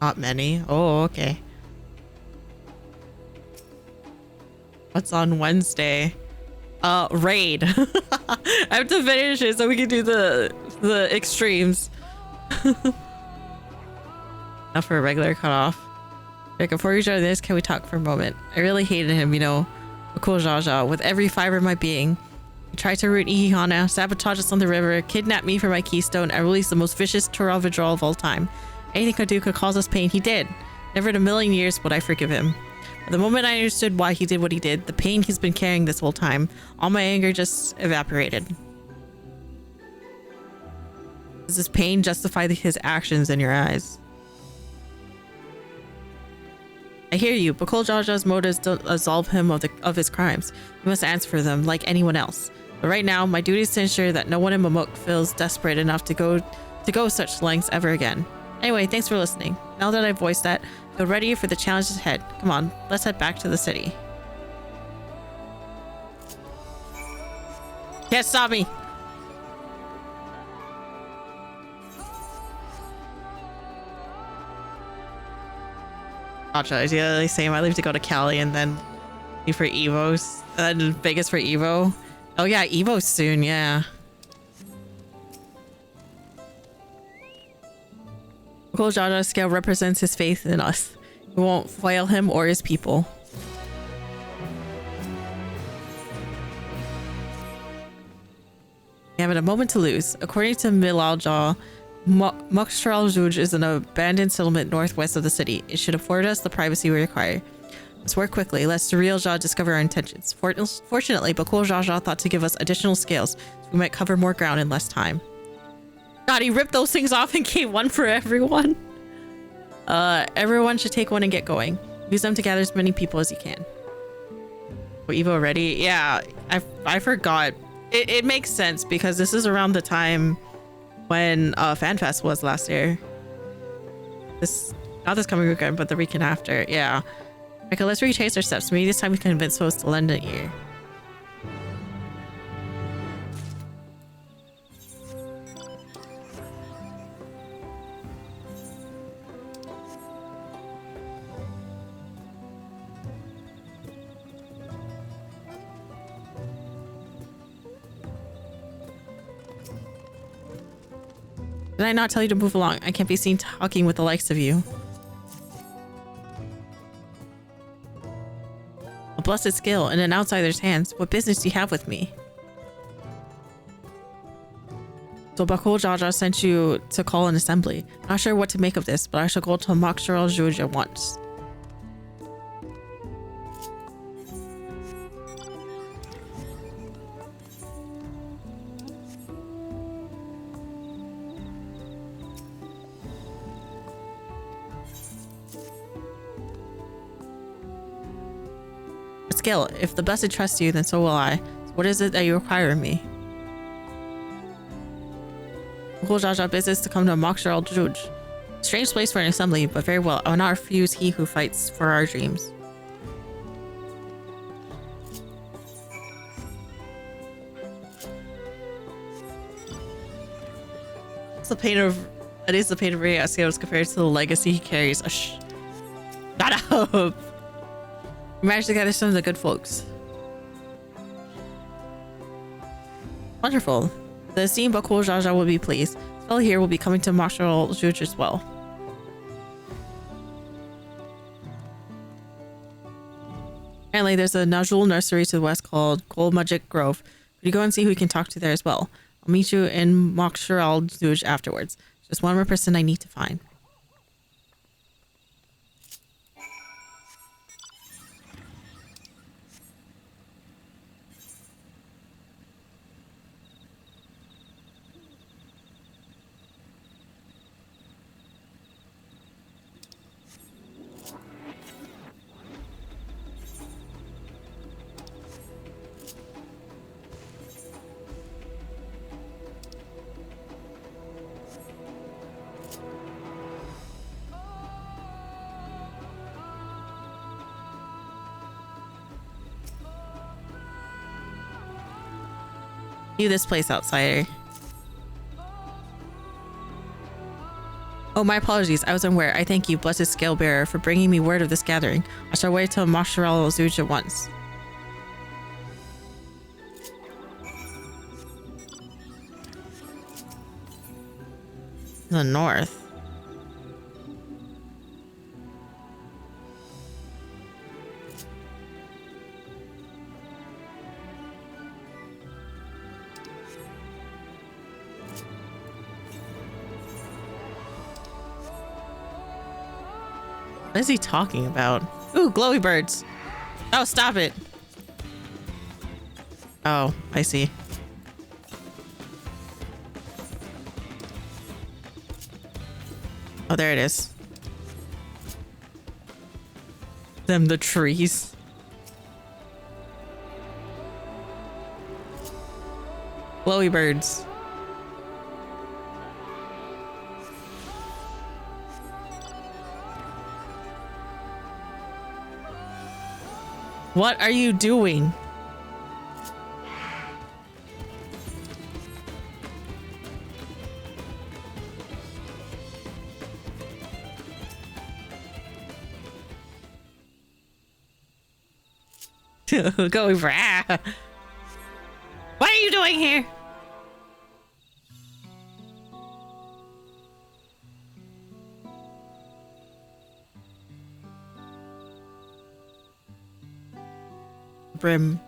Not many. Oh, okay. What's on Wednesday? Raid. I have to finish it so we can do the extremes. Not for a regular cutoff. Like, before you start this, can we talk for a moment? I really hated him, you know. Bakul Jaja, with every fiber of my being. He tried to root Ihihana, sabotage us on the river, kidnap me for my keystone, and release the most vicious Tural withdrawal of all time. Anything could do could cause us pain, he did. Never in a million years would I forgive him. The moment I understood why he did what he did, the pain he's been carrying this whole time, all my anger just evaporated. Does this pain justify his actions in your eyes? I hear you, but Kol Jaja's motives don't absolve him of his crimes. He must answer for them like anyone else. But right now, my duty is to ensure that no one in Mamuk feels desperate enough to go such lengths ever again. Anyway, thanks for listening. Now that I've voiced that, feel ready for the challenges ahead. Come on, let's head back to the city. Can't stop me! Gotcha. Yeah, they say I leave to go to Cali and then leave for Evos. And then Vegas for Evo. Oh yeah, Evo soon, yeah. Kol Jaja's scale represents his faith in us. We won't fail him or his people. We haven't a moment to lose. According to Milalja, Mokstral Zhuj is an abandoned settlement northwest of the city. It should afford us the privacy we require. Let's work quickly, lest the real Jia discover our intentions. Fortunately, Bakul Jaja thought to give us additional scales, so we might cover more ground in less time. God, he ripped those things off and gave one for everyone. Everyone should take one and get going. Use them to gather as many people as you can. Oh, Evo ready? Yeah, I forgot. It makes sense because this is around the time when FanFest was last year. Not this coming weekend, but the weekend after. Yeah. Okay, let's retrace our steps. Maybe this time we can convince hosts to lend an ear. Did I not tell you to move along? I can't be seen talking with the likes of you. A blessed skill in an outsider's hands. What business do you have with me? So Bakul Jaja sent you to call an assembly. Not sure what to make of this, but I shall go to Mokshar Zhuj at once. Skill. If the blessed trusts you, then so will I. So what is it that you require of me? Bakul Jaja business to come to Mokshar Zhuj. Strange place for an assembly, but very well. I will not refuse he who fights for our dreams. It's the pain of Ria scales compared to the legacy he carries. Shut up! We managed to gather some of the good folks. Wonderful. The esteemed Bakul Jaja will be pleased. This fellow here will be coming to Mokshar Zhuj as well. Apparently there's a Najul nursery to the west called Gold Magic Grove. Could you go and see who you can talk to there as well? I'll meet you in Mokshar Zhuj afterwards. Just one more person I need to find. View this place, outsider. Oh, my apologies. I was unaware. I thank you, blessed scale bearer, for bringing me word of this gathering. I shall wait till Mokshar Zhuj at once. The north. What is he talking about? Ooh, Ooh, glowy birds. Oh, stop it. Oh, I see. Oh, there it is. Them the trees. Glowy birds. What are you doing? Going for What are you doing here? Brim.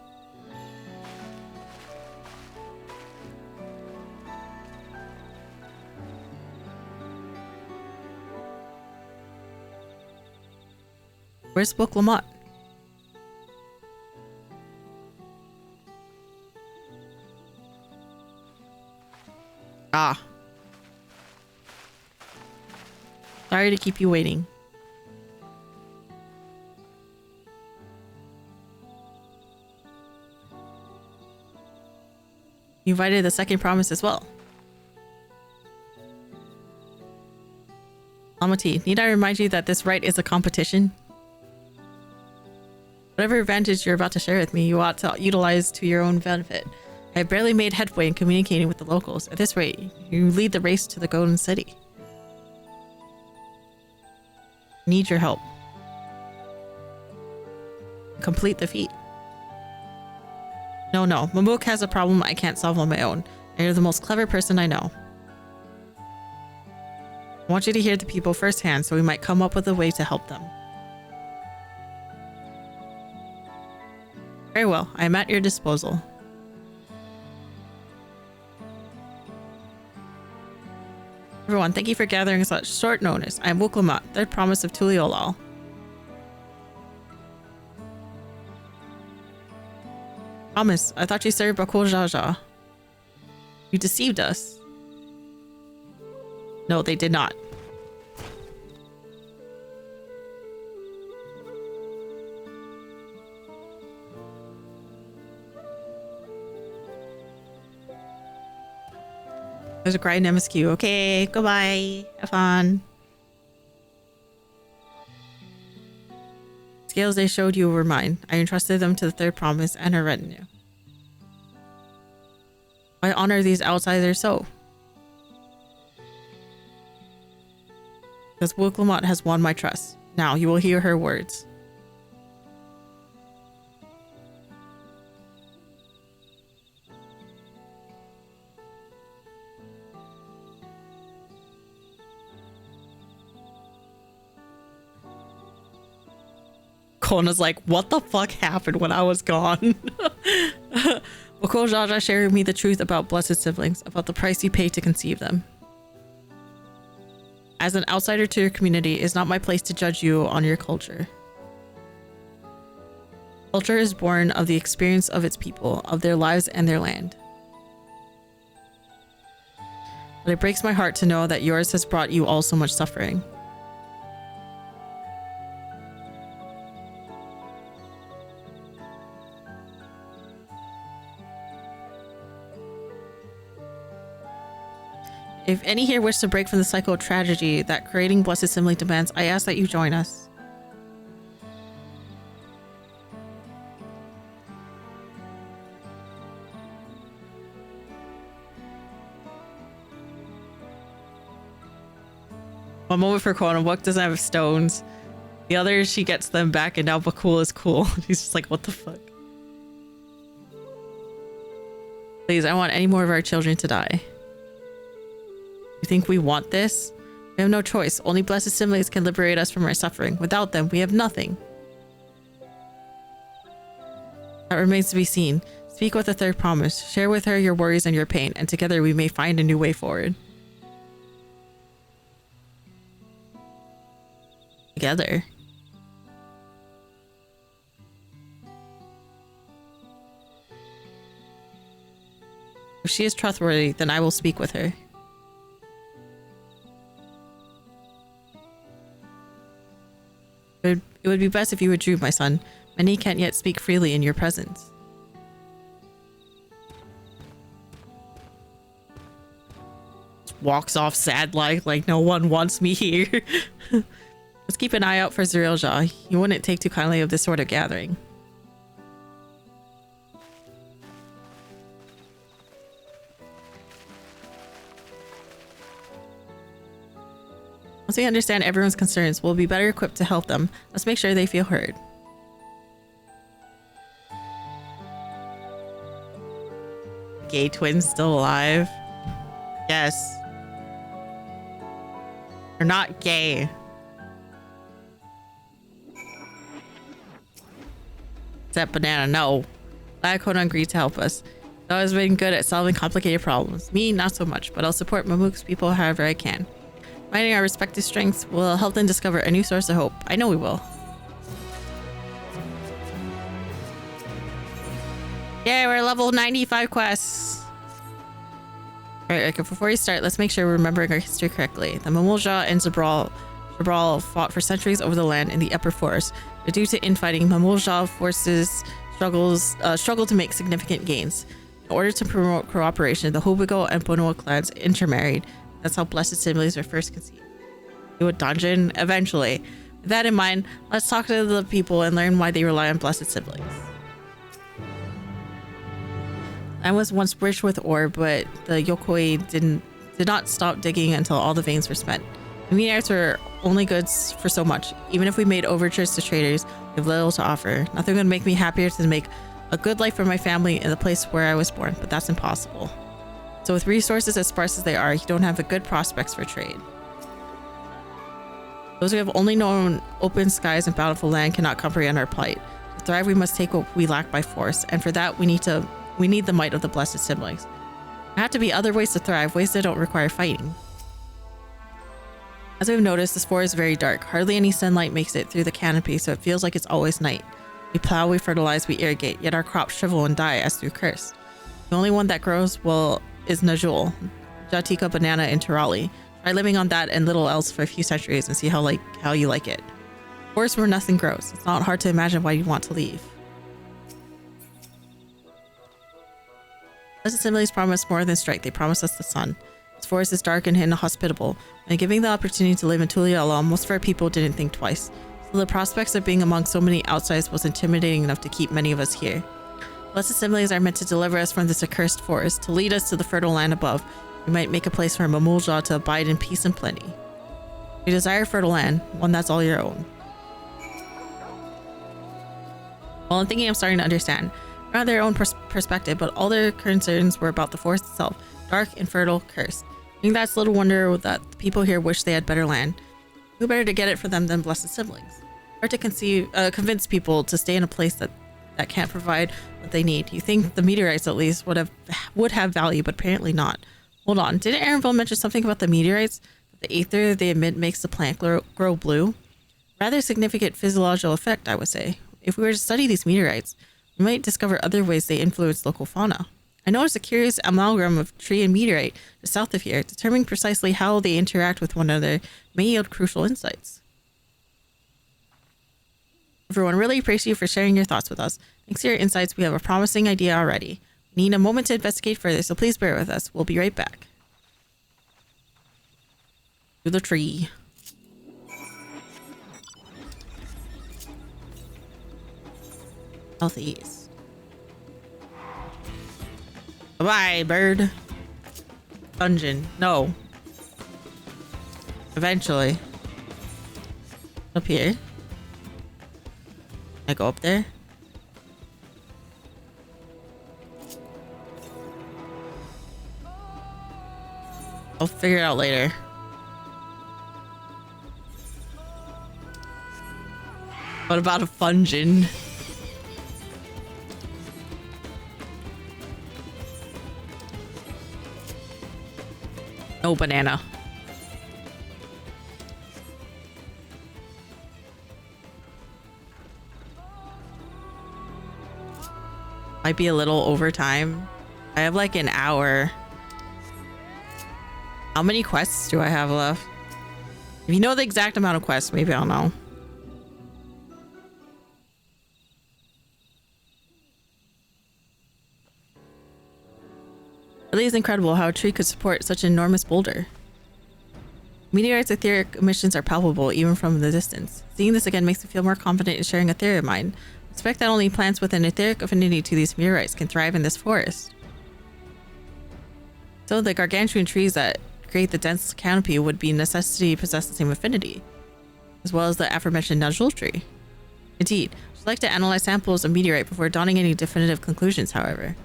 Where's Book Lamont? Ah. Sorry to keep you waiting. You invited the second promise as well. Amati, need I remind you that this rite is a competition? Whatever advantage you're about to share with me, you ought to utilize to your own benefit. I have barely made headway in communicating with the locals. At this rate, you lead the race to the Golden City. Need your help. Complete the feat. No, Mamook has a problem I can't solve on my own. And you're the most clever person I know. I want you to hear the people firsthand so we might come up with a way to help them. Very well, I am at your disposal. Everyone, thank you for gathering such short notice. I am Wuklamat, third promise of Tuliolal. Promise, I thought you served Bakul Jaja. You deceived us. No, they did not. There's a grind MSQ. Okay, goodbye. Have fun. Scales they showed you were mine. I entrusted them to the third promise and her retinue. I honor these outsiders so. Because Wuklamat has won my trust. Now you will hear her words. Kona's like, what the fuck happened when I was gone? Bakul Jaja shared with me the truth about blessed siblings, about the price you pay to conceive them. As an outsider to your community, it is not my place to judge you on your culture. Culture is born of the experience of its people, of their lives and their land. But it breaks my heart to know that yours has brought you all so much suffering. If any here wish to break from the cycle of tragedy that creating Blessed Assembly demands, I ask that you join us. One moment for Kona. Wuk doesn't have stones. The other, she gets them back, and now Bakul is cool. He's just like, what the fuck? Please, I don't want any more of our children to die. You think we want this? We have no choice. Only blessed siblings can liberate us from our suffering. Without them, we have nothing. That remains to be seen. Speak with the third promise. Share with her your worries and your pain, and together we may find a new way forward. Together. If she is trustworthy, then I will speak with her. It would be best if you withdrew, my son. Many can't yet speak freely in your presence. Just walks off sad like no one wants me here. Let's keep an eye out for Zrilja. He wouldn't take too kindly of this sort of gathering. Once we understand everyone's concerns, we'll be better equipped to help them. Let's make sure they feel heard. Gay twins still alive? Yes. They're not gay. Except Banana, no. Diakona agreed to help us. He's always been good at solving complicated problems. Me, not so much, but I'll support Mamuk's people however I can. Finding our respective strengths will help them discover a new source of hope. I know we will. Yay, we're level 95 quests. Alright, Raika, before you start, let's make sure we're remembering our history correctly. The Mamulja and Zabral fought for centuries over the land in the upper forest. But due to infighting, Mamulja forces struggle to make significant gains. In order to promote cooperation, the Hobigo and Bonoa clans intermarried. That's how blessed siblings were first conceived. Do a dungeon? Eventually. With that in mind, let's talk to the people and learn why they rely on blessed siblings. I was once rich with ore, but the Yokoi did not stop digging until all the veins were spent. The meteorites were only goods for so much. Even if we made overtures to traders, we have little to offer. Nothing would make me happier than to make a good life for my family in the place where I was born, but that's impossible. So with resources as sparse as they are, you don't have a good prospects for trade. Those who have only known open skies and bountiful land cannot comprehend our plight. To thrive, we must take what we lack by force, and for that we need the might of the blessed siblings. There have to be other ways to thrive, ways that don't require fighting. As we've noticed, this forest is very dark. Hardly any sunlight makes it through the canopy, so it feels like it's always night. We plow, we fertilize, we irrigate, yet our crops shrivel and die as through curse. The only one that grows, well, is Najul, Jatika, Banana, and Tirali. Try living on that and little else for a few centuries and see how you like it. Forests where nothing grows. It's not hard to imagine why you'd want to leave. Blessed siblings promise more than strength. They promise us the sun. This forest is dark and inhospitable, and giving the opportunity to live in Tuliala, most of our people didn't think twice. So the prospects of being among so many outsiders was intimidating enough to keep many of us here. Blessed siblings are meant to deliver us from this accursed forest, to lead us to the fertile land above. We might make a place for Mamulja to abide in peace and plenty. We desire fertile land, one that's all your own. Well, I'm thinking I'm starting to understand. Not their own perspective, but all their concerns were about the forest itself, dark, infertile, cursed. I think that's little wonder that the people here wish they had better land. Who better to get it for them than blessed siblings? Hard to convince people to stay in a place that can't provide what they need. You think the meteorites at least would have value, but apparently not. Hold on, didn't Aaronville mention something about the meteorites? The ether they emit makes the plant grow blue? Rather significant physiological effect, I would say. If we were to study these meteorites, we might discover other ways they influence local fauna. I noticed a curious amalgam of tree and meteorite just south of here. Determining precisely how they interact with one another may yield crucial insights. Everyone, really appreciate you for sharing your thoughts with us. Thanks to your insights, we have a promising idea already. We need a moment to investigate further, so please bear with us. We'll be right back. To the tree. Southeast. Bye-bye, bird. Dungeon. No. Eventually. Up here. I go up there. I'll figure it out later. What about a fungin? No banana. Might be a little overtime. I have like an hour. How many quests do I have left? If you know the exact amount of quests, maybe I'll know. It really is incredible how a tree could support such an enormous boulder. Meteorites' etheric emissions are palpable even from the distance. Seeing this again makes me feel more confident in sharing a theory of mine. I expect that only plants with an etheric affinity to these meteorites can thrive in this forest. So the gargantuan trees that create the dense canopy would be necessity possess the same affinity, as well as the aforementioned nodule tree. Indeed, I'd like to analyze samples of meteorite before drawing any definitive conclusions, however.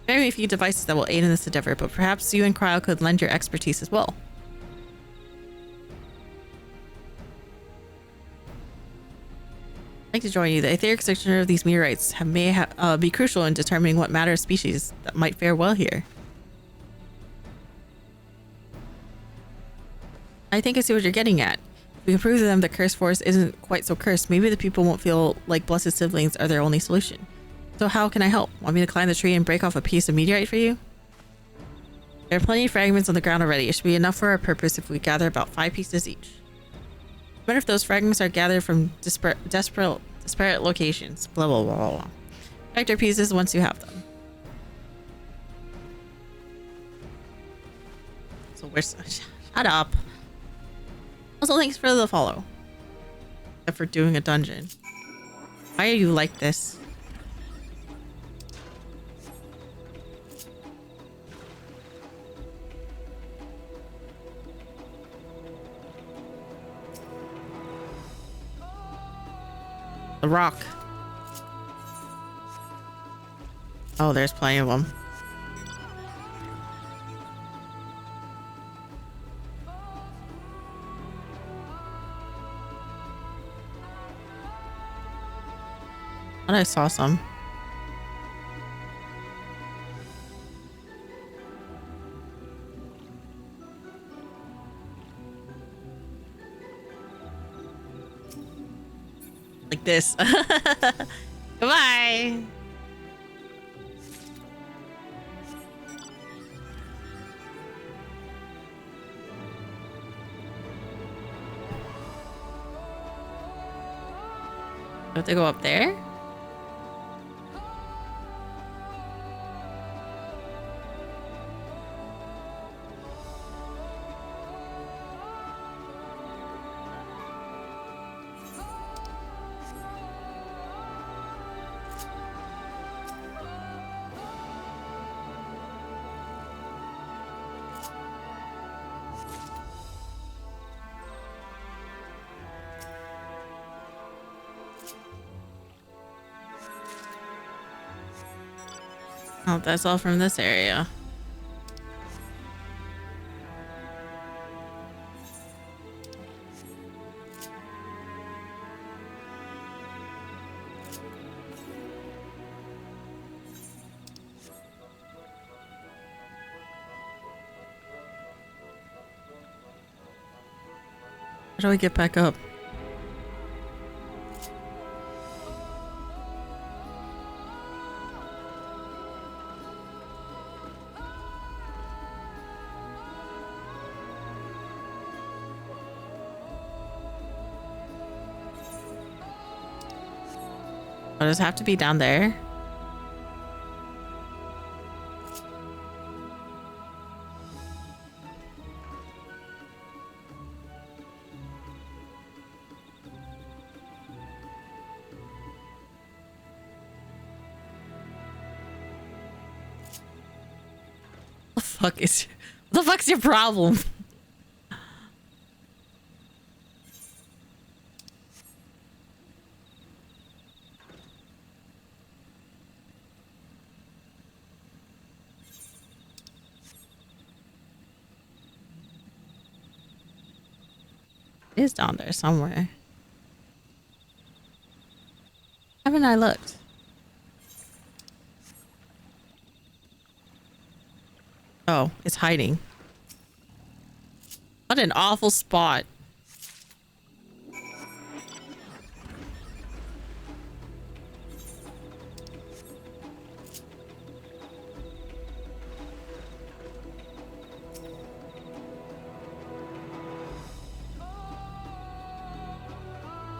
Very few devices that will aid in this endeavor, but perhaps you and Cryo could lend your expertise as well. I'd like to join you. The etheric signature of these meteorites may be crucial in determining what matter species that might fare well here. I think I see what you're getting at. If we can prove to them the cursed forest isn't quite so cursed, maybe the people won't feel like blessed siblings are their only solution. So how can I help? Want me to climb the tree and break off a piece of meteorite for you? There are plenty of fragments on the ground already. It should be enough for our purpose if we gather about 5 pieces each. What if those fragments are gathered from disparate locations? Blah, blah, blah, blah. Collect your pieces once you have them. So where's... Shut up. Also, thanks for the follow. Except for doing a dungeon. Why are you like this? The rock. Oh, there's plenty of them. I thought I saw some. Like this. Goodbye. Do I have to go up there? Oh, that's all from this area. How do I get back up? Oh, does it have to be down there? What the fuck's your problem? It is down there somewhere. Haven't I looked? Oh, it's hiding. What an awful spot.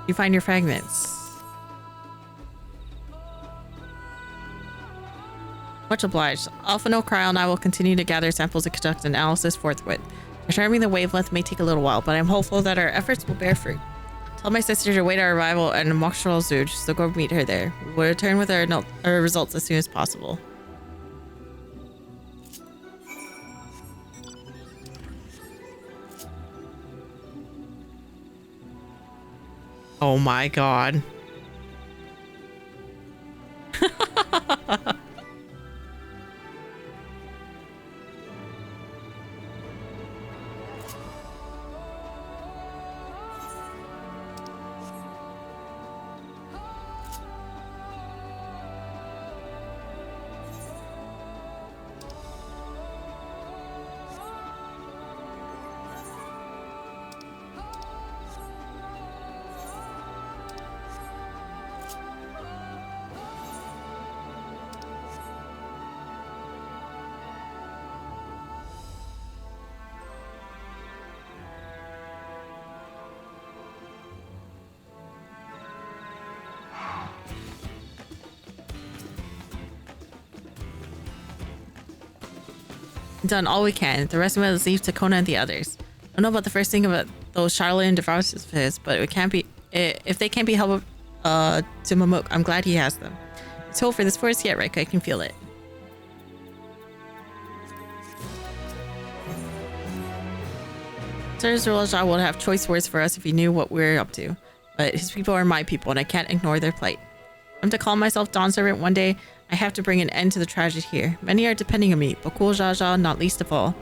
You find your fragments. Much obliged. Alphano, Cryo, and I will continue to gather samples and conduct analysis forthwith. Determining the wavelength may take a little while, but I'm hopeful that our efforts will bear fruit. Tell my sister to wait our arrival at Mokshral Zuj, so go meet her there. We will return with our results as soon as possible. Oh my god. Done all we can. The rest of us leave to Kona and the others. I don't know about the first thing about those Charlotte and devices of his, but it can't be if they can't be helped to Mamuk. I'm glad he has them. It's hope for this forest yet, Raika. I can feel it. Sir Zerlaja would have choice words for us if he knew what we're up to, but his people are my people, and I can't ignore their plight. I'm to call myself Dawn Servant one day. I have to bring an end to the tragedy here. Many are depending on me, but Cool Jaja not least of all.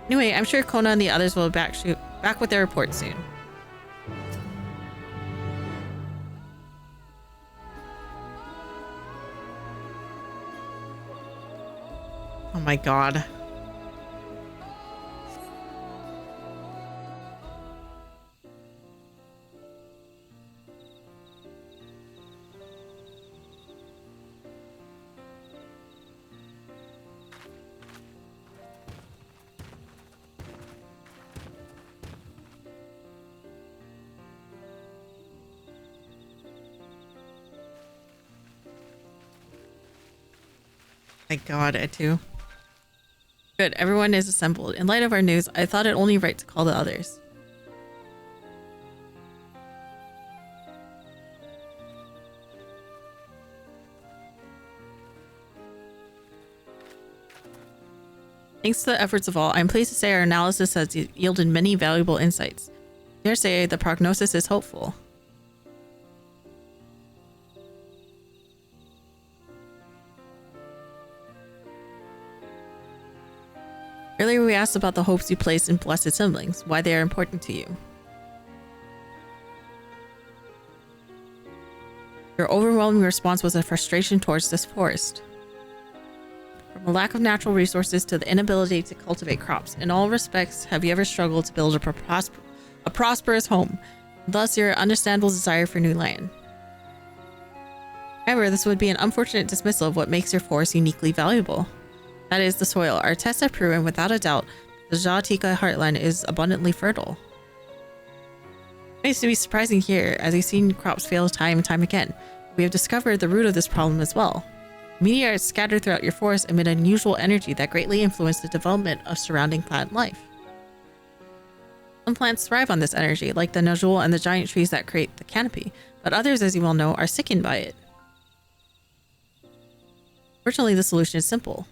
Anyway, I'm sure Kona and the others will be back with their report soon. Oh my god. My god, I too. Good, everyone is assembled. In light of our news, I thought it only right to call the others. Thanks to the efforts of all, I'm pleased to say our analysis has yielded many valuable insights. I dare say the prognosis is hopeful. Earlier we asked about the hopes you place in blessed siblings, why they are important to you. Your overwhelming response was a frustration towards this forest. From a lack of natural resources to the inability to cultivate crops, in all respects have you ever struggled to build a prosperous home, thus your understandable desire for new land. However, this would be an unfortunate dismissal of what makes your forest uniquely valuable. That is the soil. Our tests have proven without a doubt the Jatika heartland is abundantly fertile. It may be surprising here, as we've seen crops fail time and time again. We have discovered the root of this problem as well. Meteorites scattered throughout your forest emit unusual energy that greatly influence the development of surrounding plant life. Some plants thrive on this energy, like the Najul and the giant trees that create the canopy, but others, as you well know, are sickened by it. Fortunately, the solution is simple.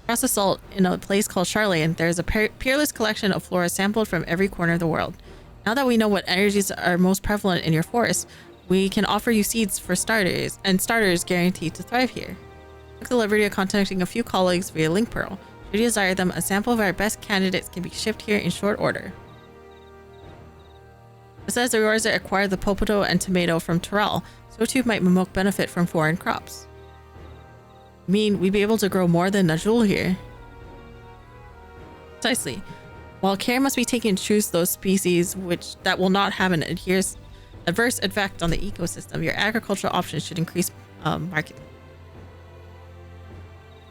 Across the salt, in a place called Charlane, there is a peerless collection of flora sampled from every corner of the world. Now that we know what energies are most prevalent in your forest, we can offer you seeds for starters, and starters guaranteed to thrive here. Took the liberty of contacting a few colleagues via link pearl. Should you desire them, a sample of our best candidates can be shipped here in short order. Besides the rewards that acquire the popoto and tomato from Terrell, so too might Mamuk benefit from foreign crops. I mean, we'd be able to grow more than Najul here. Precisely. While care must be taken to choose those species that will not have an adverse effect on the ecosystem, your agricultural options should increase market.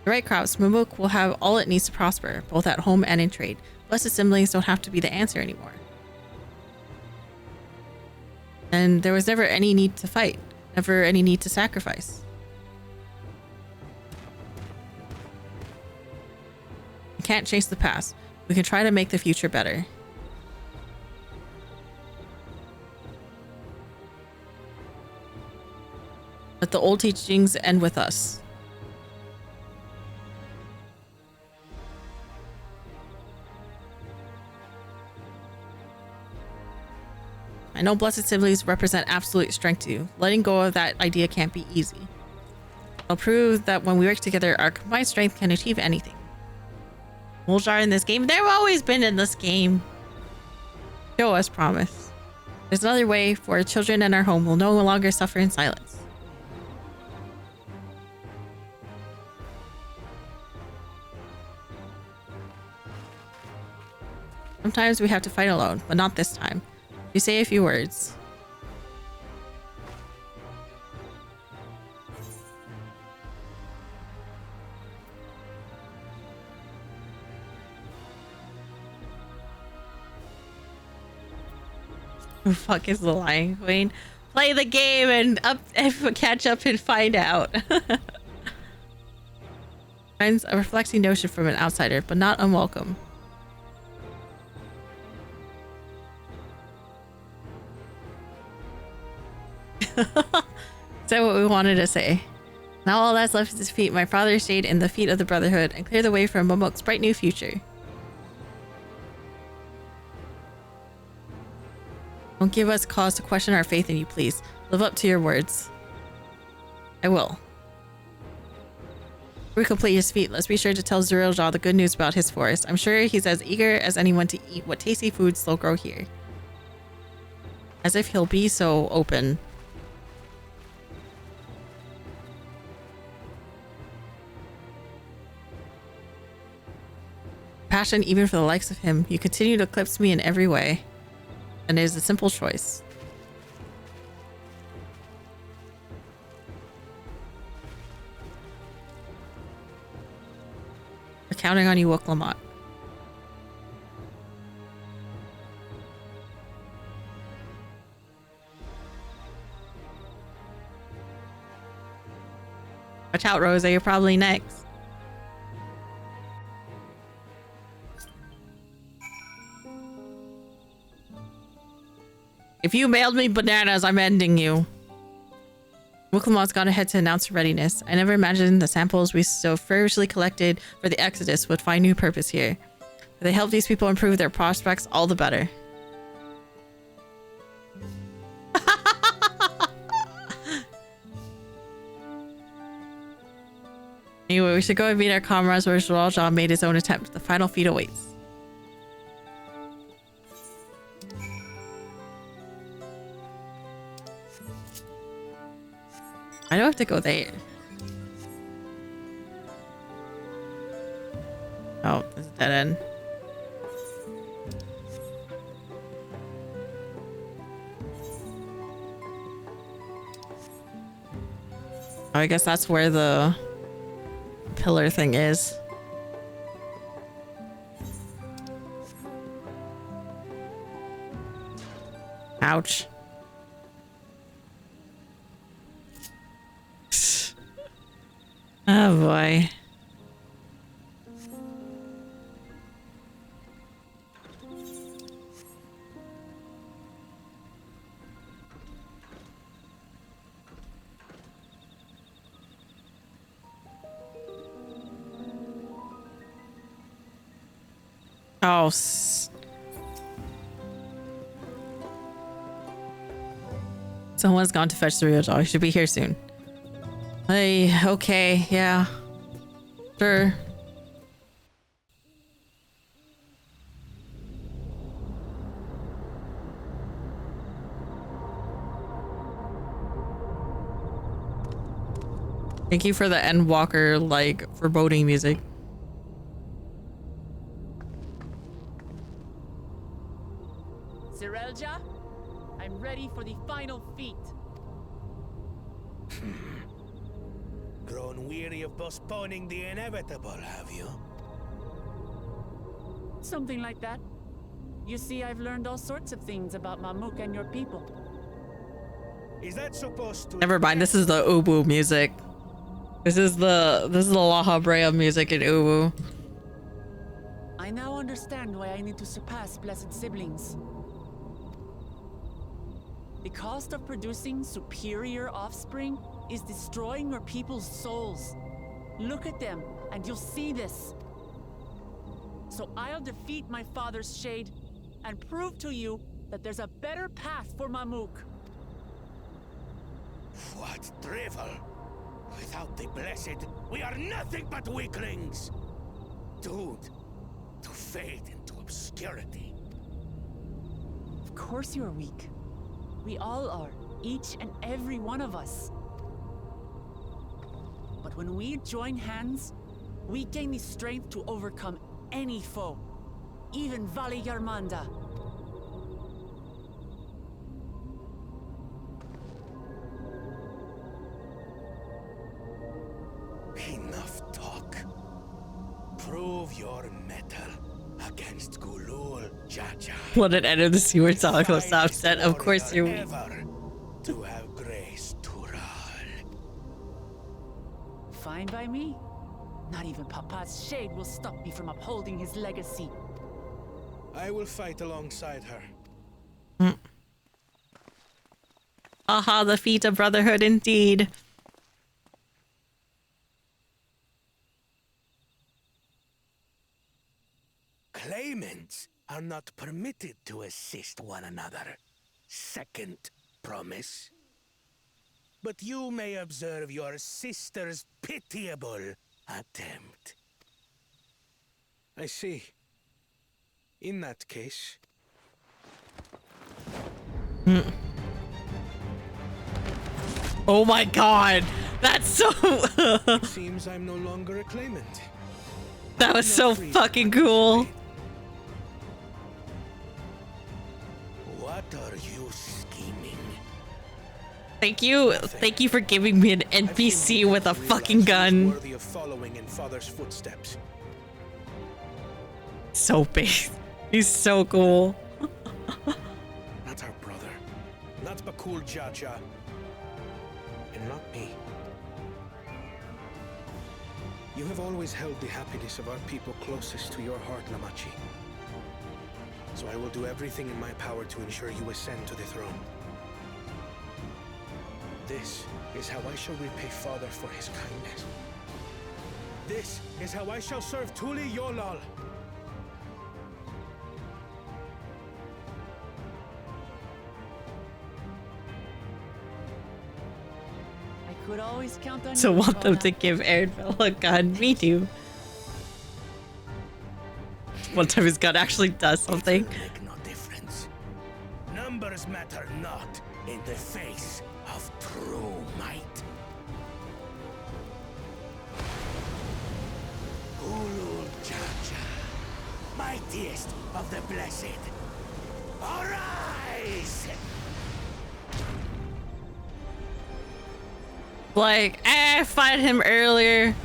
The right crops, Mamuk will have all it needs to prosper, both at home and in trade. Blessed siblings don't have to be the answer anymore. And there was never any need to fight, never any need to sacrifice. We can't chase the past. We can try to make the future better. Let the old teachings end with us. I know blessed siblings represent absolute strength to you. Letting go of that idea can't be easy. I'll prove that when we work together, our combined strength can achieve anything. Muljar in this game? They've always been in this game. Show us promise. There's another way for our children and our home will no longer suffer in silence. Sometimes we have to fight alone, but not this time. You say a few words. Who fuck is the Lion Queen? Play the game and catch up and find out. Finds a reflecting notion from an outsider, but not unwelcome. Say what we wanted to say. Now all that's left is to defeat my father's shade in the feet of the Brotherhood and clear the way for Mamuk's bright new future. Don't give us cause to question our faith in you, please. Live up to your words. I will. Before we complete his feat, let's be sure to tell Zuriljah the good news about his forest. I'm sure he's as eager as anyone to eat what tasty foods slow grow here. As if he'll be so open. Passion even for the likes of him. You continue to eclipse me in every way. And it is a simple choice. We're counting on you, Wooklamot. Watch out, Rosa, you're probably next. If you mailed me bananas, I'm ending you. Wooklamot's gone ahead to announce readiness. I never imagined the samples we so feverishly collected for the Exodus would find new purpose here. If they help these people improve their prospects, all the better. Anyway, we should go and meet our comrades where Zuriljah made his own attempt. The final feat awaits. I don't have to go there. Oh, there's a dead end. Oh, I guess that's where the pillar thing is. Ouch. Oh boy. Oh, someone's gone to fetch the real doll. He should be here soon. Hey, okay, yeah. Sure. Thank you for the Endwalker, like, foreboding music. Zuriljah, I'm ready for the final feat. Grown weary of postponing the inevitable, have you? Something like that. You see, I've learned all sorts of things about Mamuk and your people. Is that supposed to... Never mind, this is the Ubu music. This is the La Habrea music in Ubu. I now understand why I need to surpass blessed siblings. The cost of producing superior offspring is destroying your people's souls. Look at them, and you'll see this. So I'll defeat my father's shade and prove to you that there's a better path for Mamuk. What drivel? Without the blessed, we are nothing but weaklings. Doomed to fade into obscurity. Of course you're weak. We all are, each and every one of us. But when we join hands, we gain the strength to overcome any foe, even Vali Yarmanda. Enough talk. Prove your mettle against Gulul Jaja. What an end of the sewer talk was upset. Of course you're weak. To have grace Tural. Fine by me. Not even Papa's shade will stop me from upholding his legacy. I will fight alongside her. Aha, the feet of brotherhood indeed. Claimants are not permitted to assist one another. Second promise. But you may observe your sister's pitiable attempt. I see. In that case... Oh my god! That's so... It seems I'm no longer a claimant. That was so fucking cool. What are you scheming? Thank you for giving me an NPC with a fucking gun. Worthy of following in father's footsteps. So big. He's so cool. Not our brother. Not Bakul Jaja. And not me. You have always held the happiness of our people closest to your heart, Lamachi. So I will do everything in my power to ensure you ascend to the throne. This is how I shall repay Father for his kindness. This is how I shall serve Tuli Yolal. I could always count on So you, want them Bona. to give Aaronville a gun. Me too. One time his gun actually does something. Make no difference. Numbers matter not in the face of true might. Ulul Jaja, mightiest of the blessed, arise! Like, I fought him earlier.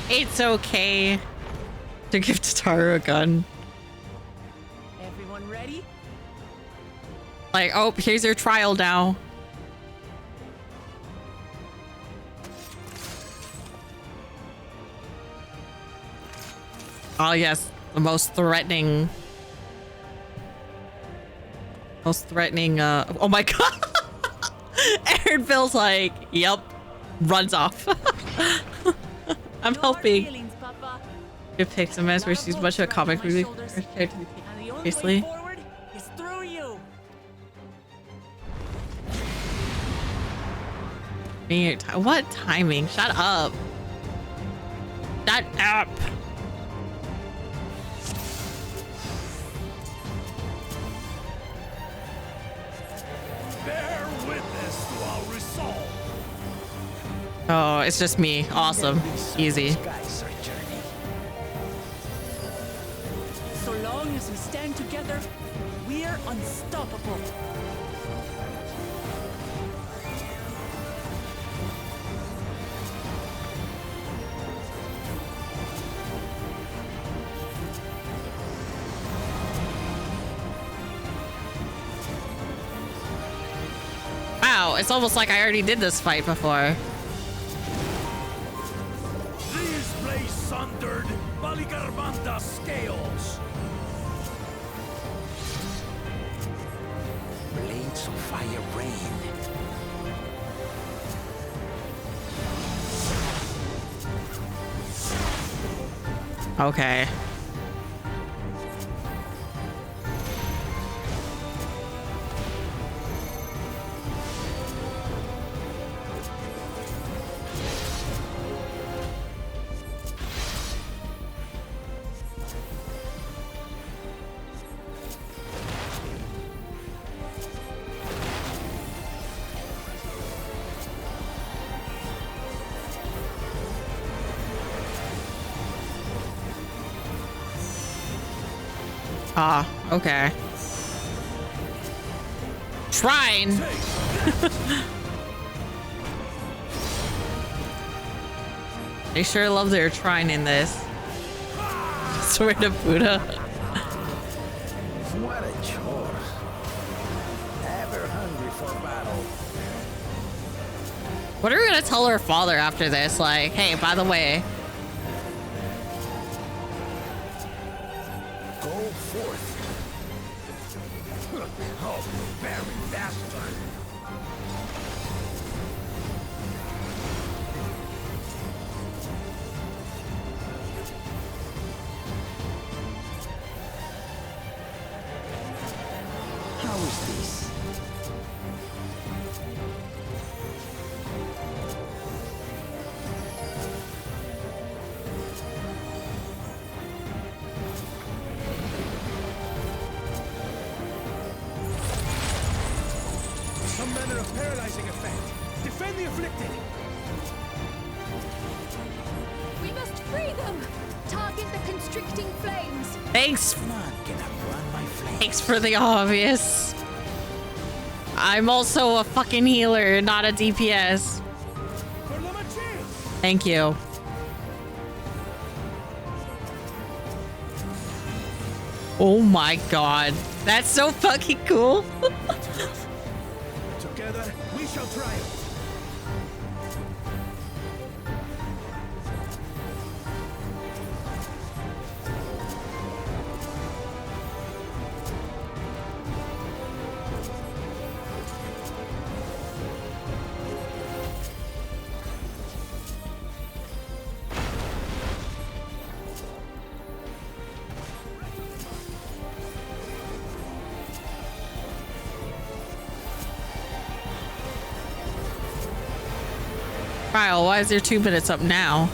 It's okay to give Tataru a gun. Everyone ready? Like, oh, here's your trial now. Oh yes, the most threatening. Oh my god. Aaronville's like, yep, runs off. I'm helping. Feelings, Papa. It picks a mess where she's much of a comic relief character to be taken And the only way seriously. forward is through you. What timing? Shut up. Shut up. Bear witness to our resolve. Oh, it's just me. Awesome. Easy. So long as we stand together, we're unstoppable. It's almost like I already did this fight before. These blaze sundered Baligarbanda scales. Blades of fire rain. Okay. Ah, okay. Shrine. They sure love their shrine in this. Sword of Buddha. What a chore. Ever hungry for battle. What are we gonna tell her father after this? Like, hey, by the way. Go forth. Oh, very bastard. How is this? Some manner of paralyzing effect. Defend the afflicted. We must free them! Target the constricting flames! Thanks. Not gonna run my flame. Thanks for the obvious. I'm also a fucking healer, not a DPS. Thank you. Oh my god. That's so fucking cool. Together, we shall triumph. Kyle, why is there 2 minutes up now?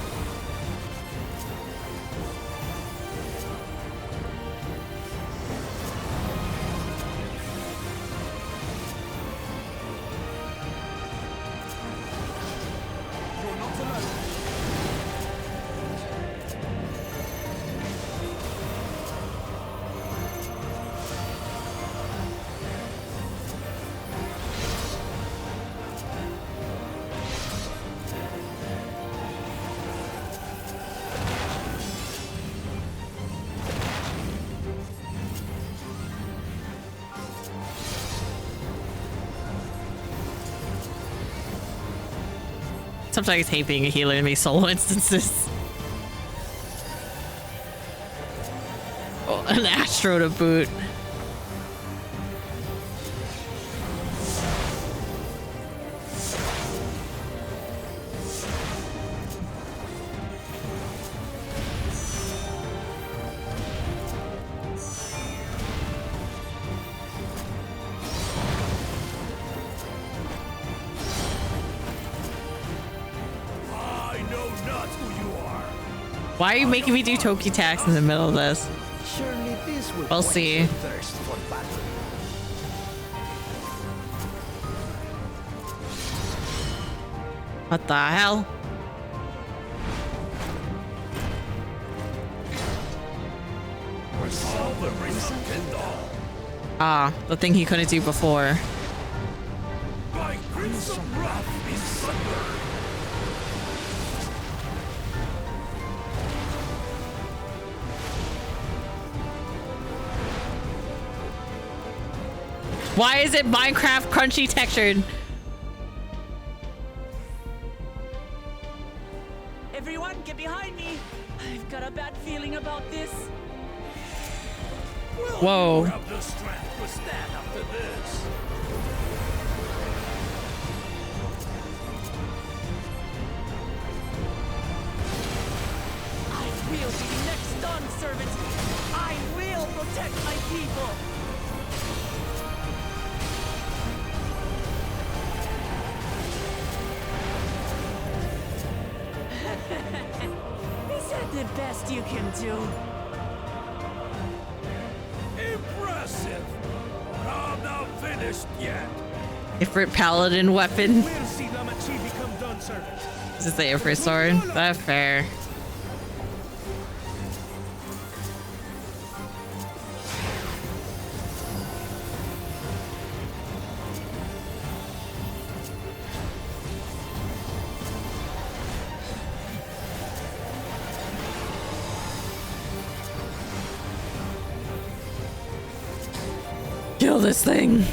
Sometimes I hate being a healer in these solo instances. Oh, an Astro to boot. Why are you making me do Toki tax in the middle of this? Surely this will We'll see. thirst for battle. What the hell? Ah, the thing he couldn't do before. By crimson wrath is thunder. Why is it Minecraft crunchy textured? Everyone, get behind me! I've got a bad feeling about this. Whoa. Have the strength to stand after this. I will be the next Dawn servant. I will protect my people. Is that the best you can do? Impressive! But I'm not finished yet. Ifrit paladin weapon. We'll see Lamachi become Dawn servant. This is the Ifrit sword. That's fair. Kill this thing.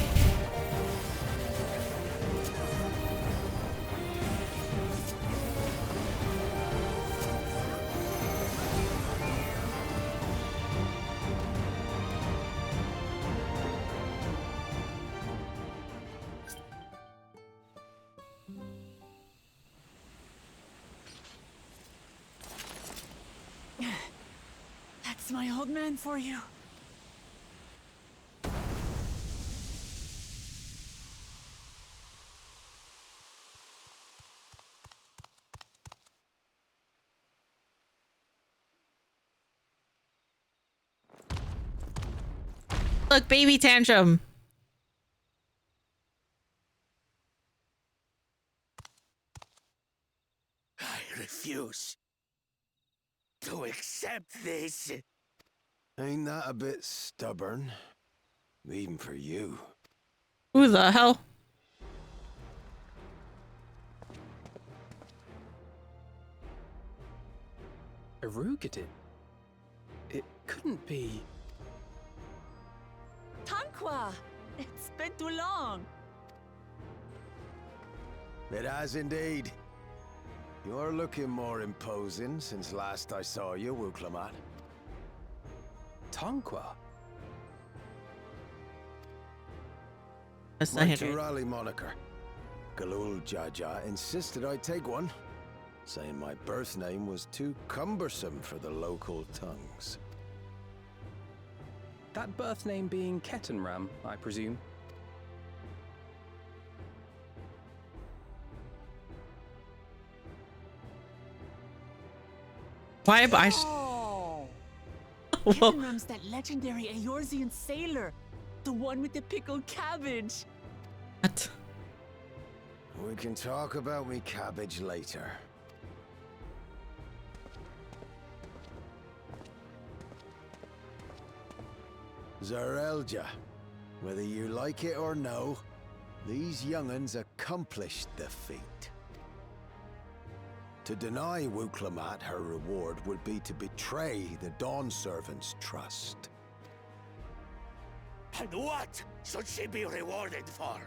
That's my old man for you. Look, baby tantrum. I refuse to accept this. Ain't that a bit stubborn? Even for you. Who the hell? Erugated? It couldn't be... Tanqua! It's been too long. It has indeed. You're looking more imposing since last I saw you, Wuklamat. Tanqua? That's My not Henry. Turali moniker. Galul Jaja insisted I take one, saying my birth name was too cumbersome for the local tongues. That birth name being Ketenram, I presume. Why am I? Oh! Whoa. Ketenram's that legendary Eorzean sailor. The one with the pickled cabbage. What? We can talk about me cabbage later. Zarelja, whether you like it or no, these young'uns accomplished the feat. To deny Wuklamat her reward would be to betray the Dawn Servant's trust. And what should she be rewarded for?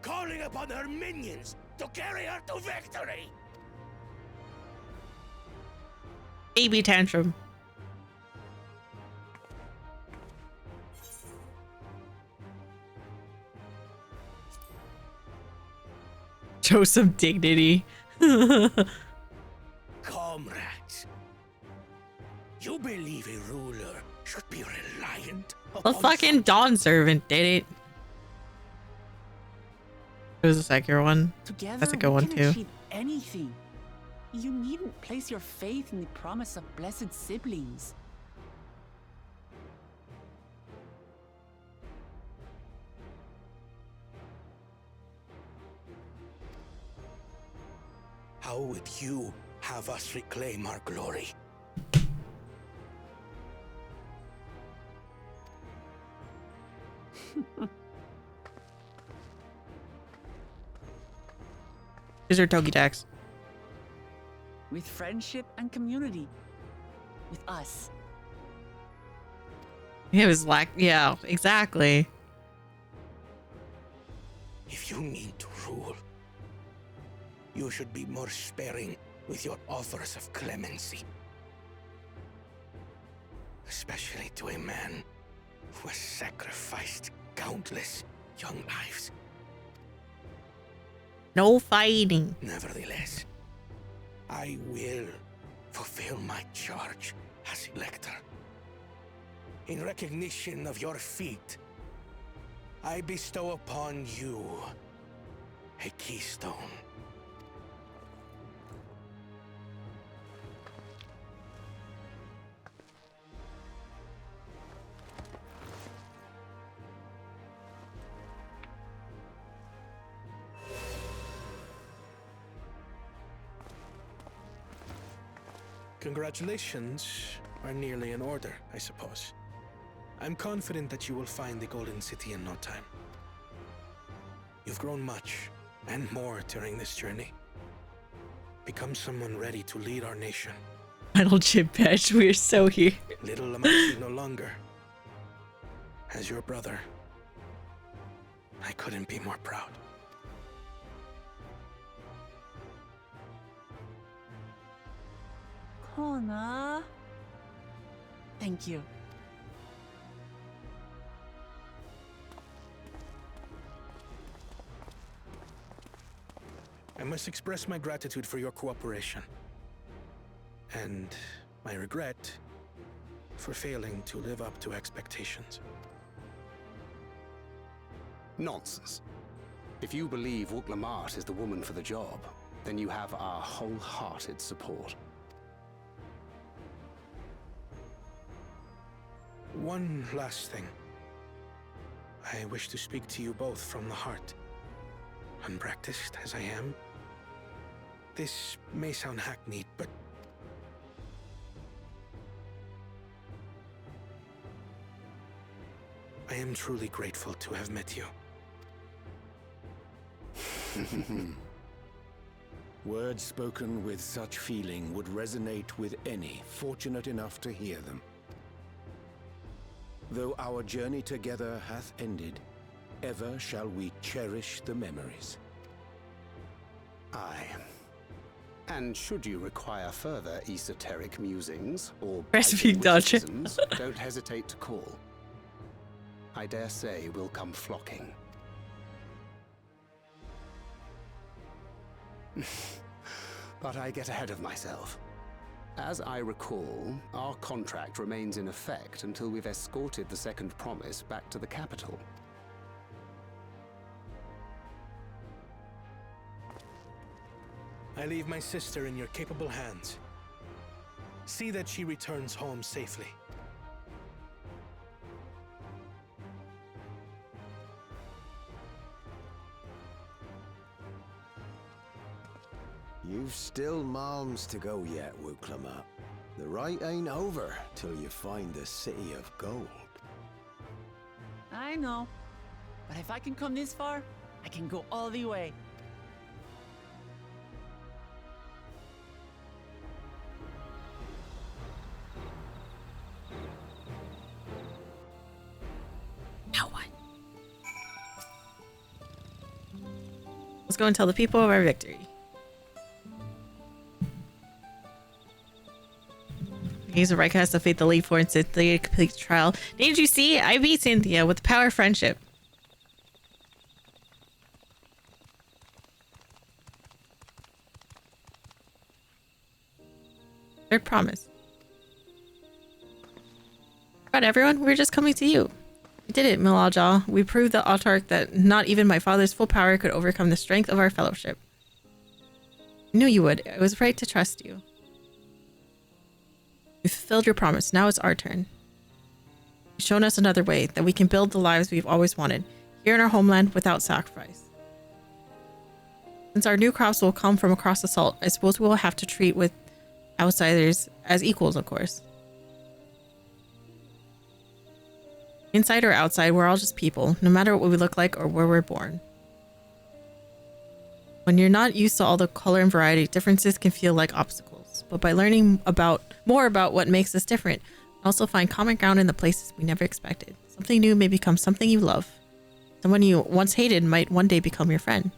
Calling upon her minions to carry her to victory! Baby tantrum. Show some dignity. Comrades, you believe a ruler should be reliant The upon fucking Dawn Servant did it. It was a second one. Together, That's a good we one can too. achieve anything. You needn't place your faith in the promise of blessed siblings. How would you have us reclaim our glory? These are Toki Jacks. With friendship and community. With us. It was like, yeah, exactly. If you mean to rule, you should be more sparing with your offers of clemency. Especially to a man who has sacrificed countless young lives. No fighting. Nevertheless, I will fulfill my charge as Elector. In recognition of your feat, I bestow upon you a keystone. Congratulations are nearly in order, I suppose. I'm confident that you will find the Golden City in no time. You've grown much, and more during this journey. Become someone ready to lead our nation. Final chip patch, we're so here. Little Lamachi no longer. As your brother, I couldn't be more proud. Kona. Thank you. I must express my gratitude for your cooperation. And my regret for failing to live up to expectations. Nonsense. If you believe Wuk-Lamat is the woman for the job, then you have our wholehearted support. One last thing. I wish to speak to you both from the heart. Unpracticed as I am, this may sound hackneyed, but I am truly grateful to have met you. Words spoken with such feeling would resonate with any fortunate enough to hear them. Though our journey together hath ended, ever shall we cherish the memories. Aye. And should you require further esoteric musings or Breastfeed biting dodge. witticisms, don't hesitate to call. I dare say we'll come flocking. But I get ahead of myself. As I recall, our contract remains in effect until we've escorted the second promise back to the capital. I leave my sister in your capable hands. See that she returns home safely. You've still malms to go yet, Wuk-Lamat. The rite ain't over till you find the City of Gold. I know. But if I can come this far, I can go all the way. Now what? Let's go and tell the people of our victory. He's a Raika has to defeat the Elite Four and Cynthia to complete the trial. Didn't you see? I beat Cynthia with the power of friendship. Third promise. Right, everyone, we're just coming to you. We did it, Milaja. We proved the autarch that not even my father's full power could overcome the strength of our fellowship. I knew you would. I was right to trust you. You've fulfilled your promise. Now it's our turn. You've shown us another way that we can build the lives we've always wanted, here in our homeland without sacrifice. Since our new crops will come from across the salt, I suppose we will have to treat with outsiders as equals, of course. Inside or outside, we're all just people, no matter what we look like or where we're born. When you're not used to all the color and variety, differences can feel like obstacles. But by learning more about what makes us different, we also find common ground in the places we never expected. Something new may become something you love. Someone you once hated might one day become your friend.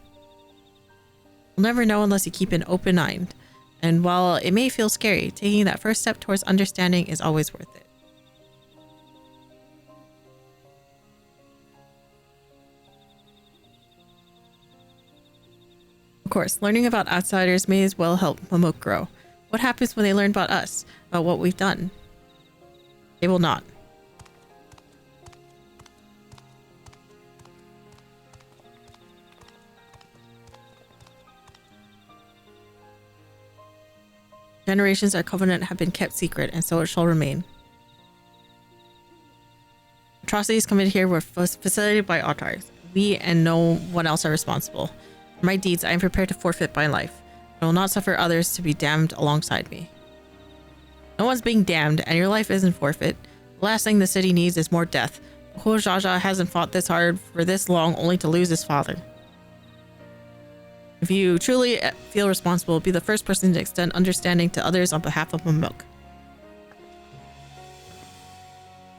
You'll never know unless you keep an open mind And while it may feel scary, taking that first step towards understanding is always worth it. Of course, learning about outsiders may as well help Mamuk grow. What happens when they learn about us, about what we've done? They will not. Generations our covenant have been kept secret, and so it shall remain. Atrocities committed here were facilitated by Autars. We and no one else are responsible. For my deeds, I am prepared to forfeit my life. I will not suffer others to be damned alongside me. No one's being damned, and your life isn't forfeit. The last thing the city needs is more death. Poor Jaja hasn't fought this hard for this long only to lose his father. If you truly feel responsible, be the first person to extend understanding to others on behalf of Mamuk.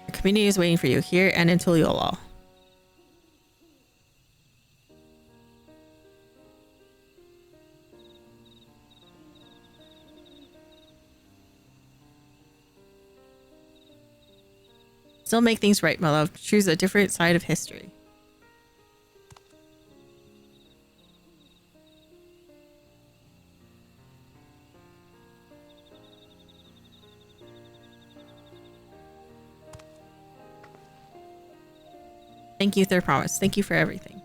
The community is waiting for you here and in Tuliolal. Still make things right, my love. Choose a different side of history. Thank you, Third Promise. Thank you for everything.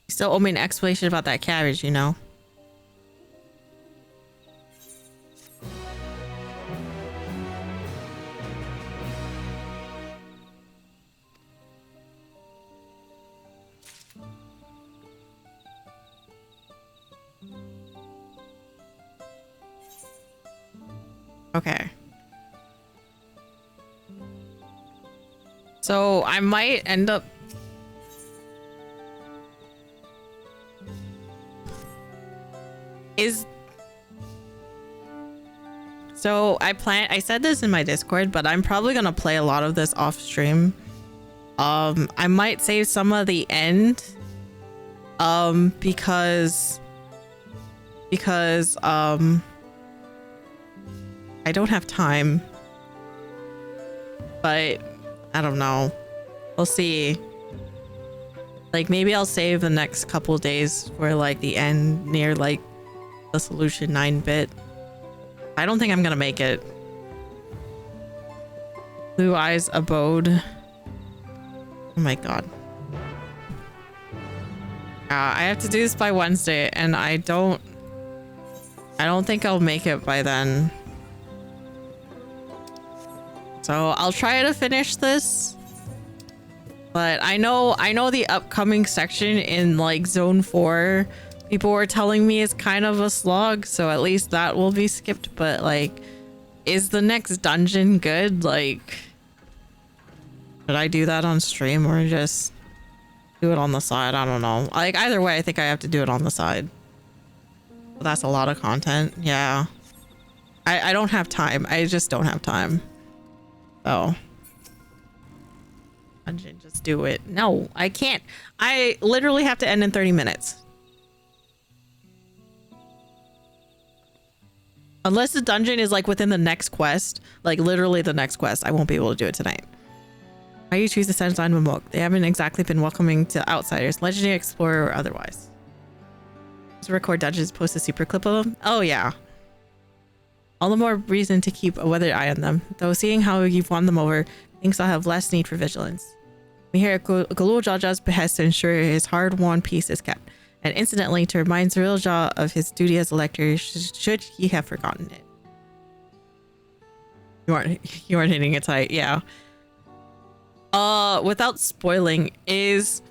You still owe me an explanation about that cabbage, you know? Okay. So I might end up I said this in my Discord, but I'm probably gonna play a lot of this off stream. I might save some of the end because I don't have time, but I don't know. We'll see. Like, maybe I'll save the next couple days for like the end near like the solution 9-bit. I don't think I'm gonna make it. Blue Eyes Abode. Oh my god. I have to do this by Wednesday, and I don't think I'll make it by then. So I'll try to finish this, but I know the upcoming section in like Zone 4, people were telling me is kind of a slog, so at least that will be skipped. But like, is the next dungeon good? Like, should I do that on stream or just do it on the side? I don't know. Like, either way, I think I have to do it on the side. But that's a lot of content. Yeah. I don't have time. I just don't have time. Oh. Dungeon, just do it. No, I can't. I literally have to end in 30 minutes. Unless the dungeon is like within the next quest, like literally the next quest, I won't be able to do it tonight. Why do you choose the Sunshine Mamuk? They haven't exactly been welcoming to outsiders, legendary explorer or otherwise. To record dungeons, post a super clip of them. Oh yeah. All the more reason to keep a weathered eye on them. Though seeing how you've won them over, thinks I'll have less need for vigilance. We hear Galul Jaja's behest to ensure his hard-won peace is kept, and incidentally to remind Zirilja of his duty as elector should he have forgotten it. You aren't hitting it tight, yeah. Without spoiling, is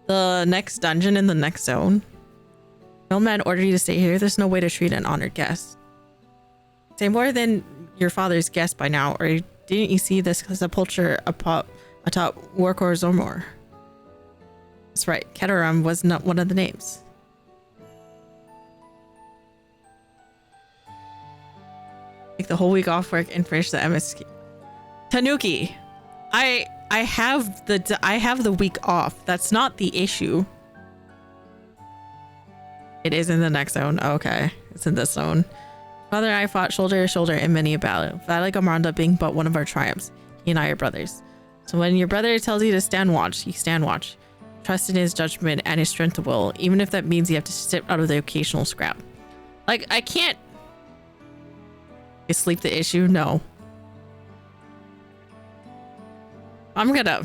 the next dungeon in the next zone? Mailman ordered you to stay here. There's no way to treat an honored guest. Say more than your father's guest by now, or didn't you see this sepulture atop Warkor Zormor? That's right, Keteram was not one of the names. Take the whole week off work and finish the MSQ. Tanuki, I have the week off. That's not the issue. It is in the next zone. Okay, it's in this zone. Father and I fought shoulder to shoulder in many a battle. Valley Gamaranda being but one of our triumphs. He and I are brothers. So when your brother tells you to stand watch, you stand watch. Trust in his judgment and his strength of will, even if that means you have to sit out of the occasional scrap. Like, I can't... Is sleep the issue? No. I'm gonna...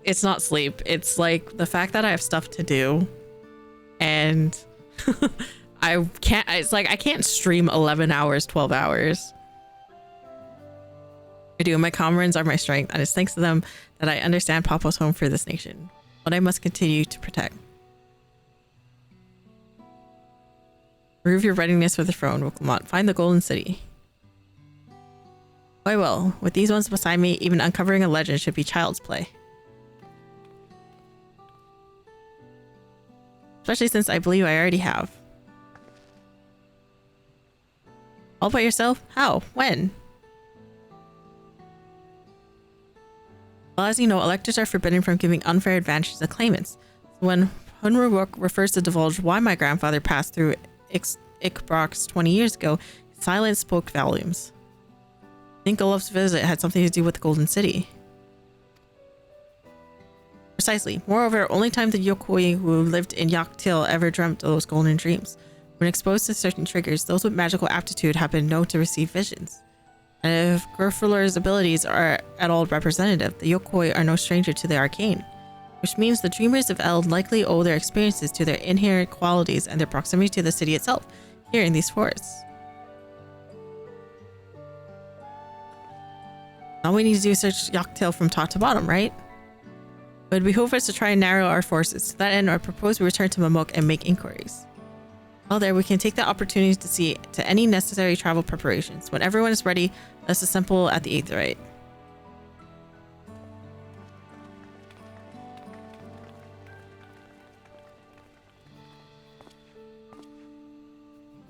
It's not sleep. It's like the fact that I have stuff to do and I can't, it's like I can't stream 11 hours, 12 hours. I do. My comrades are my strength, and it's thanks to them that I understand Papa's home for this nation, what I must continue to protect. Prove your readiness for the throne, Wuklamot. Find the Golden City. I will. With these ones beside me, even uncovering a legend should be child's play. Especially since I believe I already have. All by yourself? How? When? Well, as you know, electors are forbidden from giving unfair advantages to claimants. So when Hunruruk refers to divulge why my grandfather passed through Ikbrox 20 years ago, his silence spoke volumes. I think Olaf's visit had something to do with the Golden City. Precisely. Moreover, only time the Yokoi who lived in Yaktil ever dreamt those golden dreams. When exposed to certain triggers, those with magical aptitude have been known to receive visions. And if Gerfurler's abilities are at all representative, the Yokoi are no stranger to the arcane, which means the dreamers of Eld likely owe their experiences to their inherent qualities and their proximity to the city itself, here in these forests. All we need to do is search Yaktil from top to bottom, right? It would behoove us to try and narrow our forces. To that end, I propose we return to Mamok and make inquiries. While there, we can take the opportunity to see to any necessary travel preparations. When everyone is ready, let's assemble at the Aetheryte.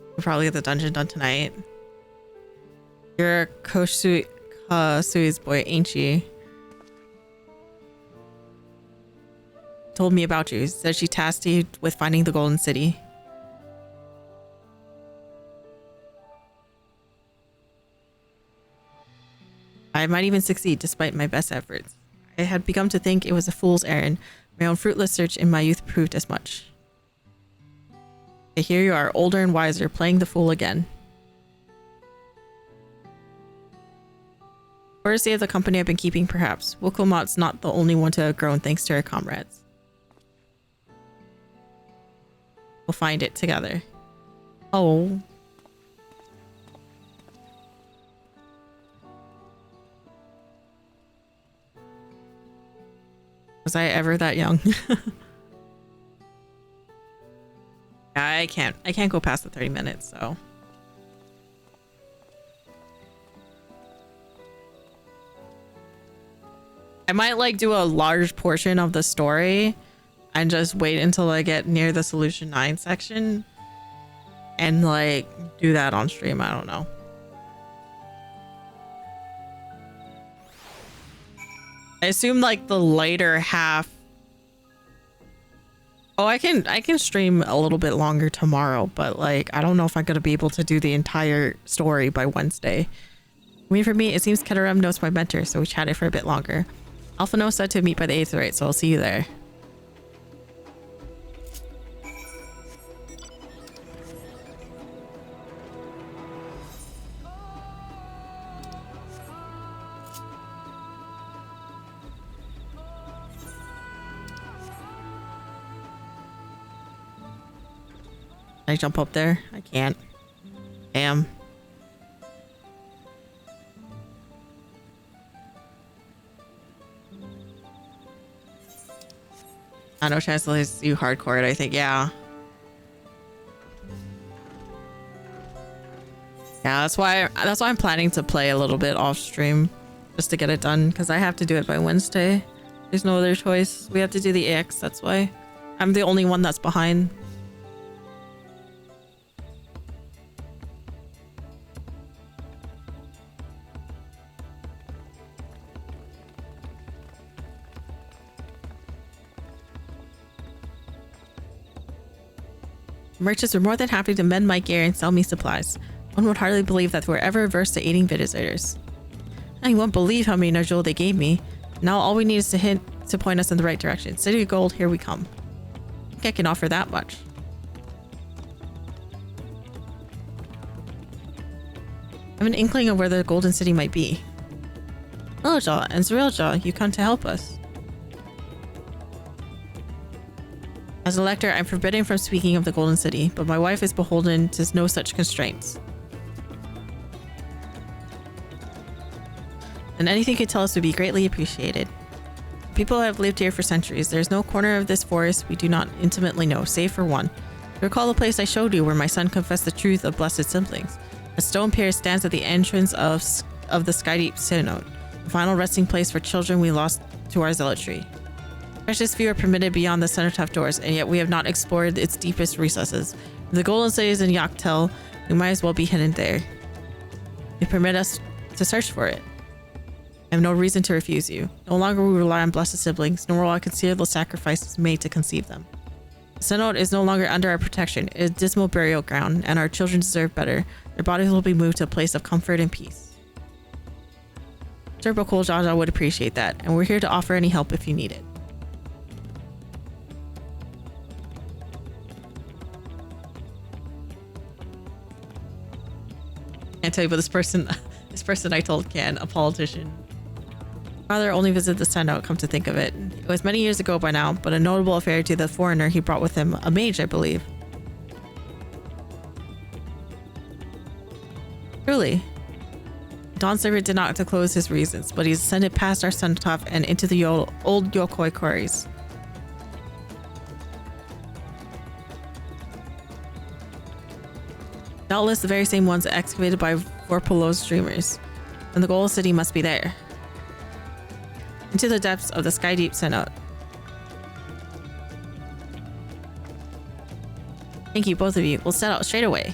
We'll probably get the dungeon done tonight. You're Sui's boy, ain't you? Told me about you. Said she tasked you with finding the Golden City. I might even succeed despite my best efforts. I had begun to think it was a fool's errand. My own fruitless search in my youth proved as much. Here you are, older and wiser, playing the fool again. Courtesy of the company I've been keeping, perhaps. Wuklamot's not the only one to have grown thanks to her comrades. We'll find it together. Oh. Was I ever that young? I can't go past the 30 minutes, so. I might like do a large portion of the story and just wait until I get near the Solution 9 section and like do that on stream. I don't know. I assume like the later half. Oh, I can stream a little bit longer tomorrow, but like I don't know if I'm gonna be able to do the entire story by Wednesday. I mean, for me, it seems Keterum knows my mentor, so we chatted for a bit longer. Alphano said to meet by the Aetheryte, so I'll see you there. Can I jump up there? I can't. Damn. I know chance to you hardcore it, I think, yeah. Yeah, that's why I'm planning to play a little bit off stream just to get it done, because I have to do it by Wednesday. There's no other choice. We have to do the AX, that's why. I'm the only one that's behind. Merchants were more than happy to mend my gear and sell me supplies. One would hardly believe that they were ever averse to aiding visitors. I won't believe how many Najul they gave me. Now all we need is to hint to point us in the right direction. City of Gold, here we come. I think I can offer that much. I have an inkling of where the Golden City might be. Liljaw and Zeriljaw, you come to help us. As a lector, I'm forbidden from speaking of the Golden City, but my wife is beholden to no such constraints. And anything you could tell us would be greatly appreciated. People have lived here for centuries. There's no corner of this forest we do not intimately know, save for one. Recall the place I showed you where my son confessed the truth of blessed siblings. A stone pier stands at the entrance of the Skydeep Synod, the final resting place for children we lost to our zealotry. Precious few are permitted beyond the cenotaph doors, and yet we have not explored its deepest recesses. If the Golden City is in Yaktel, we might as well be hidden there. You permit us to search for it. I have no reason to refuse you. No longer will we rely on blessed siblings, nor will I consider the sacrifices made to conceive them. The Synod is no longer under our protection. It is a dismal burial ground, and our children deserve better. Their bodies will be moved to a place of comfort and peace. Sir Bokol Jaja would appreciate that, and we're here to offer any help if you need it. Can't tell you, but this person I told can, a politician. Father only visited the Synod, come to think of it. It was many years ago by now, but a notable affair to the foreigner he brought with him, a mage, I believe. Truly. Dawn servant did not disclose his reasons, but he ascended past our cenotaph and into the old Yokoi quarries. Doubtless the very same ones excavated by Vorpalo's dreamers. And the Golden City must be there. Into the depths of the Skydeep Synod. Thank you, both of you. We'll set out straight away.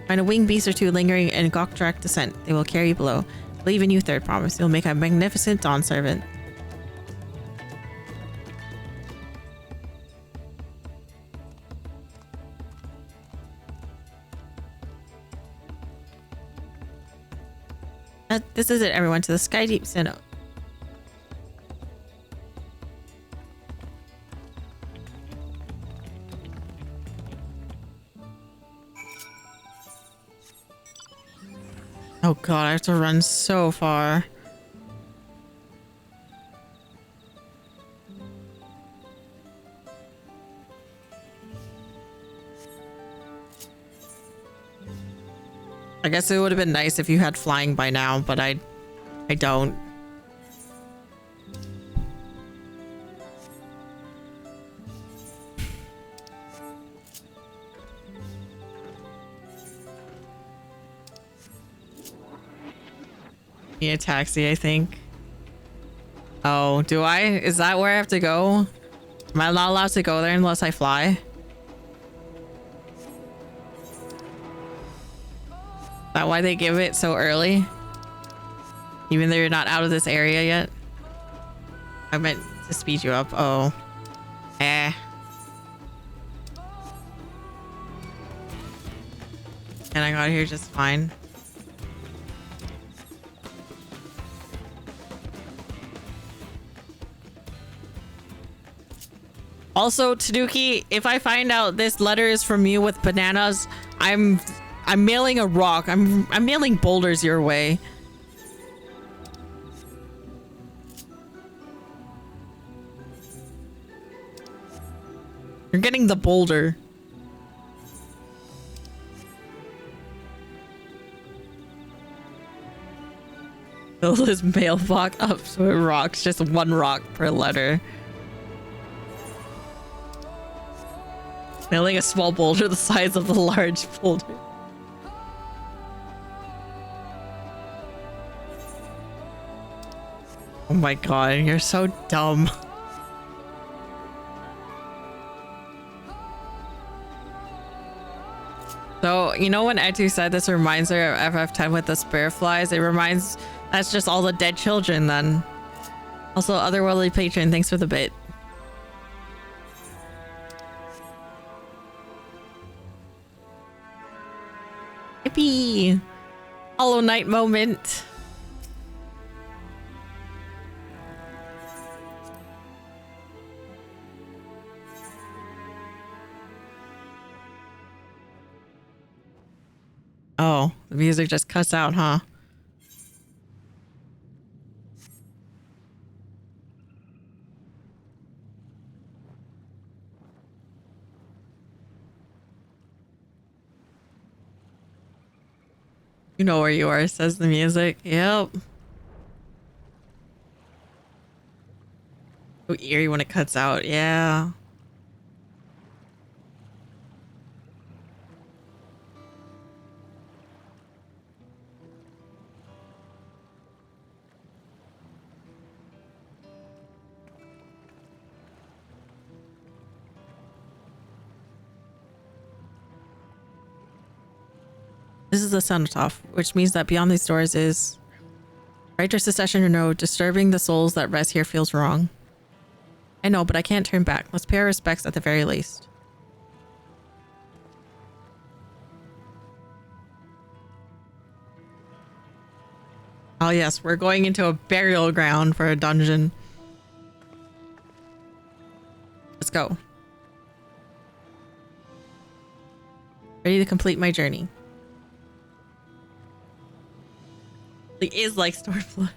Find a winged beast or two lingering in Gokdrak descent. They will carry you below. Believe in you, third promise. You'll make a magnificent dawn servant. This is it, everyone, to the Skydeep Synod. Oh god, I have to run so far. I guess it would have been nice if you had flying by now, but I don't. Need a taxi, I think. Oh, do I? Is that where I have to go? Am I not allowed to go there unless I fly? Is that why they give it so early? Even though you're not out of this area yet? I meant to speed you up. Oh. Eh. And I got here just fine. Also, Tanuki, if I find out this letter is from you with bananas, I'm mailing a rock. I'm mailing boulders your way. You're getting the boulder. Fill this mailbox up with rocks, just one rock per letter. Mailing a small boulder the size of the large boulder. Oh my god, you're so dumb. So, you know when Etu said this reminds her of FF10 with the spirit flies? It reminds... That's just all the dead children then. Also, otherworldly patron, thanks for the bit. Yippee! Hollow Knight moment. Oh, the music just cuts out, huh? You know where you are, says the music. Yep. So eerie when it cuts out. Yeah. This is the cenotaph, which means that beyond these doors is right to secession or no, disturbing the souls that rest here feels wrong. I know, but I can't turn back. Let's pay our respects at the very least. Oh yes, we're going into a burial ground for a dungeon. Let's go. Ready to complete my journey. It is like Stormblood.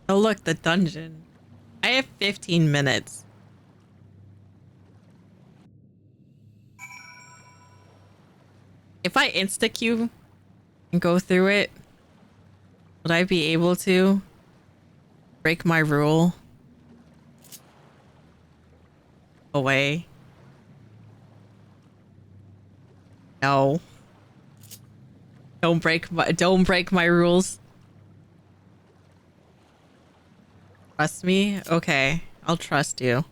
Oh look, the dungeon. I have 15 minutes. If I insta-queue and go through it, would I be able to break my rule away? No. Don't break my rules. Trust me? Okay, I'll trust you.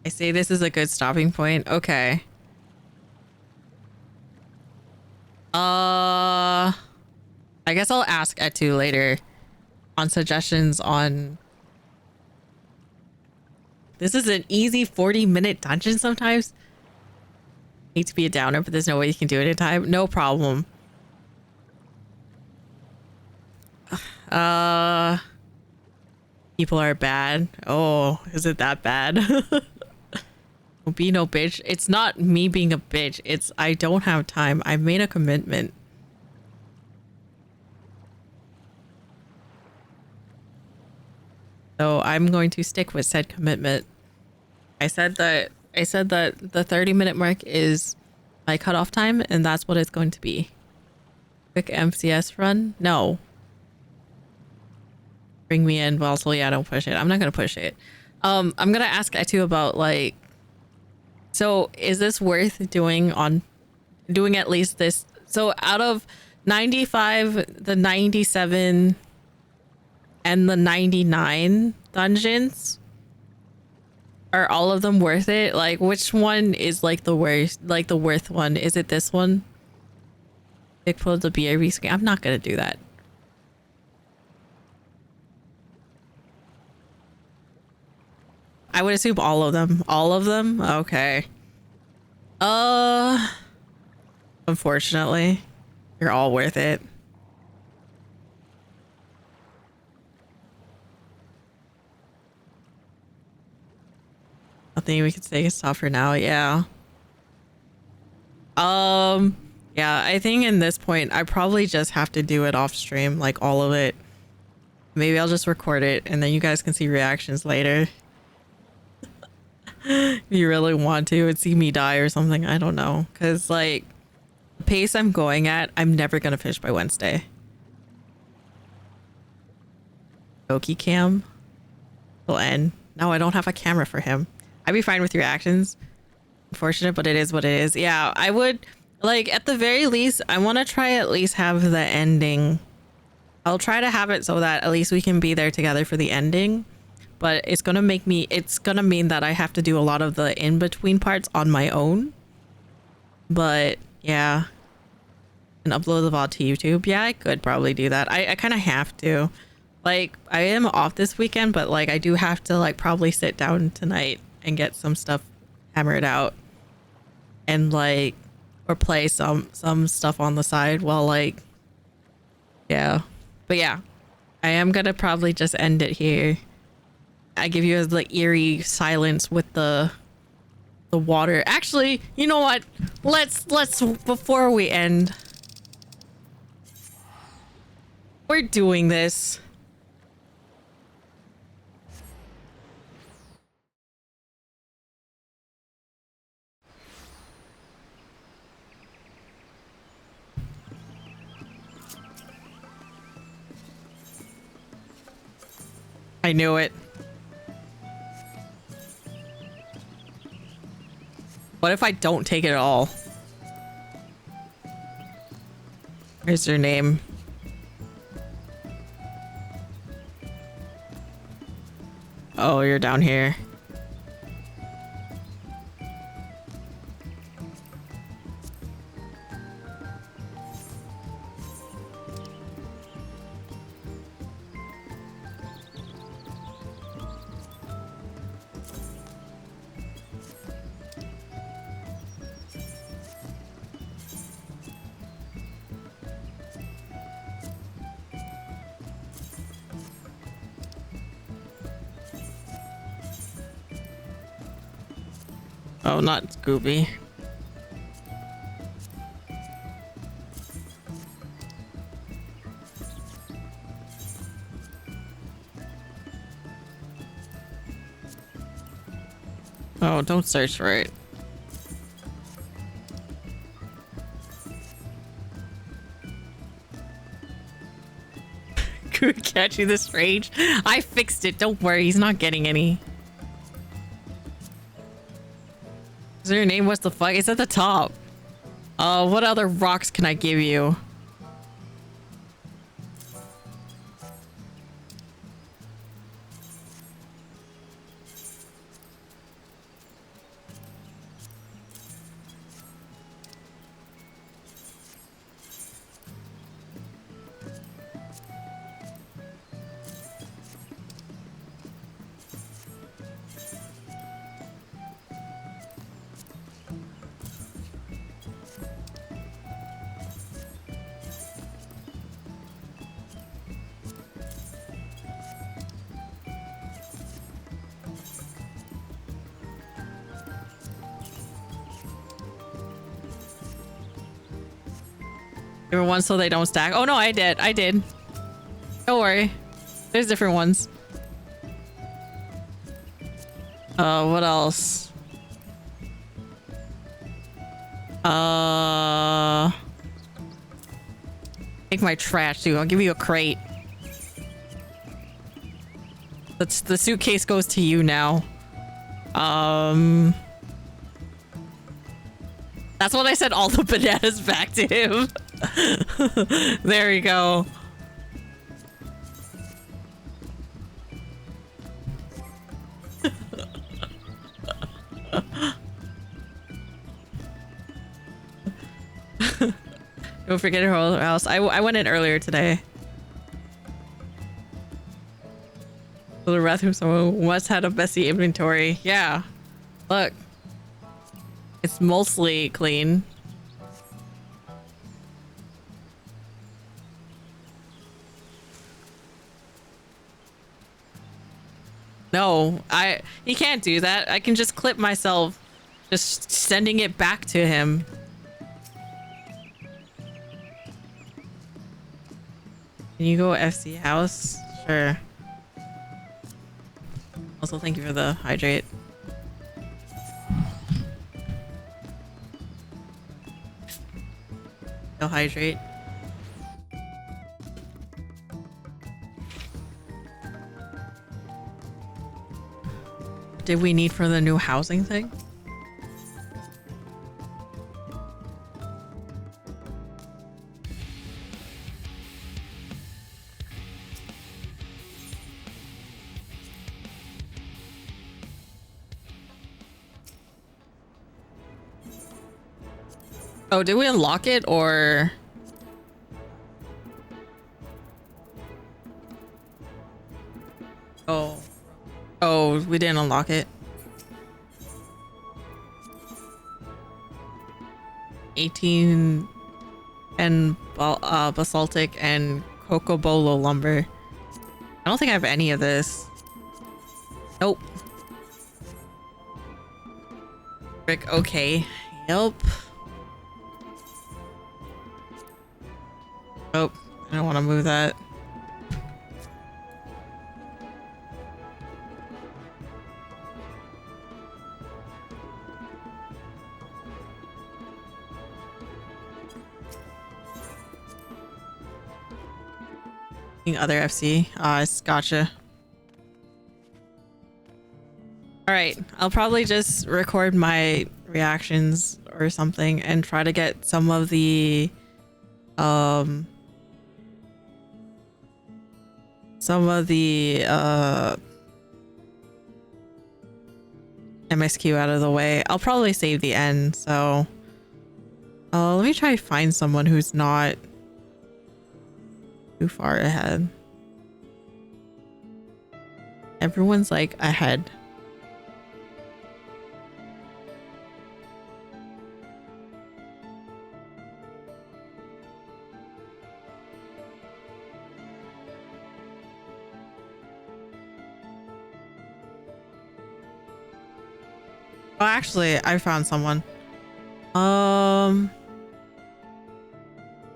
I say this is a good stopping point. Okay. I guess I'll ask Etu later on suggestions on... This is an easy 40-minute dungeon sometimes. Hate to be a downer, but there's no way you can do it in time. No problem. People are bad. Oh, is it that bad? Don't be no bitch. It's not me being a bitch. It's I don't have time. I made a commitment. So I'm going to stick with said commitment. I said that the 30-minute mark is my cutoff time, and that's what it's going to be. Quick MCS run? No. Bring me in. Well, so yeah, don't push it. I'm not gonna push it. I'm gonna ask Etu about like, so is this worth doing at least this? So out of 95, the 97, and the 99 dungeons, are all of them worth it? Like, which one is like the worst, like the worth one? Is it this one? Big pull the BRB screen. I'm not gonna do that. I would assume all of them. All of them? Okay. Unfortunately, you're all worth it. Nothing we can say is stop for now. Yeah. Yeah, I think in this point, I probably just have to do it off stream, like all of it. Maybe I'll just record it and then you guys can see reactions later. If you really want to and see me die or something, I don't know. Because, like, the pace I'm going at, I'm never going to finish by Wednesday. Doki cam will end. No, I don't have a camera for him. I'd be fine with reactions. Unfortunate, but it is what it is. Yeah, I would like at the very least, I want to try at least have the ending. I'll try to have it so that at least we can be there together for the ending. But it's gonna mean that I have to do a lot of the in-between parts on my own. But yeah. And upload the VOD to YouTube. Yeah, I could probably do that. I kind of have to. Like, I am off this weekend, but like I do have to like probably sit down tonight and get some stuff hammered out. And like, or play some stuff on the side while like, yeah. But yeah, I am gonna probably just end it here. I give you the eerie silence with the water. Actually, you know what? Let's before we end. We're doing this. I knew it. What if I don't take it at all? Here's your name. Oh, you're down here. Oh, not Scooby. Oh, don't search for it. Could catch you this rage. I fixed it. Don't worry. He's not getting any. Is there your name? What's the fuck? It's at the top. What other rocks can I give you? Different ones so they don't stack. Oh no, I did. Don't worry. There's different ones. What else? Take my trash too. I'll give you a crate. The suitcase goes to you now. That's what I said, all the bananas back to him. There we go. Don't forget her whole house. I went in earlier today. So the bathroom someone must have a messy inventory. Yeah. Look. It's mostly clean. No, he can't do that. I can just clip myself just sending it back to him. Can you go FC house? Sure. Also, thank you for the hydrate. I'll hydrate. Did we need for the new housing thing? Oh, did we unlock it or? Oh, we didn't unlock it. 18 and basaltic and cocobolo lumber. I don't think I have any of this. Nope. Brick, okay. Yep. Oh, I don't want to move that. Other FC. Gotcha. All right, I'll probably just record my reactions or something and try to get some of the MSQ out of the way. I'll probably save the end, so let me try to find someone who's not too far ahead. Everyone's like ahead. Oh, actually, I found someone. Are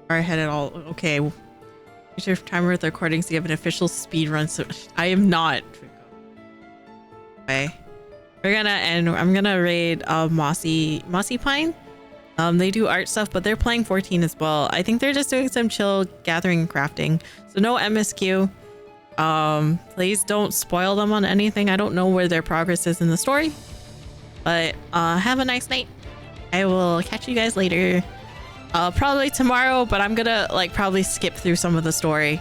ahead at all? Okay. Use your timer with the recordings to give an official speed run. So I am not. Okay. We're gonna end. I'm gonna raid Mossy Pine. They do art stuff, but they're playing 14 as well. I think they're just doing some chill gathering and crafting. So no MSQ. Please don't spoil them on anything. I don't know where their progress is in the story. But have a nice night. I will catch you guys later. Probably tomorrow, but I'm gonna like probably skip through some of the story.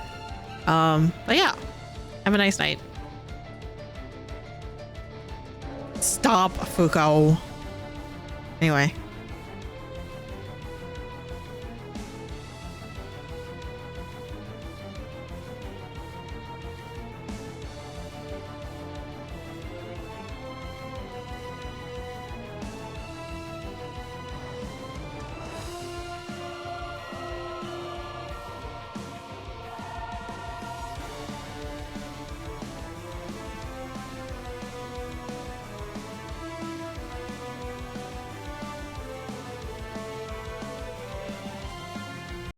But yeah, have a nice night. Stop, Fuko. Anyway.